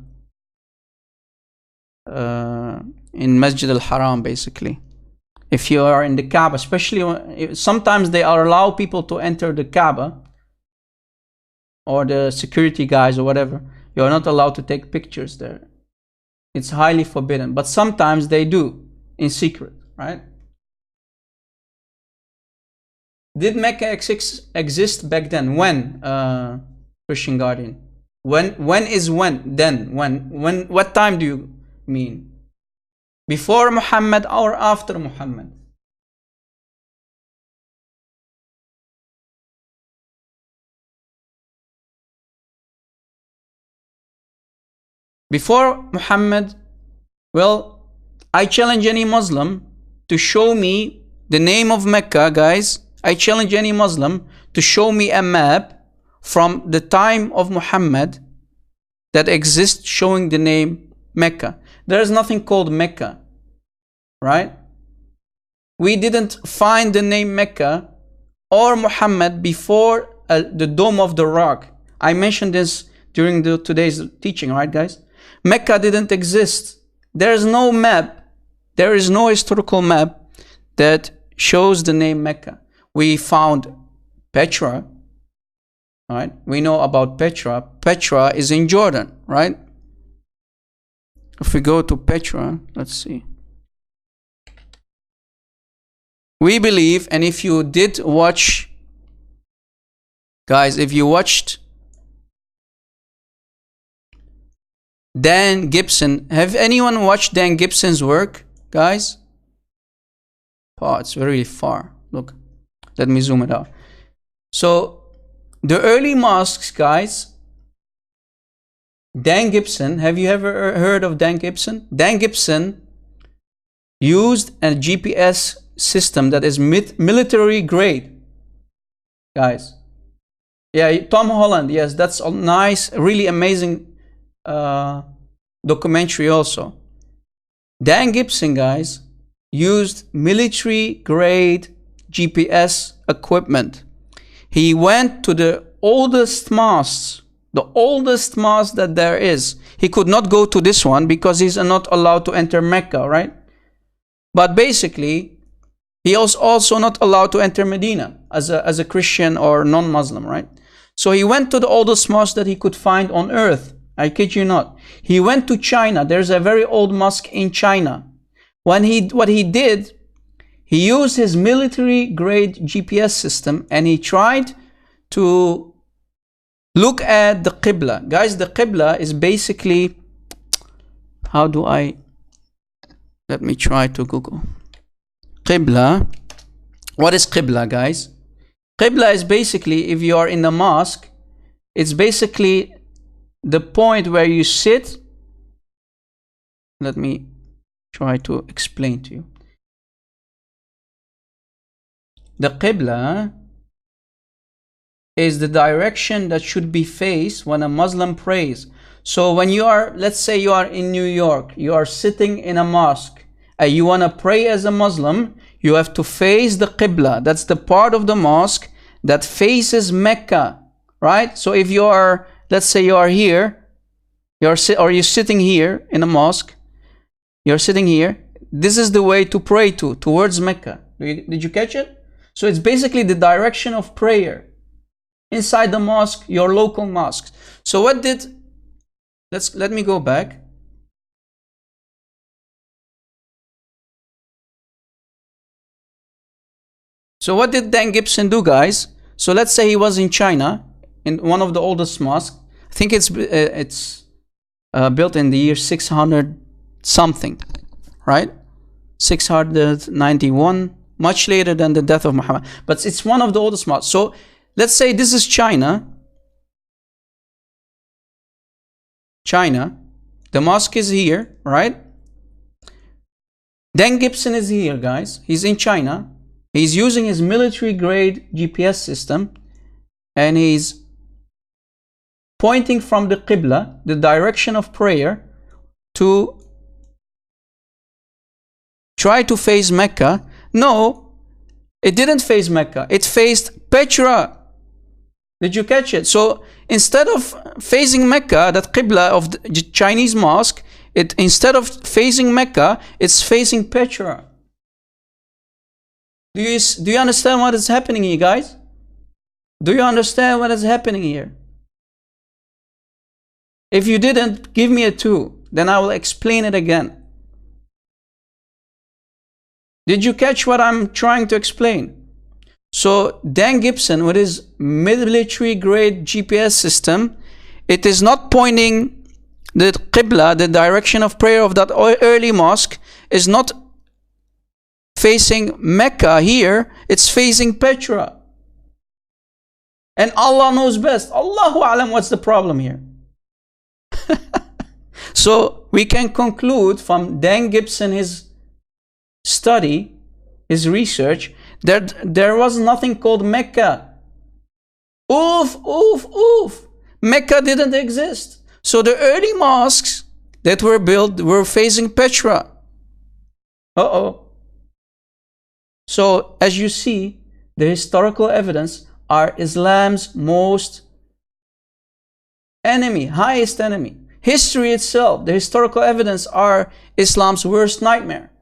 [SPEAKER 1] Masjid al-Haram, basically. If you are in the Kaaba, especially sometimes they allow people to enter the Kaaba, or the security guys or whatever, you're not allowed to take pictures there. It's highly forbidden, but sometimes they do in secret, right? Did Mecca exist back then? When, Christian Guardian? When is when? Then? When? What time do you mean? Before Muhammad or after Muhammad? Before Muhammad, well, I challenge any Muslim to show me the name of Mecca, guys. I challenge any Muslim to show me a map from the time of Muhammad that exists showing the name Mecca. There is nothing called Mecca, right? We didn't find the name Mecca or Muhammad before the Dome of the Rock. I mentioned this during today's teaching, right, guys? Mecca didn't exist. There is no map. There is no historical map that shows the name Mecca. We found Petra, right? We know about Petra. Petra is in Jordan, right? If we go to Petra, let's see. We believe, and if you did watch, guys, if you watched Dan Gibson, have anyone watched Dan Gibson's work, guys? Oh, it's very far. Look, let me zoom it out. So, the early mosques, guys, Dan Gibson, have you ever heard of Dan Gibson? Dan Gibson used a GPS system that is military grade, guys. Yeah, Tom Holland, yes, that's a nice, really amazing documentary also. Dan Gibson, guys, used military grade GPS equipment. He went to the oldest mosques, the oldest mosque that there is. He could not go to this one because he's not allowed to enter Mecca, right? But basically, he was also not allowed to enter Medina as a Christian or non-Muslim, right? So he went to the oldest mosque that he could find on earth. I kid you not. He went to China. There's a very old mosque in China. What he did, he used his military grade GPS system and he tried to look at the Qibla. Guys, the Qibla is basically, let me try to Google. Qibla. What is Qibla, guys? Qibla is basically, if you are in the mosque, it's basically the point where you sit. Let me try to explain to you. The Qibla is the direction that should be faced when a Muslim prays. So when you are, let's say you are in New York, you are sitting in a mosque, and you want to pray as a Muslim, you have to face the Qibla. That's the part of the mosque that faces Mecca, right? So if you are, let's say you are here, you're sitting here in a mosque, you're sitting here, this is the way to pray towards Mecca. Did you catch it? So it's basically the direction of prayer inside the mosque, your local mosques. So let me go back. So what did Dan Gibson do, guys? So let's say he was in China, in one of the oldest mosques. I think it's built in the year 600 something, right? 691, much later than the death of Muhammad. But it's one of the oldest mosques. So let's say this is China. The mosque is here, right? Dan Gibson is here, guys. He's in China. He's using his military grade GPS system and he's pointing from the Qibla, the direction of prayer, to try to face Mecca. No, it didn't face Mecca. It faced Petra. Did you catch it? So instead of facing Mecca, that Qibla of the Chinese mosque, instead of facing Mecca, it's facing Petra. Do you understand what is happening here, guys? Do you understand what is happening here? If you didn't, give me a 2. Then I will explain it again. Did you catch what I'm trying to explain? So Dan Gibson, with his military grade GPS system, it is not pointing the Qibla, the direction of prayer of that early mosque, is not facing Mecca here, it's facing Petra. And Allah knows best. Allahu Alam, what's the problem here? So we can conclude from Dan Gibson, his study, his research, that there was nothing called Mecca. Oof, oof, oof. Mecca didn't exist. So the early mosques that were built were facing Petra. So as you see, the historical evidence are Islam's most enemy, highest enemy. History itself, the historical evidence are Islam's worst nightmare.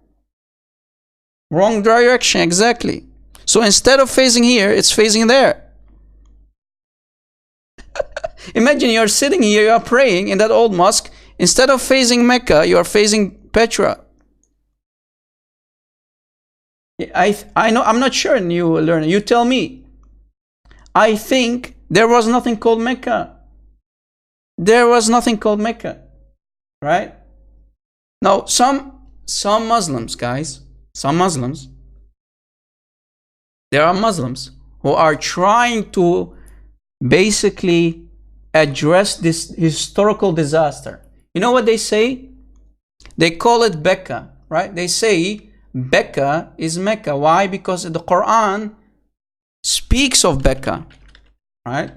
[SPEAKER 1] Wrong direction, exactly. So instead of facing here, it's facing there. Imagine you're sitting here, you are praying in that old mosque. Instead of facing Mecca, you are facing Petra. I know, I'm not sure, new learner. You tell me. I think there was nothing called Mecca. There was nothing called Mecca. Right? Now, some Muslims, guys, some Muslims, there are Muslims who are trying to basically address this historical disaster. You know what they say? They call it Becca, right? They say Becca is Mecca. Why? Because the Quran speaks of Becca, right?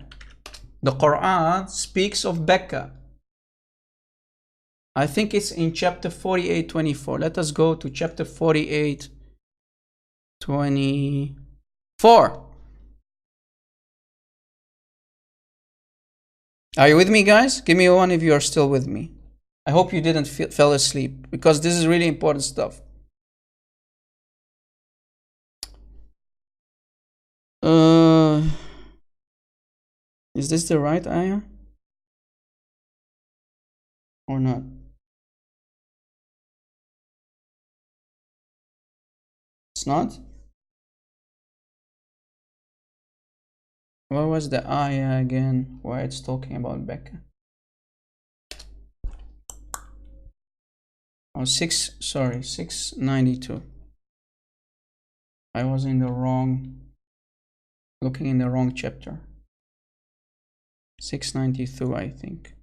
[SPEAKER 1] The Quran speaks of Becca. I think it's in chapter 48:24. Let us go to chapter 48:24. Are you with me, guys? Give me a 1 if you are still with me. I hope you didn't fell asleep, because this is really important stuff. Is this the right ayah or not? It's not? What was the ayah again where it's talking about Becca? Oh, 692. I was in the wrong, looking in the wrong chapter. 692, I think.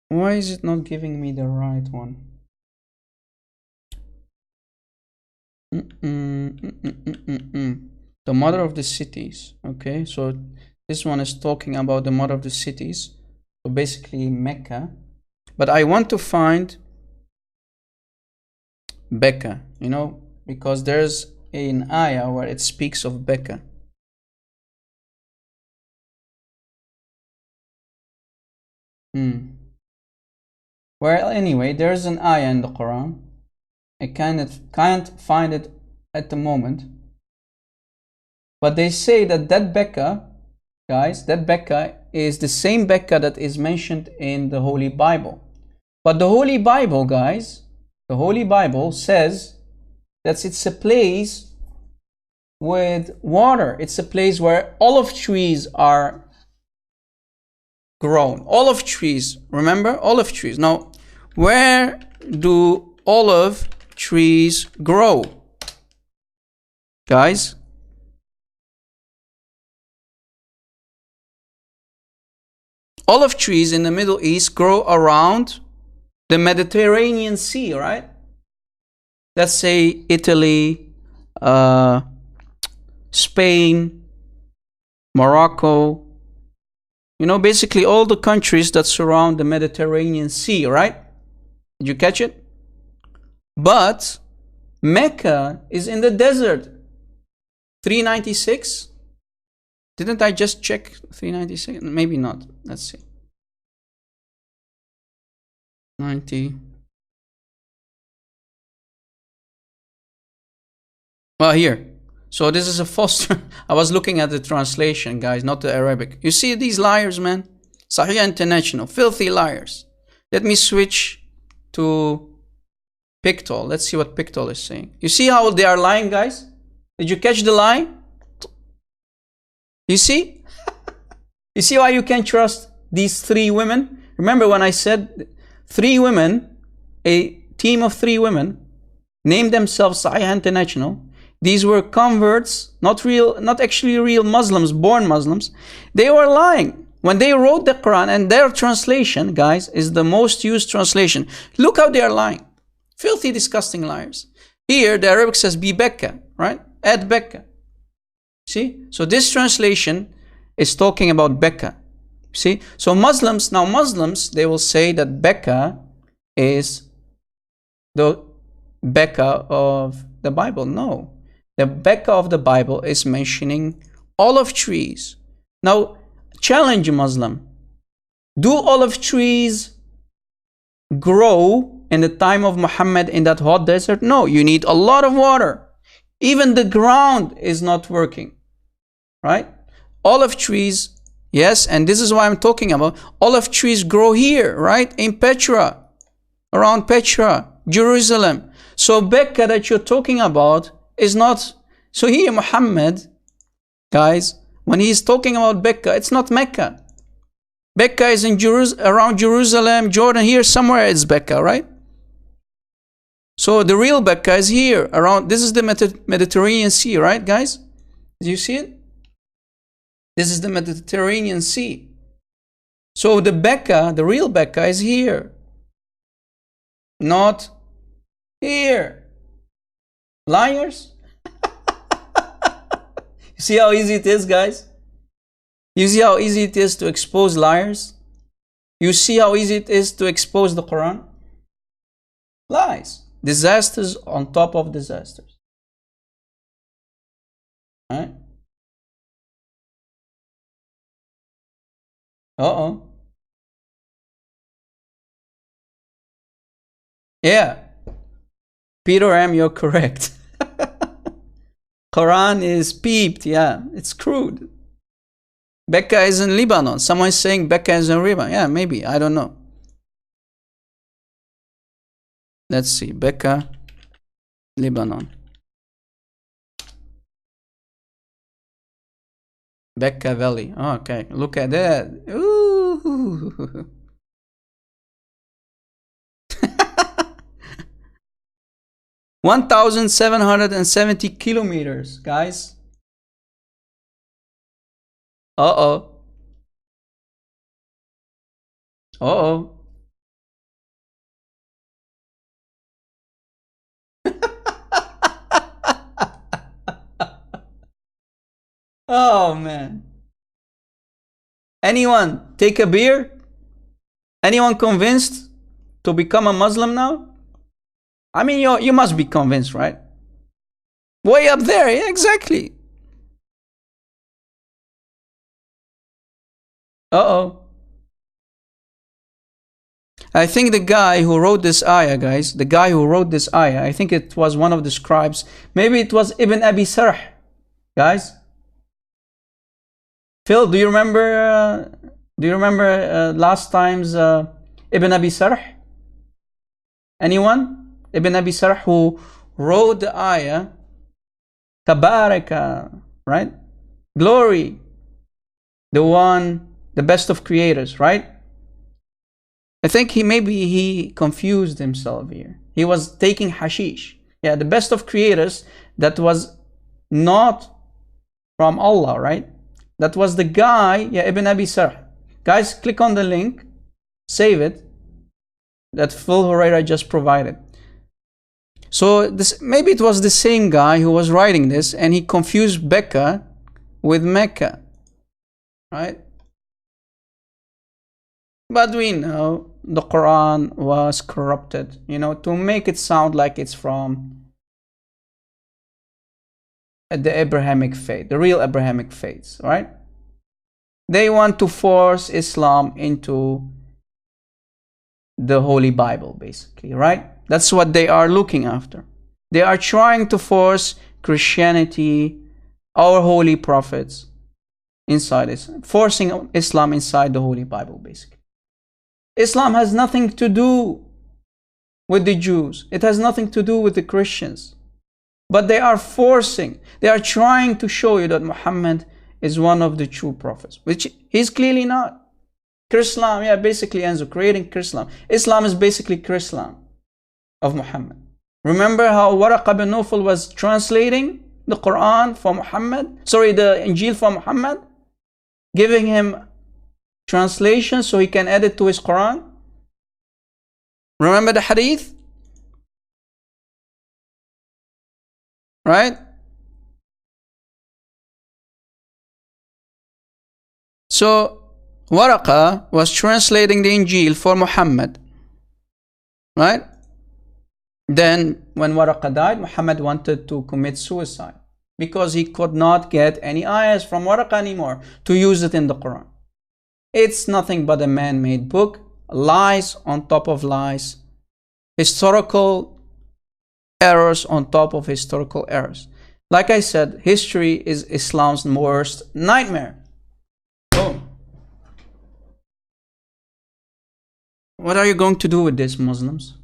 [SPEAKER 1] Why is it not giving me the right one? The mother of the cities. Okay, so this one is talking about the mother of the cities, so basically Mecca. But I want to find Becca, you know, because there's an ayah where it speaks of Becca. Well, anyway, there's an ayah in the Quran. I can't find it at the moment. But they say that Becca, guys, that Becca is the same Becca that is mentioned in the Holy Bible. But the Holy Bible, guys, the Holy Bible says that it's a place with water. It's a place where olive trees are grown. Olive trees, remember? Olive trees. Now, where do olive trees grow? Guys? Olive trees in the Middle East grow around the Mediterranean Sea, right? Let's say Italy, Spain, Morocco, you know, basically all the countries that surround the Mediterranean Sea, right? Did you catch it? But Mecca is in the desert. 396? Didn't I just check 396? Maybe not. Let's see. 90. Well, here. So this is a Foster. I was looking at the translation, guys, not the Arabic. You see these liars, man? Sahih International. Filthy liars. Let me switch to Pictol. Let's see what Pictol is saying. You see how they are lying, guys? Did you catch the lie? You see? You see why you can't trust these three women? Remember when I said three women, a team of three women, named themselves Sahih International. These were converts, not actually real Muslims, born Muslims. They were lying. When they wrote the Quran, and their translation, guys, is the most used translation. Look how they are lying. Filthy, disgusting liars. Here, the Arabic says, be Becca, right? At Becca. See? So this translation is talking about Becca. See? So Muslims, they will say that Becca is the Becca of the Bible. No. The Becca of the Bible is mentioning olive trees. Now, challenge Muslim. Do olive trees grow in the time of Muhammad in that hot desert? No, you need a lot of water. Even the ground is not working, right? Olive trees, yes, and this is what I'm talking about. Olive trees grow here, right? In Petra, around Petra, Jerusalem. So Becca that you're talking about is not. So here Muhammad, guys, when he's talking about Becca, it's not Mecca. Becca is in around Jerusalem, Jordan, here somewhere it's Becca, right? So the real Becca is here, around, this is the Mediterranean Sea, right, guys? Do you see it? This is the Mediterranean Sea. So the Becca, the real Becca is here, not here. Liars? You see how easy it is, guys? You see how easy it is to expose liars? You see how easy it is to expose the Quran? Lies. Disasters on top of disasters. Alright? Uh-oh. Yeah. Peter M., you're correct. Quran is peeped, yeah. It's crude. Becca is in Lebanon. Someone is saying Becca is in Lebanon. Yeah, maybe. I don't know. Let's see. Becca, Lebanon. Becca Valley. Oh, okay. Look at that. Ooh. 1,770 kilometers, guys. Uh-oh. Uh-oh. Oh, man. Anyone take a beer? Anyone convinced to become a Muslim now? I mean, you must be convinced, right? Way up there, yeah, exactly. Uh-oh. I think the guy who wrote this ayah, guys, the guy who wrote this ayah, I think it was one of the scribes. Maybe it was Ibn Abi Sarh, guys. Phil, do you remember last time's Ibn Abi Sarh? Anyone? Ibn Abi Sarh, who wrote the ayah, Tabaraka, right? Glory, the one, the best of creators, right? I think maybe he confused himself here. He was taking hashish. Yeah, the best of creators, that was not from Allah, right? That was the guy, yeah, Ibn Abi Sarh. Guys, click on the link, save it, that Phil Huraira just provided. So this, maybe it was the same guy who was writing this, and he confused Becca with Mecca, right? But we know the Quran was corrupted, to make it sound like it's from the Abrahamic faith, the real Abrahamic faiths, right? They want to force Islam into the Holy Bible, basically, right? That's what they are looking after. They are trying to force Christianity, our holy prophets, inside Islam, forcing Islam inside the Holy Bible, basically. Islam has nothing to do with the Jews. It has nothing to do with the Christians. But they are trying to show you that Muhammad is one of the true prophets, which he's clearly not. Chrislam, yeah, basically ends up creating Chrislam. Islam is basically Chrislam of Muhammad. Remember how Waraqa bin Nawfal was translating the Quran for Muhammad? Sorry, the Injil for Muhammad? Giving him translation so he can add it to his Quran? Remember the hadith? Right? So Waraqa was translating the Injil for Muhammad, right? Then when Waraqa died, Muhammad wanted to commit suicide because he could not get any ayahs from Waraqa anymore to use it in the Quran. It's nothing but a man-made book, lies on top of lies, historical errors on top of historical errors. Like I said, history is Islam's worst nightmare. Boom. What are you going to do with this, Muslims?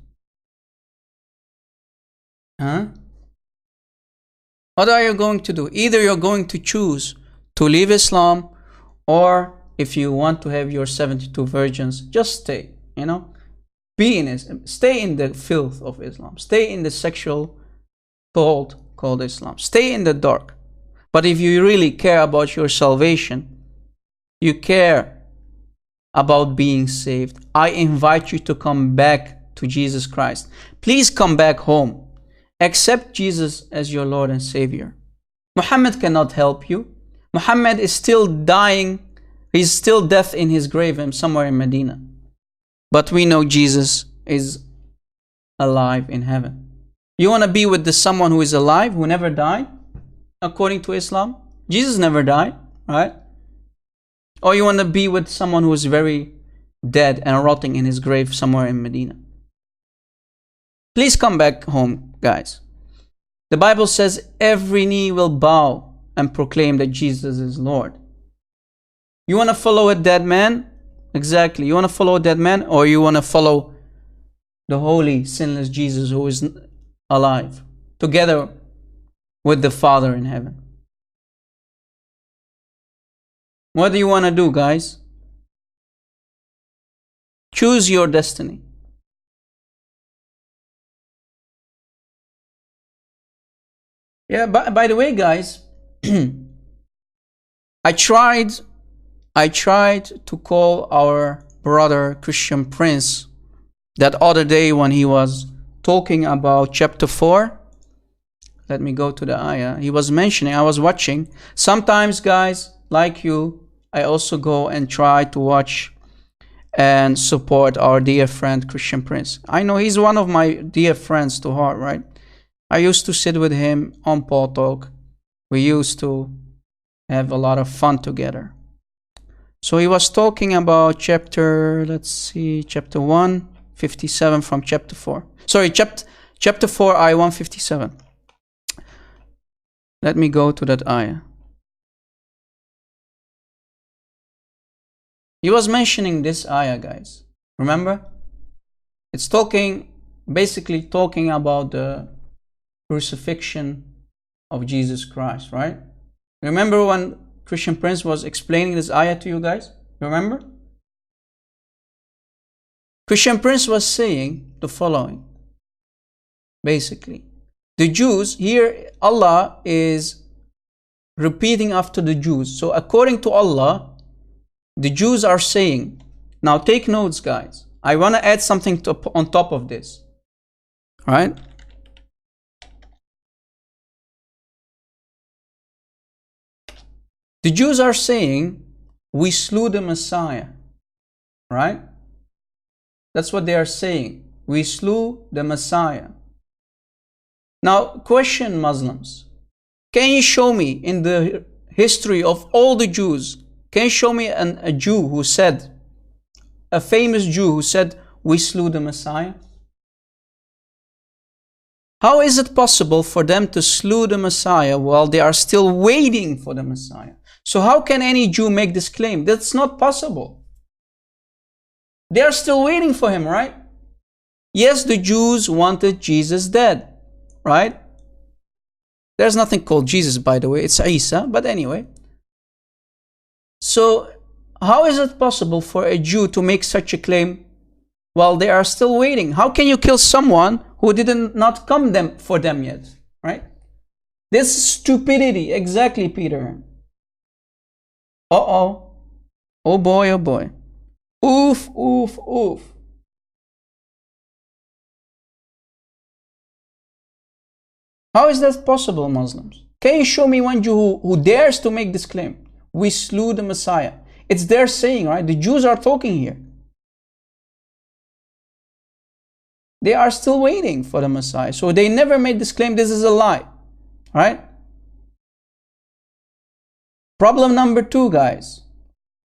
[SPEAKER 1] Huh? What are you going to do? Either you're going to choose to leave Islam, or if you want to have your 72 virgins, just stay, be in Islam. Stay in the filth of Islam. Stay in the sexual cult called Islam. Stay in the dark. But if you really care about your salvation, you care about being saved, I invite you to come back to Jesus Christ. Please come back home. Accept Jesus as your Lord and Savior. Muhammad cannot help you. Muhammad is still dying. He's still dead in his grave somewhere in Medina. But we know Jesus is alive in heaven. You want to be with someone who is alive, who never died, according to Islam? Jesus never died, right? Or you want to be with someone who is very dead and rotting in his grave somewhere in Medina? Please come back home, guys. The Bible says every knee will bow and proclaim that Jesus is Lord. You want to follow a dead man? Exactly. You want to follow a dead man, or you want to follow the holy, sinless Jesus who is alive, together with the Father in heaven? What do you want to do, guys? Choose your destiny. Yeah, by the way, guys, I tried to call our brother Christian Prince that other day when he was talking about chapter 4. Let me go to the ayah. He was mentioning, I was watching. Sometimes, guys, like you, I also go and try to watch and support our dear friend Christian Prince. I know he's one of my dear friends to heart, right? I used to sit with him on Paul Talk. We used to have a lot of fun together. So he was talking about chapter 157 from chapter 4. Sorry, chapter 4, ayah 157. Let me go to that ayah. He was mentioning this ayah, guys. Remember? It's basically talking about the crucifixion of Jesus Christ, right? Remember when Christian Prince was explaining this ayah to you guys? Remember? Christian Prince was saying the following. Basically, the Jews, here Allah is repeating after the Jews. So according to Allah, the Jews are saying, now take notes, guys. I want to add something on top of this. All right? The Jews are saying, we slew the Messiah, right? That's what they are saying. We slew the Messiah. Now, question Muslims. Can you show me in the history of all the Jews, can you show me a Jew who said, a famous Jew who said, we slew the Messiah? How is it possible for them to slew the Messiah while they are still waiting for the Messiah? So how can any Jew make this claim? That's not possible. They are still waiting for him, right? Yes, the Jews wanted Jesus dead, right? There's nothing called Jesus, by the way. It's Isa, but anyway. So how is it possible for a Jew to make such a claim while they are still waiting? How can you kill someone who did not come for them yet, right? This is stupidity. Exactly, Peter. Uh-oh. Oh boy, oh boy. Oof, oof, oof. How is that possible, Muslims? Can you show me one Jew who dares to make this claim? We slew the Messiah. It's their saying, right? The Jews are talking here. They are still waiting for the Messiah. So they never made this claim. This is a lie, right? Problem number 2, guys.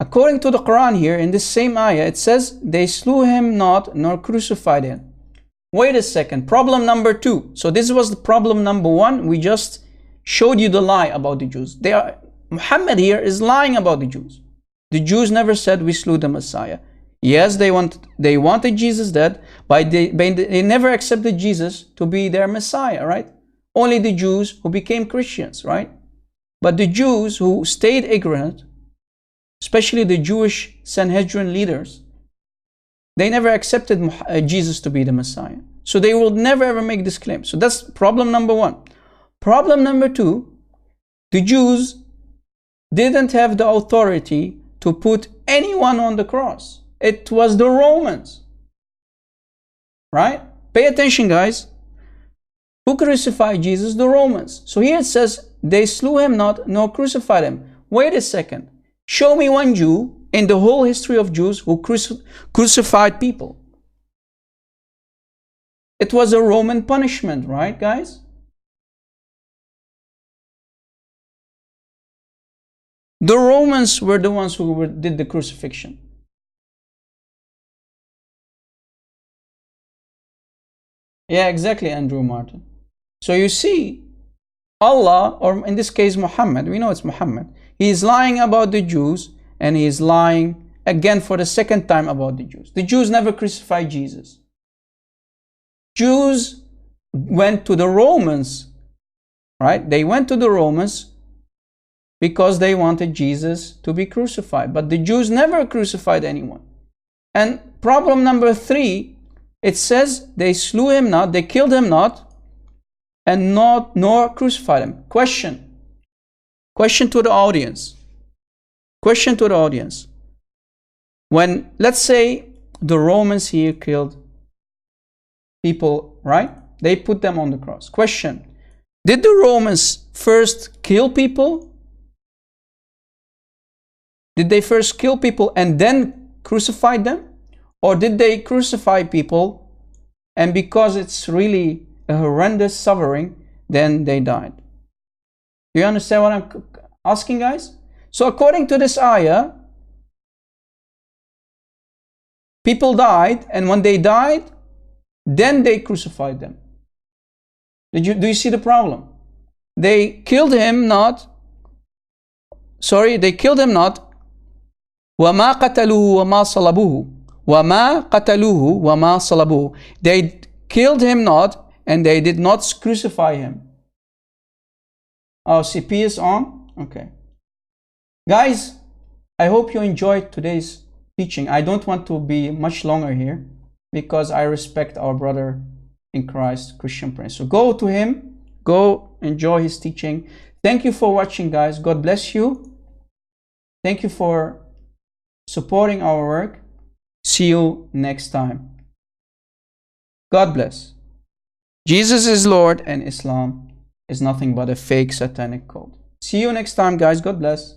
[SPEAKER 1] According to the Quran here, in this same ayah, it says, they slew him not, nor crucified him. Wait a second. Problem number 2. So this was the problem number 1. We just showed you the lie about the Jews. Muhammad here is lying about the Jews. The Jews never said we slew the Messiah. Yes, they wanted Jesus dead, but they never accepted Jesus to be their Messiah, right? Only the Jews who became Christians, right? But the Jews who stayed ignorant, especially the Jewish Sanhedrin leaders, they never accepted Jesus to be the Messiah. So they will never ever make this claim. So that's problem number 1. Problem number 2, the Jews didn't have the authority to put anyone on the cross. It was the Romans, right? Pay attention, guys. Who crucified Jesus? The Romans. So here it says, they slew him not, nor crucified him. Wait a second. Show me one Jew in the whole history of Jews who crucified people. It was a Roman punishment, right, guys? The Romans were the ones who did the crucifixion. Yeah, exactly, Andrew Martin. So you see, Allah, or in this case Muhammad, we know it's Muhammad, he is lying about the Jews, and he is lying again for the second time about the Jews. The Jews never crucified Jesus. Jews went to the Romans, right? They went to the Romans because they wanted Jesus to be crucified. But the Jews never crucified anyone. And problem number 3, it says they slew him not, they killed him not, and nor crucified him. Question to the audience. Question to the audience. When, let's say, the Romans here killed people, right? They put them on the cross. Question. Did the Romans first kill people? Did they first kill people and then crucify them? Or did they crucify people and because it's really a horrendous suffering, then they died? Do you understand what I'm asking, guys? So according to this ayah, people died, and when they died, then they crucified them. Do you see the problem? They killed him not. They killed him not. وَمَا قَتَلُوهُ وَمَا صَلَبُوهُ وَمَا قَتَلُوهُ وَمَا صَلَبُوهُ. They killed him not, and they did not crucify him. Oh, CP is on? Okay. Guys, I hope you enjoyed today's teaching. I don't want to be much longer here because I respect our brother in Christ, Christian Prince. So go to him, go enjoy his teaching. Thank you for watching, guys. God bless you. Thank you for supporting our work. See you next time. God bless. Jesus is Lord and Islam is nothing but a fake satanic cult. See you next time, guys. God bless.